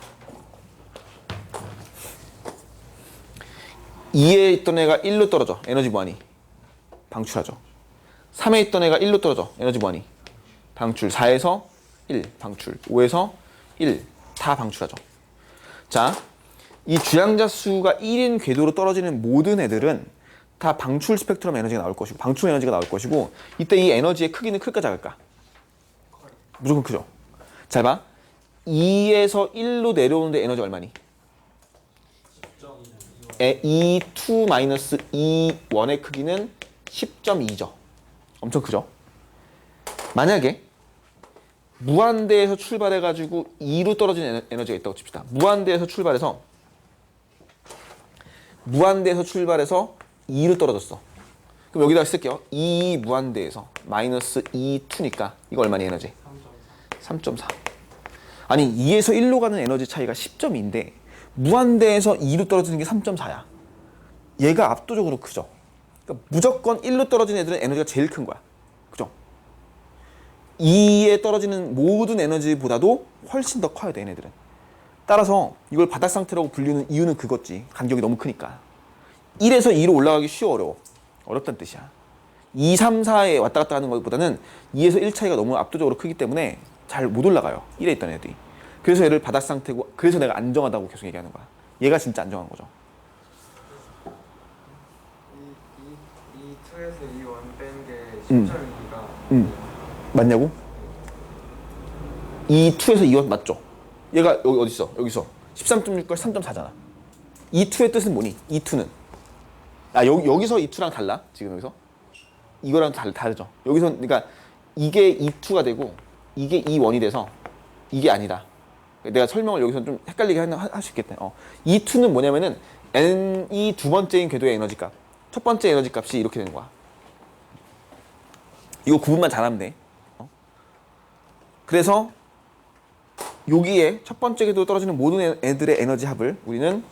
2에 있던 애가 1로 떨어져. 에너지 무한이 방출하죠. 3에 있던 애가 1로 떨어져. 에너지 무한이 방출. 4에서 1 방출. 5에서 1 다 방출하죠. 자, 이 주양자 수가 1인 궤도로 떨어지는 모든 애들은 다 방출 스펙트럼 에너지가 나올 것이고 방출 에너지가 나올 것이고 이때 이 에너지의 크기는 클까 작을까? 무조건 크죠. 잘 봐. 2에서 1로 내려오는데 에너지 얼마니? E2 E1의 크기는 10.2죠. 엄청 크죠. 만약에 무한대에서 출발해가지고 2로 떨어지는 에너지가 있다고 칩시다. 무한대에서 출발해서 2로 떨어졌어. 그럼 여기다 쓸게요. 2 무한대에서 마이너스 2,2니까 이거 얼마니 에너지? 3.4. 아니 2에서 1로 가는 에너지 차이가 10.2인데 무한대에서 2로 떨어지는 게 3.4야. 얘가 압도적으로 크죠. 그러니까 무조건 1로 떨어지는 애들은 에너지가 제일 큰 거야. 그죠? 2에 떨어지는 모든 에너지보다도 훨씬 더 커야 돼, 얘네들은. 따라서 이걸 바닥 상태라고 불리는 이유는 그거지. 간격이 너무 크니까. 1에서 2로 올라가기 쉬워, 어려워? 어렵다는 뜻이야. 2, 3, 4에 왔다 갔다 하는 것보다는 2에서 1 차이가 너무 압도적으로 크기 때문에 잘 못 올라가요. 1에 있던 애들이. 그래서 얘를 바닥 상태고 그래서 내가 안정하다고 계속 얘기하는 거야. 얘가 진짜 안정한 거죠.
이 2에서 2원 뺀 게 10.2가
맞냐고? 이 2에서 2원 맞죠? 얘가 여기 어디 있어? 여기서 13.6과 3.4잖아. 이 2의 뜻은 뭐니? 이 2는 여기서 이 2랑 달라. 지금 여기서 이거랑 다르죠. 여기서 그러니까 이게 이 2가 되고 이게 이 1이 돼서 이게 아니다. 내가 설명을 여기서 좀 헷갈리게 할 수 있겠다. 이 2는 뭐냐면은 n이 두 번째인 궤도의 에너지 값, 첫 번째 에너지 값이 이렇게 되는 거야. 이거 구분만 잘하면 돼. 그래서 여기에 첫 번째 궤도로 떨어지는 모든 애들의 에너지 합을 우리는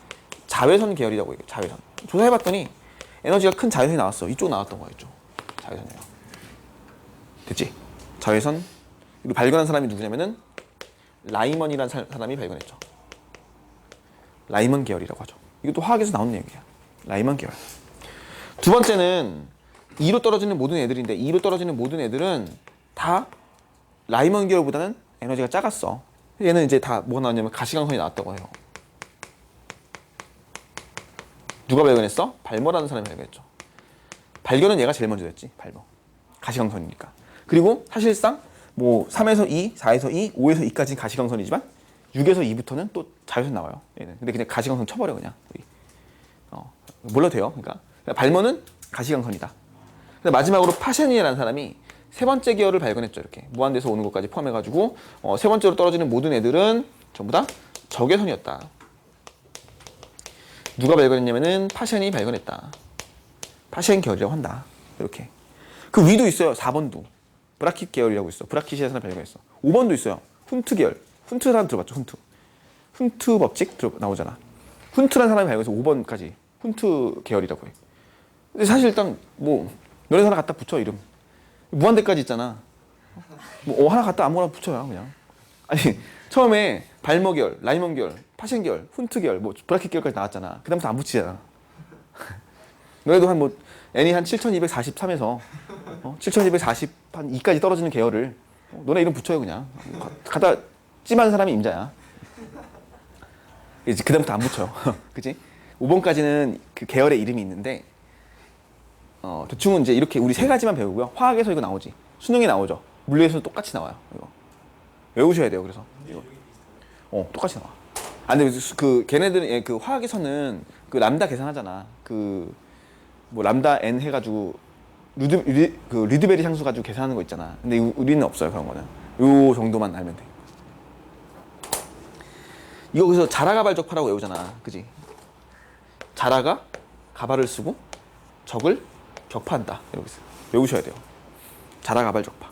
자외선 계열이라고 얘기해. 자외선. 조사해봤더니 에너지가 큰 자외선이 나왔어. 이쪽 나왔던 거야. 이쪽. 자외선이에요. 됐지? 자외선. 그리고 발견한 사람이 누구냐면은 라이먼이라는 사람이 발견했죠. 라이먼 계열이라고 하죠. 이것도 화학에서 나온 내용이야. 라이먼 계열. 두 번째는 2로 떨어지는 모든 애들인데 2로 떨어지는 모든 애들은 다 라이먼 계열보다는 에너지가 작았어. 얘는 이제 다 뭐가 나왔냐면 가시광선이 나왔다고 해요. 누가 발견했어? 발머라는 사람이 발견했죠. 발견은 얘가 제일 먼저 했지. 발머. 가시광선이니까. 그리고 사실상 뭐 3에서 2, 4에서 2, 5에서 2까지는 가시광선이지만 6에서 2부터는 또 자외선 나와요. 얘는. 근데 그냥 가시광선 쳐버려 그냥. 몰라도 돼요. 그러니까 발머는 가시광선이다. 근데 마지막으로 파샤니에라는 사람이 세 번째 계열을 발견했죠. 이렇게 무한대에서 오는 것까지 포함해가지고 세 번째로 떨어지는 모든 애들은 전부 다 적외선이었다. 누가 발견했냐면은 파션이 발견했다. 파션 계열이라고 한다. 이렇게. 그 위도 있어요. 4번도. 브라킷 계열이라고 있어. 브라킷이라는 사람 발견했어. 5번도 있어요. 훈트 계열. 훈트 사람 들어봤죠? 훈트. 훈트 법칙 나오잖아. 훈트라는 사람이 발견해서 5번까지 훈트 계열이라고 해. 근데 사실 일단 뭐 너네 하나 갖다 붙여 이름. 무한대까지 있잖아. 뭐 하나 갖다 아무거나 붙여요 그냥. 아니 처음에 발머 계열, 라이먼 계열, 파션 계열, 훈트 계열, 뭐 브라킷 계열까지 나왔잖아. 그다음부터 안 붙이잖아. 너네도 한 뭐 n이 한 7243에서 7240 한 2까지 떨어지는 계열을 너네 이름 붙여요 그냥. 갖다 찜한 사람이 임자야. 이제 그다음부터 안 붙여. 그치? 5번까지는 그 계열의 이름이 있는데 대충은 이제 이렇게 우리 세 가지만 배우고요. 화학에서 이거 나오지. 수능에 나오죠. 물리에서도 똑같이 나와요. 이거 외우셔야 돼요. 그래서 이거 똑같이 나와. 아 근데 그 걔네들은 그 화학에서는 그 람다 계산하잖아. 그 뭐 람다 n 해가지고 리드베리 향수 가지고 계산하는 거 있잖아. 근데 우리는 없어요 그런 거는. 요 정도만 알면 돼. 이거 그래서 자라가 발적파라고 외우잖아. 그지? 자라가 가발을 쓰고 적을 격파한다. 이러고 있어요. 외우셔야 돼요. 자라가 발적파.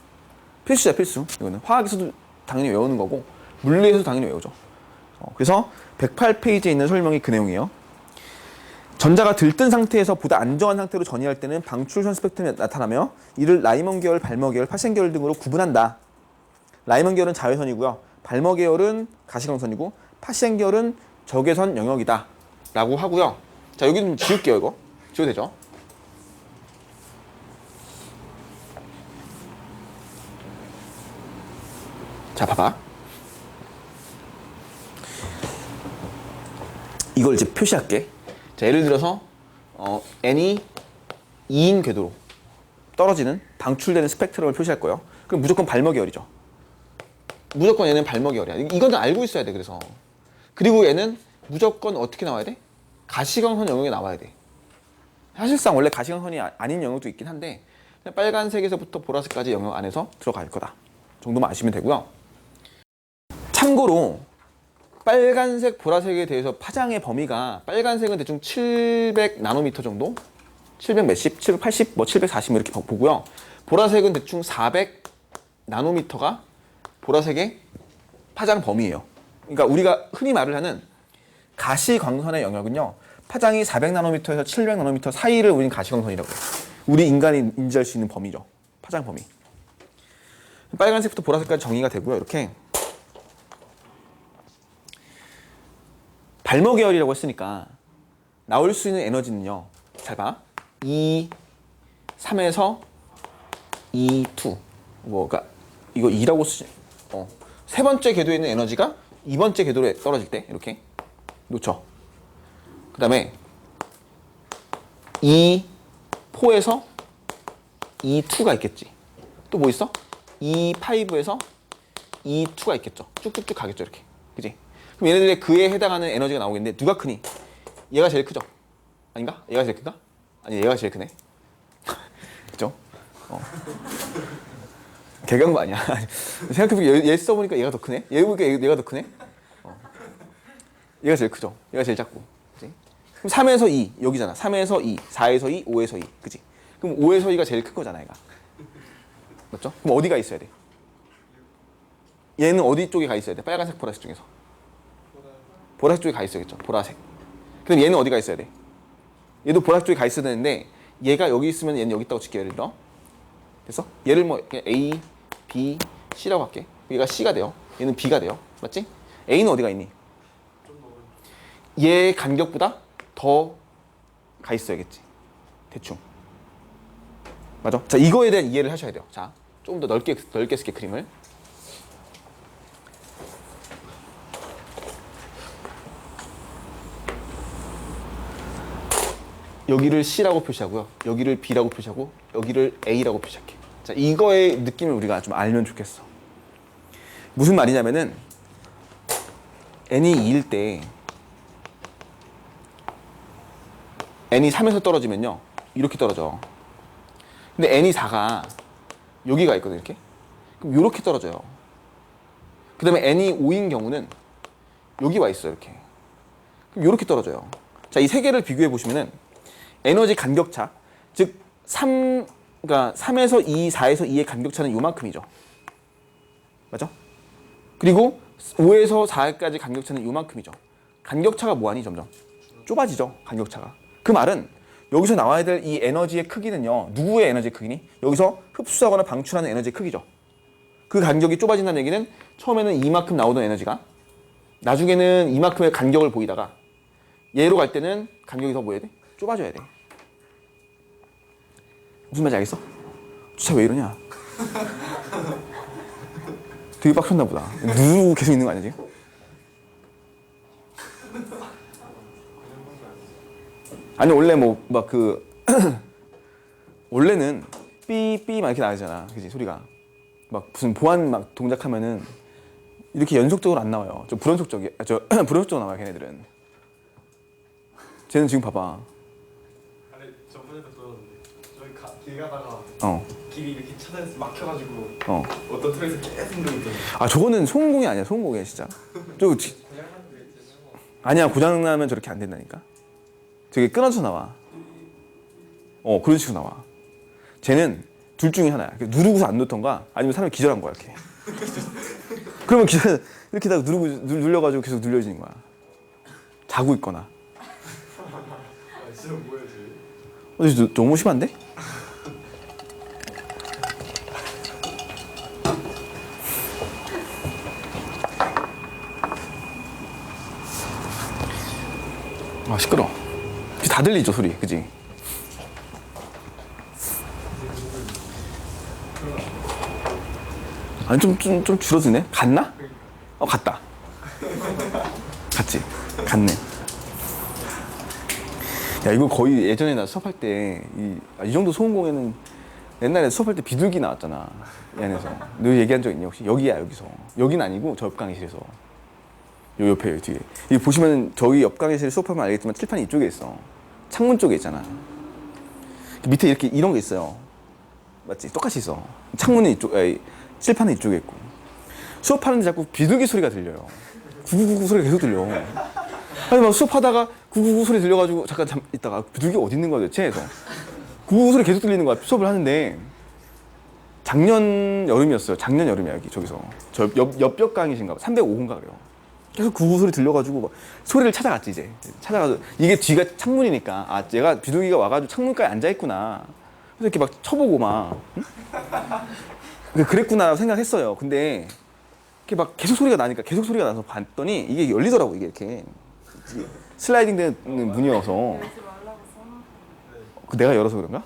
필수야 필수. 이거는 화학에서도 당연히 외우는 거고 물리에서도 당연히 외우죠. 그래서 108페이지에 있는 설명이 그 내용이에요. 전자가 들뜬 상태에서 보다 안정한 상태로 전이할 때는 방출선 스펙트럼이 나타나며 이를 라이먼 계열, 발머 계열, 파션 계열 등으로 구분한다. 라이먼 계열은 자외선이고요. 발머 계열은 가시광선이고 파션 계열은 적외선 영역이다. 라고 하고요. 자 여기 좀 지울게요 이거. 지워도 되죠? 자 봐봐. 이걸 이제 표시할게. 자, 예를 들어서 n이 2인 궤도로 떨어지는 방출되는 스펙트럼을 표시할 거예요. 그럼 무조건 발머 계열이죠. 무조건 얘는 발머 계열이야. 이건 알고 있어야 돼. 그래서 그리고 얘는 무조건 어떻게 나와야 돼? 가시광선 영역에 나와야 돼. 사실상 원래 가시광선이 아닌 영역도 있긴 한데 그냥 빨간색에서부터 보라색까지 영역 안에서 들어갈 거다 정도만 아시면 되고요. 참고로 빨간색, 보라색에 대해서 파장의 범위가 빨간색은 대충 700 나노미터 정도? 700 몇십, 780, 뭐 740 이렇게 보고요. 보라색은 대충 400 나노미터가 보라색의 파장 범위예요. 그러니까 우리가 흔히 말을 하는 가시광선의 영역은요. 파장이 400 나노미터에서 700 나노미터 사이를 우리는 가시광선이라고 해요. 우리 인간이 인지할 수 있는 범위죠. 파장 범위. 빨간색부터 보라색까지 정의가 되고요. 이렇게 발머 계열이라고 했으니까 나올 수 있는 에너지는요. 잘 봐. 2, 3에서 2, 2. 뭐, 그러니까 이거 2라고 쓰지. 세 번째 궤도에 있는 에너지가 2번째 궤도로 떨어질 때 이렇게 놓쳐. 그 다음에 E4에서 E2가 있겠지. 또 뭐 있어? E5에서 E2가 있겠죠. 쭉쭉쭉 가겠죠 이렇게. 그지? 그럼 얘네들의 그에 해당하는 에너지가 나오겠는데 누가 크니? 얘가 제일 크죠? 아닌가? 얘가 제일 큰가? 아니 얘가 제일 크네. 그죠? 개간 거 아니야. 생각해보니까 얘 써보니까 얘가 더 크네. 얘 보니까 얘가 더 크네. 얘가 제일 크죠. 얘가 제일 작고. 그치? 그럼 3에서 2 여기잖아. 3에서 2, 4에서 2, 5에서 2. 그치? 그럼 5에서 2가 제일 큰 거잖아 얘가. 맞죠? 그럼 어디가 있어야 돼? 얘는 어디 쪽에 가 있어야 돼? 빨간색, 보라색 중에서. 보라색 쪽에 가 있어야겠죠. 보라색. 그럼 얘는 어디가 있어야 돼? 얘도 보라색 쪽에 가 있어야 되는데 얘가 여기 있으면 얘는 여기 있다고 칠게. 예를 들어. 됐어? 얘를 뭐 그냥 A, B, C라고 할게. 얘가 C가 돼요. 얘는 B가 돼요. 맞지? A는 어디가 있니? 얘 간격보다 더 가 있어야겠지. 대충. 맞아? 자, 이거에 대한 이해를 하셔야 돼요. 자, 조금 더 넓게 쓸게 그림을. 여기를 C라고 표시하고요. 여기를 B라고 표시하고 여기를 A라고 표시할게. 자, 이거의 느낌을 우리가 좀 알면 좋겠어. 무슨 말이냐면은 n이 2일 때 n이 3에서 떨어지면요. 이렇게 떨어져. 근데 n이 4가 여기가 있거든 이렇게. 그럼 이렇게 떨어져요. 그 다음에 n이 5인 경우는 여기 와 있어 이렇게. 그럼 이렇게 떨어져요. 자, 이 세 개를 비교해 보시면은 에너지 간격차, 즉 3, 그러니까 3에서 2, 4에서 2의 간격차는 요만큼이죠. 맞죠? 그리고 5에서 4까지 간격차는 요만큼이죠. 간격차가 뭐하니 점점? 좁아지죠. 간격차가. 그 말은 여기서 나와야 될 이 에너지의 크기는요. 누구의 에너지의 크기니? 여기서 흡수하거나 방출하는 에너지의 크기죠. 그 간격이 좁아진다는 얘기는 처음에는 이만큼 나오던 에너지가 나중에는 이만큼의 간격을 보이다가 얘로 갈 때는 간격이 더 뭐 해야 돼? 좁아져야 돼. 무슨 말인지 알겠어? 주차 왜 이러냐? 되게 빡쳤나 보다. 누르고 계속 있는 거 아니야 지금? 아니 원래 뭐 막 그 원래는 삐삐 막 이렇게 나가잖아, 그지 소리가. 막 무슨 보안 막 동작하면은 이렇게 연속적으로 안 나와요. 저 불연속적이, 불연속적으로 나와요 걔네들은. 쟤는 지금 봐봐.
아니 저번에도 그러는데 저희 길 가다가 길이 이렇게 차단해서 막혀가지고 어떤 틀에서 계속 누르더니.
아 저거는 소음공이 아니야. 소음공이야 진짜. 아니야, 고장나면 저렇게 안 된다니까. 저게 끊어져 나와. 그런 식으로 나와. 쟤는 둘 중에 하나야. 누르고서 안 놓던가 아니면 사람이 기절한 거야 이렇게. 그러면 이렇게 다 눌려가지고 계속 눌려지는 거야. 자고 있거나.
진짜 뭐야 쟤?
너무 심한데? 아 시끄러. 다 들리죠 소리, 그지? 아니 좀 줄어드네. 갔나? 갔다. 갔지. 갔네. 야 이거 거의 예전에 나 수업할 때 이 정도 소음공에는 옛날에 수업할 때 비둘기 나왔잖아 이 안에서. 너 얘기한 적 있니 혹시? 여기야 여기서. 여긴 아니고 저 옆 강의실에서. 요 옆에 여기 뒤에. 이 보시면 저희 옆 강의실 수업하면 알겠지만 칠판이 이쪽에 있어. 창문 쪽에 있잖아. 밑에 이렇게 이런 게 있어요. 맞지? 똑같이 있어. 창문은 이쪽, 칠판은 이쪽에 있고. 수업하는데 자꾸 비둘기 소리가 들려요. 구구구구 소리가 계속 들려. 아니 막 수업하다가 구구구 소리 들려가지고 잠깐 있다가 비둘기 어디 있는 거야 대체 해서 구구구 소리 계속 들리는 거야. 수업을 하는데 작년 여름이었어요. 작년 여름이야 여기 저기서. 저 옆 강의실인가 봐. 305호인가 그래요. 계속 구구 소리 들려가지고 막 소리를 찾아갔지 이제. 찾아가서 이게 뒤가 창문이니까 아 얘가 비둘기가 와가지고 창문가에 앉아있구나. 그래서 이렇게 막 쳐보고 막 응? 그랬구나 생각했어요. 근데 이렇게 막 계속 소리가 나니까 계속 소리가 나서 봤더니 이게 열리더라고. 이게 이렇게 슬라이딩 되는 문이어서. 내가 열어서 그런가?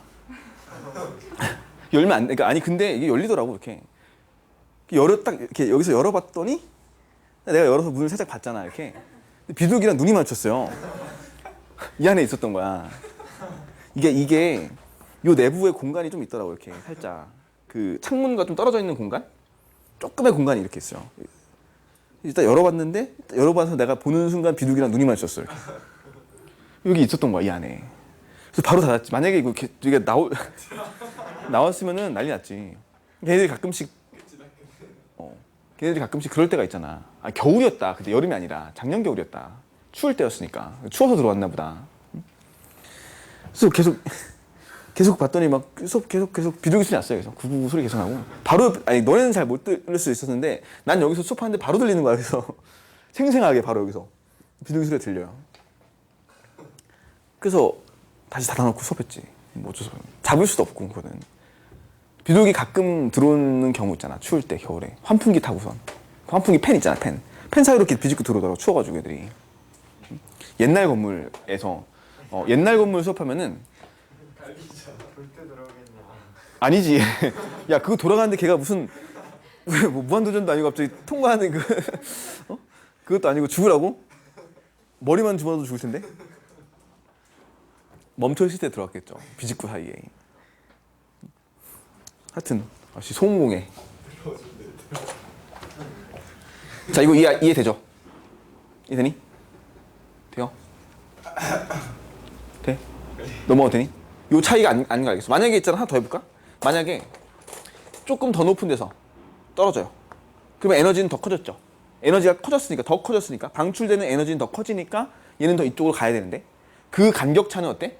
열면 안 돼. 그러니까 아니 근데 이게 열리더라고 이렇게. 딱 이렇게 여기서 열어봤더니 내가 열어서 문을 살짝 봤잖아 이렇게. 근데 비둘기랑 눈이 마주쳤어요. 이 안에 있었던 거야. 이게 요 내부에 공간이 좀 있더라고 이렇게 살짝 그 창문과 좀 떨어져 있는 공간, 조금의 공간이 이렇게 있어요. 일단 열어봤는데 열어봐서 내가 보는 순간 비둘기랑 눈이 마주쳤어 이렇게. 여기 있었던 거야 이 안에. 그래서 바로 닫았지. 만약에 이게 나왔으면은 난리 났지. 걔네들이 가끔씩 걔네들이 가끔씩 그럴 때가 있잖아. 아, 겨울이었다. 근데 여름이 아니라 작년 겨울이었다. 추울 때였으니까 추워서 들어왔나 보다. 그래서 계속 봤더니 막 계속 비둘기 소리 났어요. 그래서 구구구 소리 계속 나고 바로 아니 너네는 잘 못 들을 수 있었는데 난 여기서 수업하는데 바로 들리는 거야. 그래서 생생하게 바로 여기서 비둘기 소리가 들려요. 그래서 다시 닫아놓고 수업했지. 뭐 어쩌서 잡을 수도 없고 그거는. 비둘기 가끔 들어오는 경우 있잖아. 추울 때 겨울에 환풍기 타고선 환풍기 팬 있잖아. 팬 사이로 이렇게 비집고 들어오더라고. 추워가지고 애들이. 옛날 건물에서 옛날 건물 수업하면은
절대 들어오겠냐.
아니지. 야 그거 돌아가는데 걔가 무슨 뭐 무한도전도 아니고 갑자기 통과하는 그것도 아니고 죽으라고? 머리만 집어넣어도 죽을 텐데. 멈춰있을 때 들어갔겠죠. 비집구 사이에. 하여튼 소음공해. 자 이거 이해되죠? 이해되니? 돼요? 돼? 넘어가도 되니? 요 차이가 안 가겠어. 만약에 있잖아 하나 더 해볼까? 만약에 조금 더 높은 데서 떨어져요. 그러면 에너지는 더 커졌죠. 에너지가 더 커졌으니까 방출되는 에너지는 더 커지니까 얘는 더 이쪽으로 가야 되는데 그 간격차는 어때?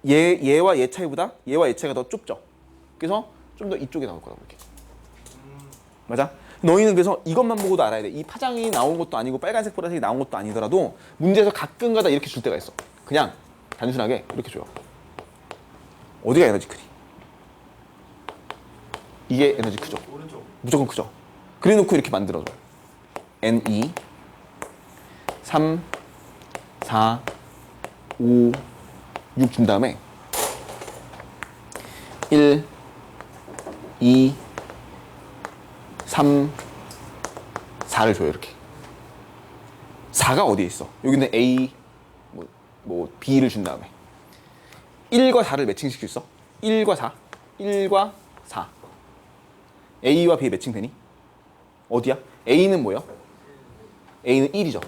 얘와 얘 차이보다 얘와 얘 차이가 더 좁죠. 그래서 좀 더 이쪽에 나올 거라고 이렇게. 맞아? 너희는 그래서 이것만 보고도 알아야 돼. 이 파장이 나온 것도 아니고 빨간색 보라색이 나온 것도 아니더라도 문제에서 가끔가다 이렇게 줄 때가 있어. 그냥 단순하게 이렇게 줘요. 어디가 에너지 크니? 이게 에너지 크죠?
오른쪽.
무조건 크죠? 그래 놓고 이렇게 만들어줘. N2 3 4 5 6 준 다음에 1 2 3 4를 줘요. 이렇게 4가 어디에 있어? 여기는 A 뭐 B를 준 다음에 1과 4를 매칭시킬 수 있어? 1과 4 1과 4 A와 B 매칭 되니? 어디야? A는 뭐야? A는 1이죠.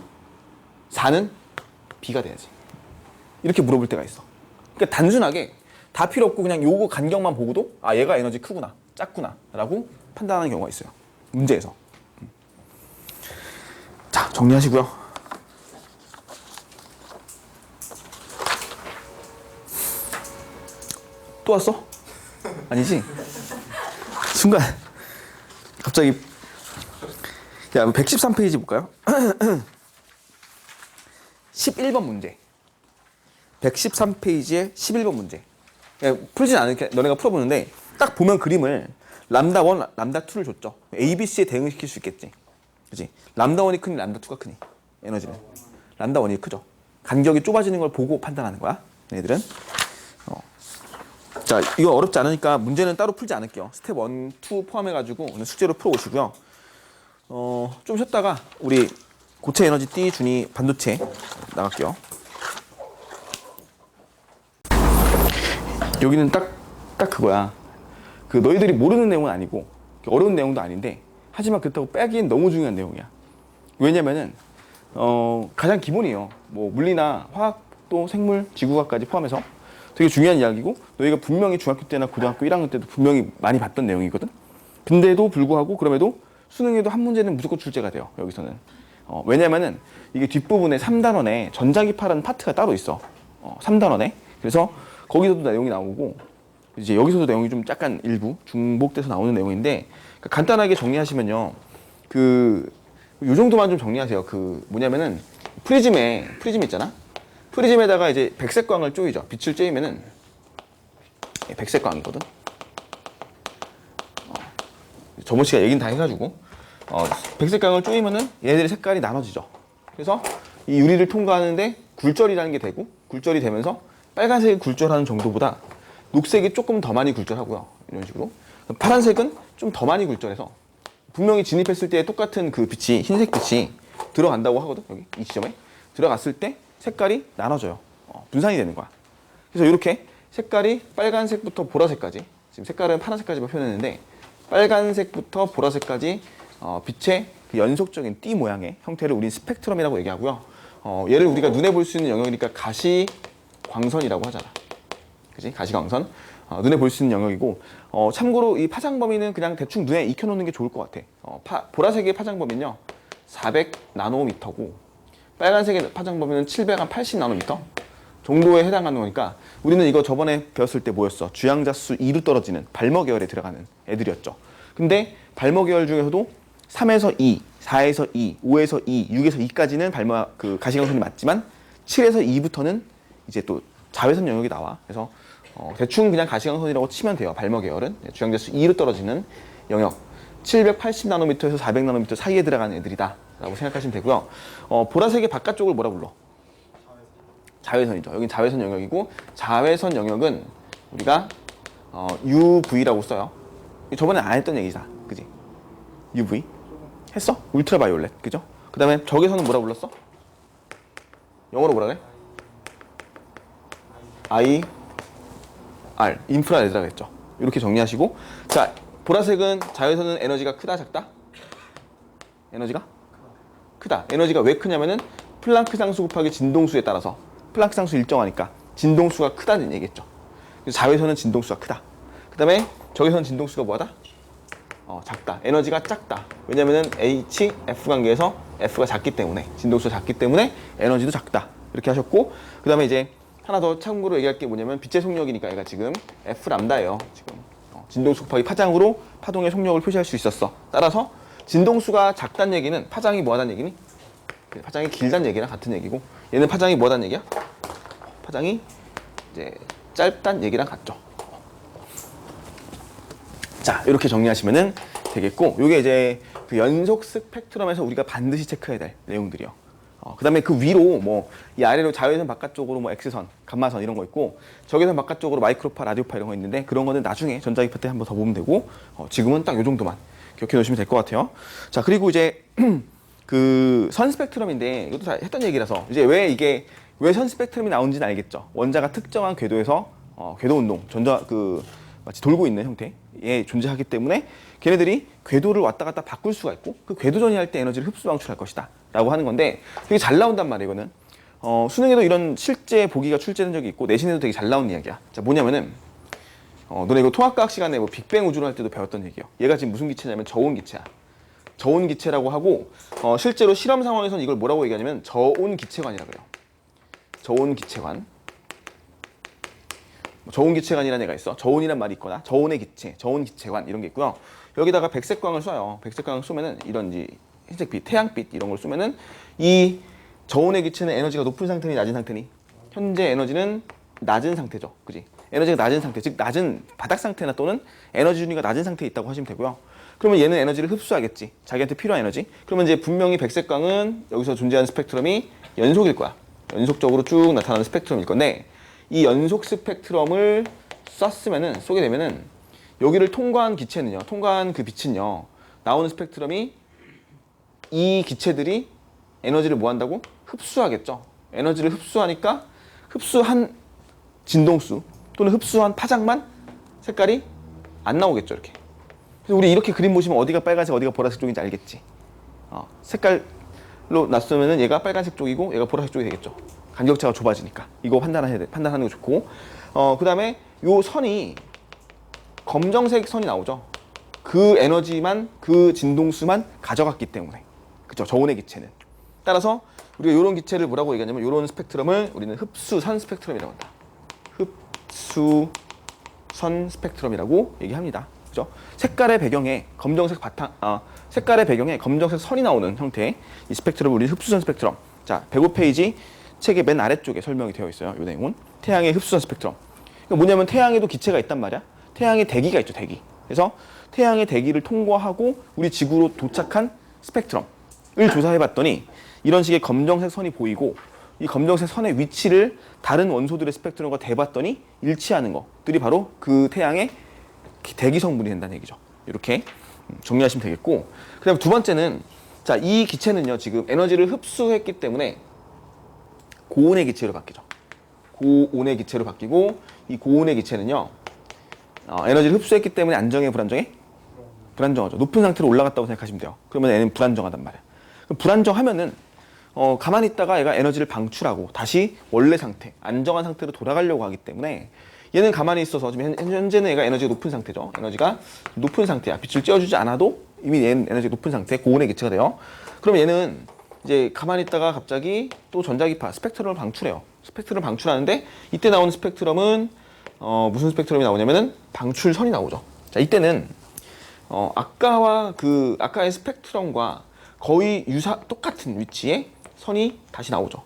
4는 B가 돼야지. 이렇게 물어볼 때가 있어. 그러니까 단순하게 다 필요 없고 그냥 요거 간격만 보고도 아 얘가 에너지 크구나 작구나 라고 판단하는 경우가 있어요. 문제에서. 자 정리하시고요. 또 왔어? 아니지? 순간 갑자기 야 113페이지 볼까요? 11번 문제 113페이지의 11번 문제 풀진 않을게 너네가 풀어보는데 딱 보면 그림을 람다 1, 람다 2를 줬죠. ABC에 대응시킬 수 있겠지. 그치? 람다 1이 크니 람다 2가 크니 에너지는 람다 1이 크죠. 간격이 좁아지는 걸 보고 판단하는 거야 얘네들은. 자 이거 어렵지 않으니까 문제는 따로 풀지 않을게요. 스텝 1, 2 포함해가지고 오늘 숙제로 풀어오시고요. 좀 쉬었다가 우리 고체 에너지 띠 준이 반도체 나갈게요. 여기는 딱 그거야. 그 너희들이 모르는 내용은 아니고 어려운 내용도 아닌데 하지만 그렇다고 빼기엔 너무 중요한 내용이야. 왜냐면은 가장 기본이에요. 뭐 물리나 화학도 생물, 지구과까지 포함해서 되게 중요한 이야기고 너희가 분명히 중학교 때나 고등학교 1학년 때도 분명히 많이 봤던 내용이거든. 근데도 불구하고 그럼에도 수능에도 한 문제는 무조건 출제가 돼요. 여기서는. 왜냐면은 이게 뒷부분에 3단원에 전자기파라는 파트가 따로 있어. 3단원에. 그래서 거기서도 내용이 나오고 이제 여기서도 내용이 좀 약간 일부 중복돼서 나오는 내용인데 그러니까 간단하게 정리하시면요. 요 정도만 좀 정리하세요. 뭐냐면은 프리즘 있잖아. 프리즘에다가 이제 백색광을 쪼이죠. 빛을 쬐면은 백색광이거든. 정모 씨가 얘기는 다 해가지고 백색광을 쪼이면은 얘네들의 색깔이 나눠지죠. 그래서 이 유리를 통과하는데 굴절이라는 게 되고 굴절이 되면서 빨간색이 굴절하는 정도보다 녹색이 조금 더 많이 굴절하고요. 이런 식으로. 파란색은 좀 더 많이 굴절해서 분명히 진입했을 때 똑같은 그 빛이 흰색 빛이 들어간다고 하거든. 여기 이 지점에 들어갔을 때 색깔이 나눠져요. 분산이 되는 거야. 그래서 이렇게 색깔이 빨간색부터 보라색까지, 지금 색깔은 파란색까지만 표현했는데 빨간색부터 보라색까지 빛의 그 연속적인 띠 모양의 형태를 우린 스펙트럼이라고 얘기하고요. 얘를 우리가 눈에 볼 수 있는 영역이니까 가시광선이라고 하잖아. 그지? 가시광선. 눈에 볼 수 있는 영역이고, 참고로 이 파장 범위는 그냥 대충 눈에 익혀놓는 게 좋을 것 같아. 보라색의 파장 범위는요 400 나노미터고 빨간색의 파장 범위는 780 나노미터 정도에 해당하는 거니까, 우리는 이거 저번에 배웠을 때 뭐였어? 주양자수 2로 떨어지는 발머 계열에 들어가는 애들이었죠. 근데 발머 계열 중에서도 3에서 2, 4에서 2, 5에서 2, 6에서 2까지는 그 가시광선이 맞지만 7에서 2부터는 이제 또 자외선 영역이 나와. 그래서 대충 그냥 가시광선이라고 치면 돼요. 발머 계열은 주양자수 2로 떨어지는 영역, 780나노미터에서 400나노미터 사이에 들어가는 애들이다 라고 생각하시면 되고요. 보라색의 바깥쪽을 뭐라 불러? 자외선이죠. 여긴 자외선 영역이고, 자외선 영역은 우리가 UV라고 써요. 저번에 안 했던 얘기다, 그지? UV 했어? 울트라바이올렛, 그죠? 그 다음에 적외선은 뭐라 불렀어? 영어로 뭐라 그래? IR, 인프라레드라고 했죠. 이렇게 정리하시고, 자, 보라색은 자외선은 에너지가 크다, 작다? 에너지가? 크다. 에너지가 왜 크냐면은 플랑크 상수 곱하기 진동수에 따라서, 플랑크 상수 일정하니까 진동수가 크다는 얘기겠죠. 그래서 자외선은 진동수가 크다. 그 다음에 적외선 진동수가 뭐하다? 작다. 에너지가 작다. 왜냐면은 HF 관계에서 F가 작기 때문에, 진동수가 작기 때문에 에너지도 작다. 이렇게 하셨고, 그 다음에 이제 하나 더 참고로 얘기할 게 뭐냐면 빛의 속력이니까 얘가 지금 F 람다예요. 지금 진동수 곱하기 파장으로 파동의 속력을 표시할 수 있었어. 따라서 진동수가 작다는 얘기는 파장이 뭐하다는 얘기니? 파장이 길다는 얘기랑 같은 얘기고, 얘는 파장이 뭐하다는 얘기야? 파장이 이제 짧다는 얘기랑 같죠. 자, 이렇게 정리하시면은 되겠고, 요게 이제 그 연속 스펙트럼에서 우리가 반드시 체크해야 될 내용들이요. 그 다음에 그 위로 이 아래로 자외선 바깥쪽으로 X선, 감마선 이런 거 있고, 적외선 바깥쪽으로 마이크로파, 라디오파 이런 거 있는데, 그런 거는 나중에 전자기파 때 한번 더 보면 되고, 지금은 딱 요 정도만 기억해 놓으시면 될 것 같아요. 자, 그리고 이제 그 선 스펙트럼인데, 이것도 다 했던 얘기라서 이제 왜 선 스펙트럼이 나온지는 알겠죠. 원자가 특정한 궤도에서 궤도 운동, 마치 돌고 있는 형태에 존재하기 때문에 걔네들이 궤도를 왔다 갔다 바꿀 수가 있고, 그 궤도 전이할 때 에너지를 흡수 방출할 것이다 라고 하는 건데, 되게 잘 나온단 말이에요. 이거는 수능에도 이런 실제 보기가 출제된 적이 있고 내신에도 되게 잘 나온 이야기야. 자, 뭐냐면은 너네 이거 통합과학 시간에 뭐 빅뱅 우주론 할 때도 배웠던 얘기예요. 얘가 지금 무슨 기체냐면 저온 기체야. 저온 기체라고 하고, 실제로 실험 상황에서는 이걸 뭐라고 얘기하냐면 저온 기체관이라고 해요. 저온 기체관. 저온 기체관이라는 애가 있어. 저온이란 말이 있거나 저온의 기체, 저온 기체관 이런 게 있고요. 여기다가 백색광을 쏴요. 백색광을 쏘면은 이런 흰색빛, 태양빛 이런 걸 쏘면은 이 저온의 기체는 에너지가 높은 상태니 낮은 상태니? 현재 에너지는 낮은 상태죠. 그지? 에너지가 낮은 상태, 즉 낮은 바닥 상태나 또는 에너지 준위가 낮은 상태에 있다고 하시면 되고요. 그러면 얘는 에너지를 흡수하겠지. 자기한테 필요한 에너지. 그러면 이제 분명히 백색광은 여기서 존재하는 스펙트럼이 연속일 거야. 연속적으로 쭉 나타나는 스펙트럼일 건데, 이 연속 스펙트럼을 쏘게 되면은 여기를 통과한 기체는요, 통과한 그 빛은요, 나오는 스펙트럼이 이 기체들이 에너지를 뭐 한다고? 흡수하겠죠. 에너지를 흡수하니까 흡수한 진동수 또는 흡수한 파장만 색깔이 안 나오겠죠. 이렇게. 그래서 우리 이렇게 그림 보시면 어디가 빨간색 어디가 보라색 쪽인지 알겠지. 색깔로 놨으면은 얘가 빨간색 쪽이고 얘가 보라색 쪽이 되겠죠. 간격차가 좁아지니까 이거 판단하는 거 좋고, 그 다음에 요 선이 검정색 선이 나오죠. 그 에너지만, 그 진동수만 가져갔기 때문에, 그쵸? 저온의 기체는. 따라서 우리가 이런 기체를 뭐라고 얘기하냐면, 이런 스펙트럼을 우리는 흡수선 스펙트럼이라고 한다. 흡수선 스펙트럼이라고 얘기합니다. 그죠? 색깔의 배경에 검정색 색깔의 배경에 검정색 선이 나오는 형태의 이 스펙트럼을 우리는 흡수선 스펙트럼. 자, 105페이지 책의 맨 아래쪽에 설명이 되어 있어요. 이 내용은 태양의 흡수선 스펙트럼. 그러니까 뭐냐면 태양에도 기체가 있단 말이야. 태양의 대기가 있죠, 대기. 그래서 태양의 대기를 통과하고 우리 지구로 도착한 스펙트럼을 조사해봤더니 이런 식의 검정색 선이 보이고, 이 검정색 선의 위치를 다른 원소들의 스펙트럼과 대봤더니 일치하는 것들이 바로 그 태양의 대기 성분이 된다는 얘기죠. 이렇게 정리하시면 되겠고, 그다음 두 번째는 자, 이 기체는요 지금 에너지를 흡수했기 때문에 고온의 기체로 바뀌죠. 고온의 기체로 바뀌고, 이 고온의 기체는요 에너지를 흡수했기 때문에 안정해, 불안정해? 불안정하죠. 높은 상태로 올라갔다고 생각하시면 돼요. 그러면 얘는 불안정하단 말이야. 그럼 불안정하면은 가만히 있다가 얘가 에너지를 방출하고 다시 원래 상태, 안정한 상태로 돌아가려고 하기 때문에 얘는 가만히 있어서 지금 현재는 얘가 에너지가 높은 상태죠. 에너지가 높은 상태야. 빛을 쬐어주지 않아도 이미 얘는 에너지가 높은 상태, 고온의 기체가 돼요. 그럼 얘는 이제 가만히 있다가 갑자기 또 전자기파, 스펙트럼을 방출해요. 스펙트럼을 방출하는데 이때 나오는 스펙트럼은 무슨 스펙트럼이 나오냐면은 방출선이 나오죠. 자, 이때는 아까와 아까의 스펙트럼과 거의 똑같은 위치에 선이 다시 나오죠.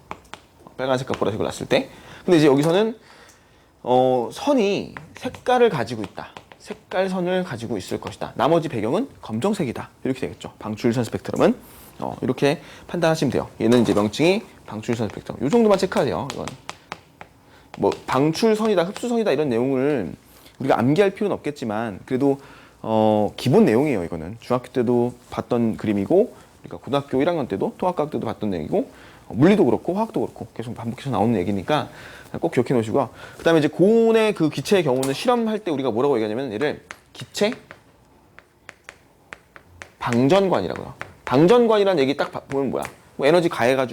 빨간색과 보라색을 놨을 때. 근데 이제 여기서는 선이 색깔을 가지고 있다. 색깔선을 가지고 있을 것이다. 나머지 배경은 검정색이다. 이렇게 되겠죠. 방출선 스펙트럼은 이렇게 판단하시면 돼요. 얘는 이제 명칭이 방출선 스펙트럼. 이 정도만 체크하세요. 이건 뭐 방출선이다, 흡수선이다 이런 내용을 우리가 암기할 필요는 없겠지만 그래도 기본 내용이에요. 이거는 중학교 때도 봤던 그림이고, 그러니까 고등학교 1학년 때도 통합과학 때도 봤던 내용이고, 물리도 그렇고 화학도 그렇고 계속 반복해서 나오는 얘기니까 꼭 기억해 놓으시고요. 그 다음에 이제 고온의 그 기체의 경우는 실험할 때 우리가 뭐라고 얘기하냐면 얘를 기체 방전관이라고요. 방전관이라는 얘기 딱 보면 뭐야? 뭐 에너지 가해가지고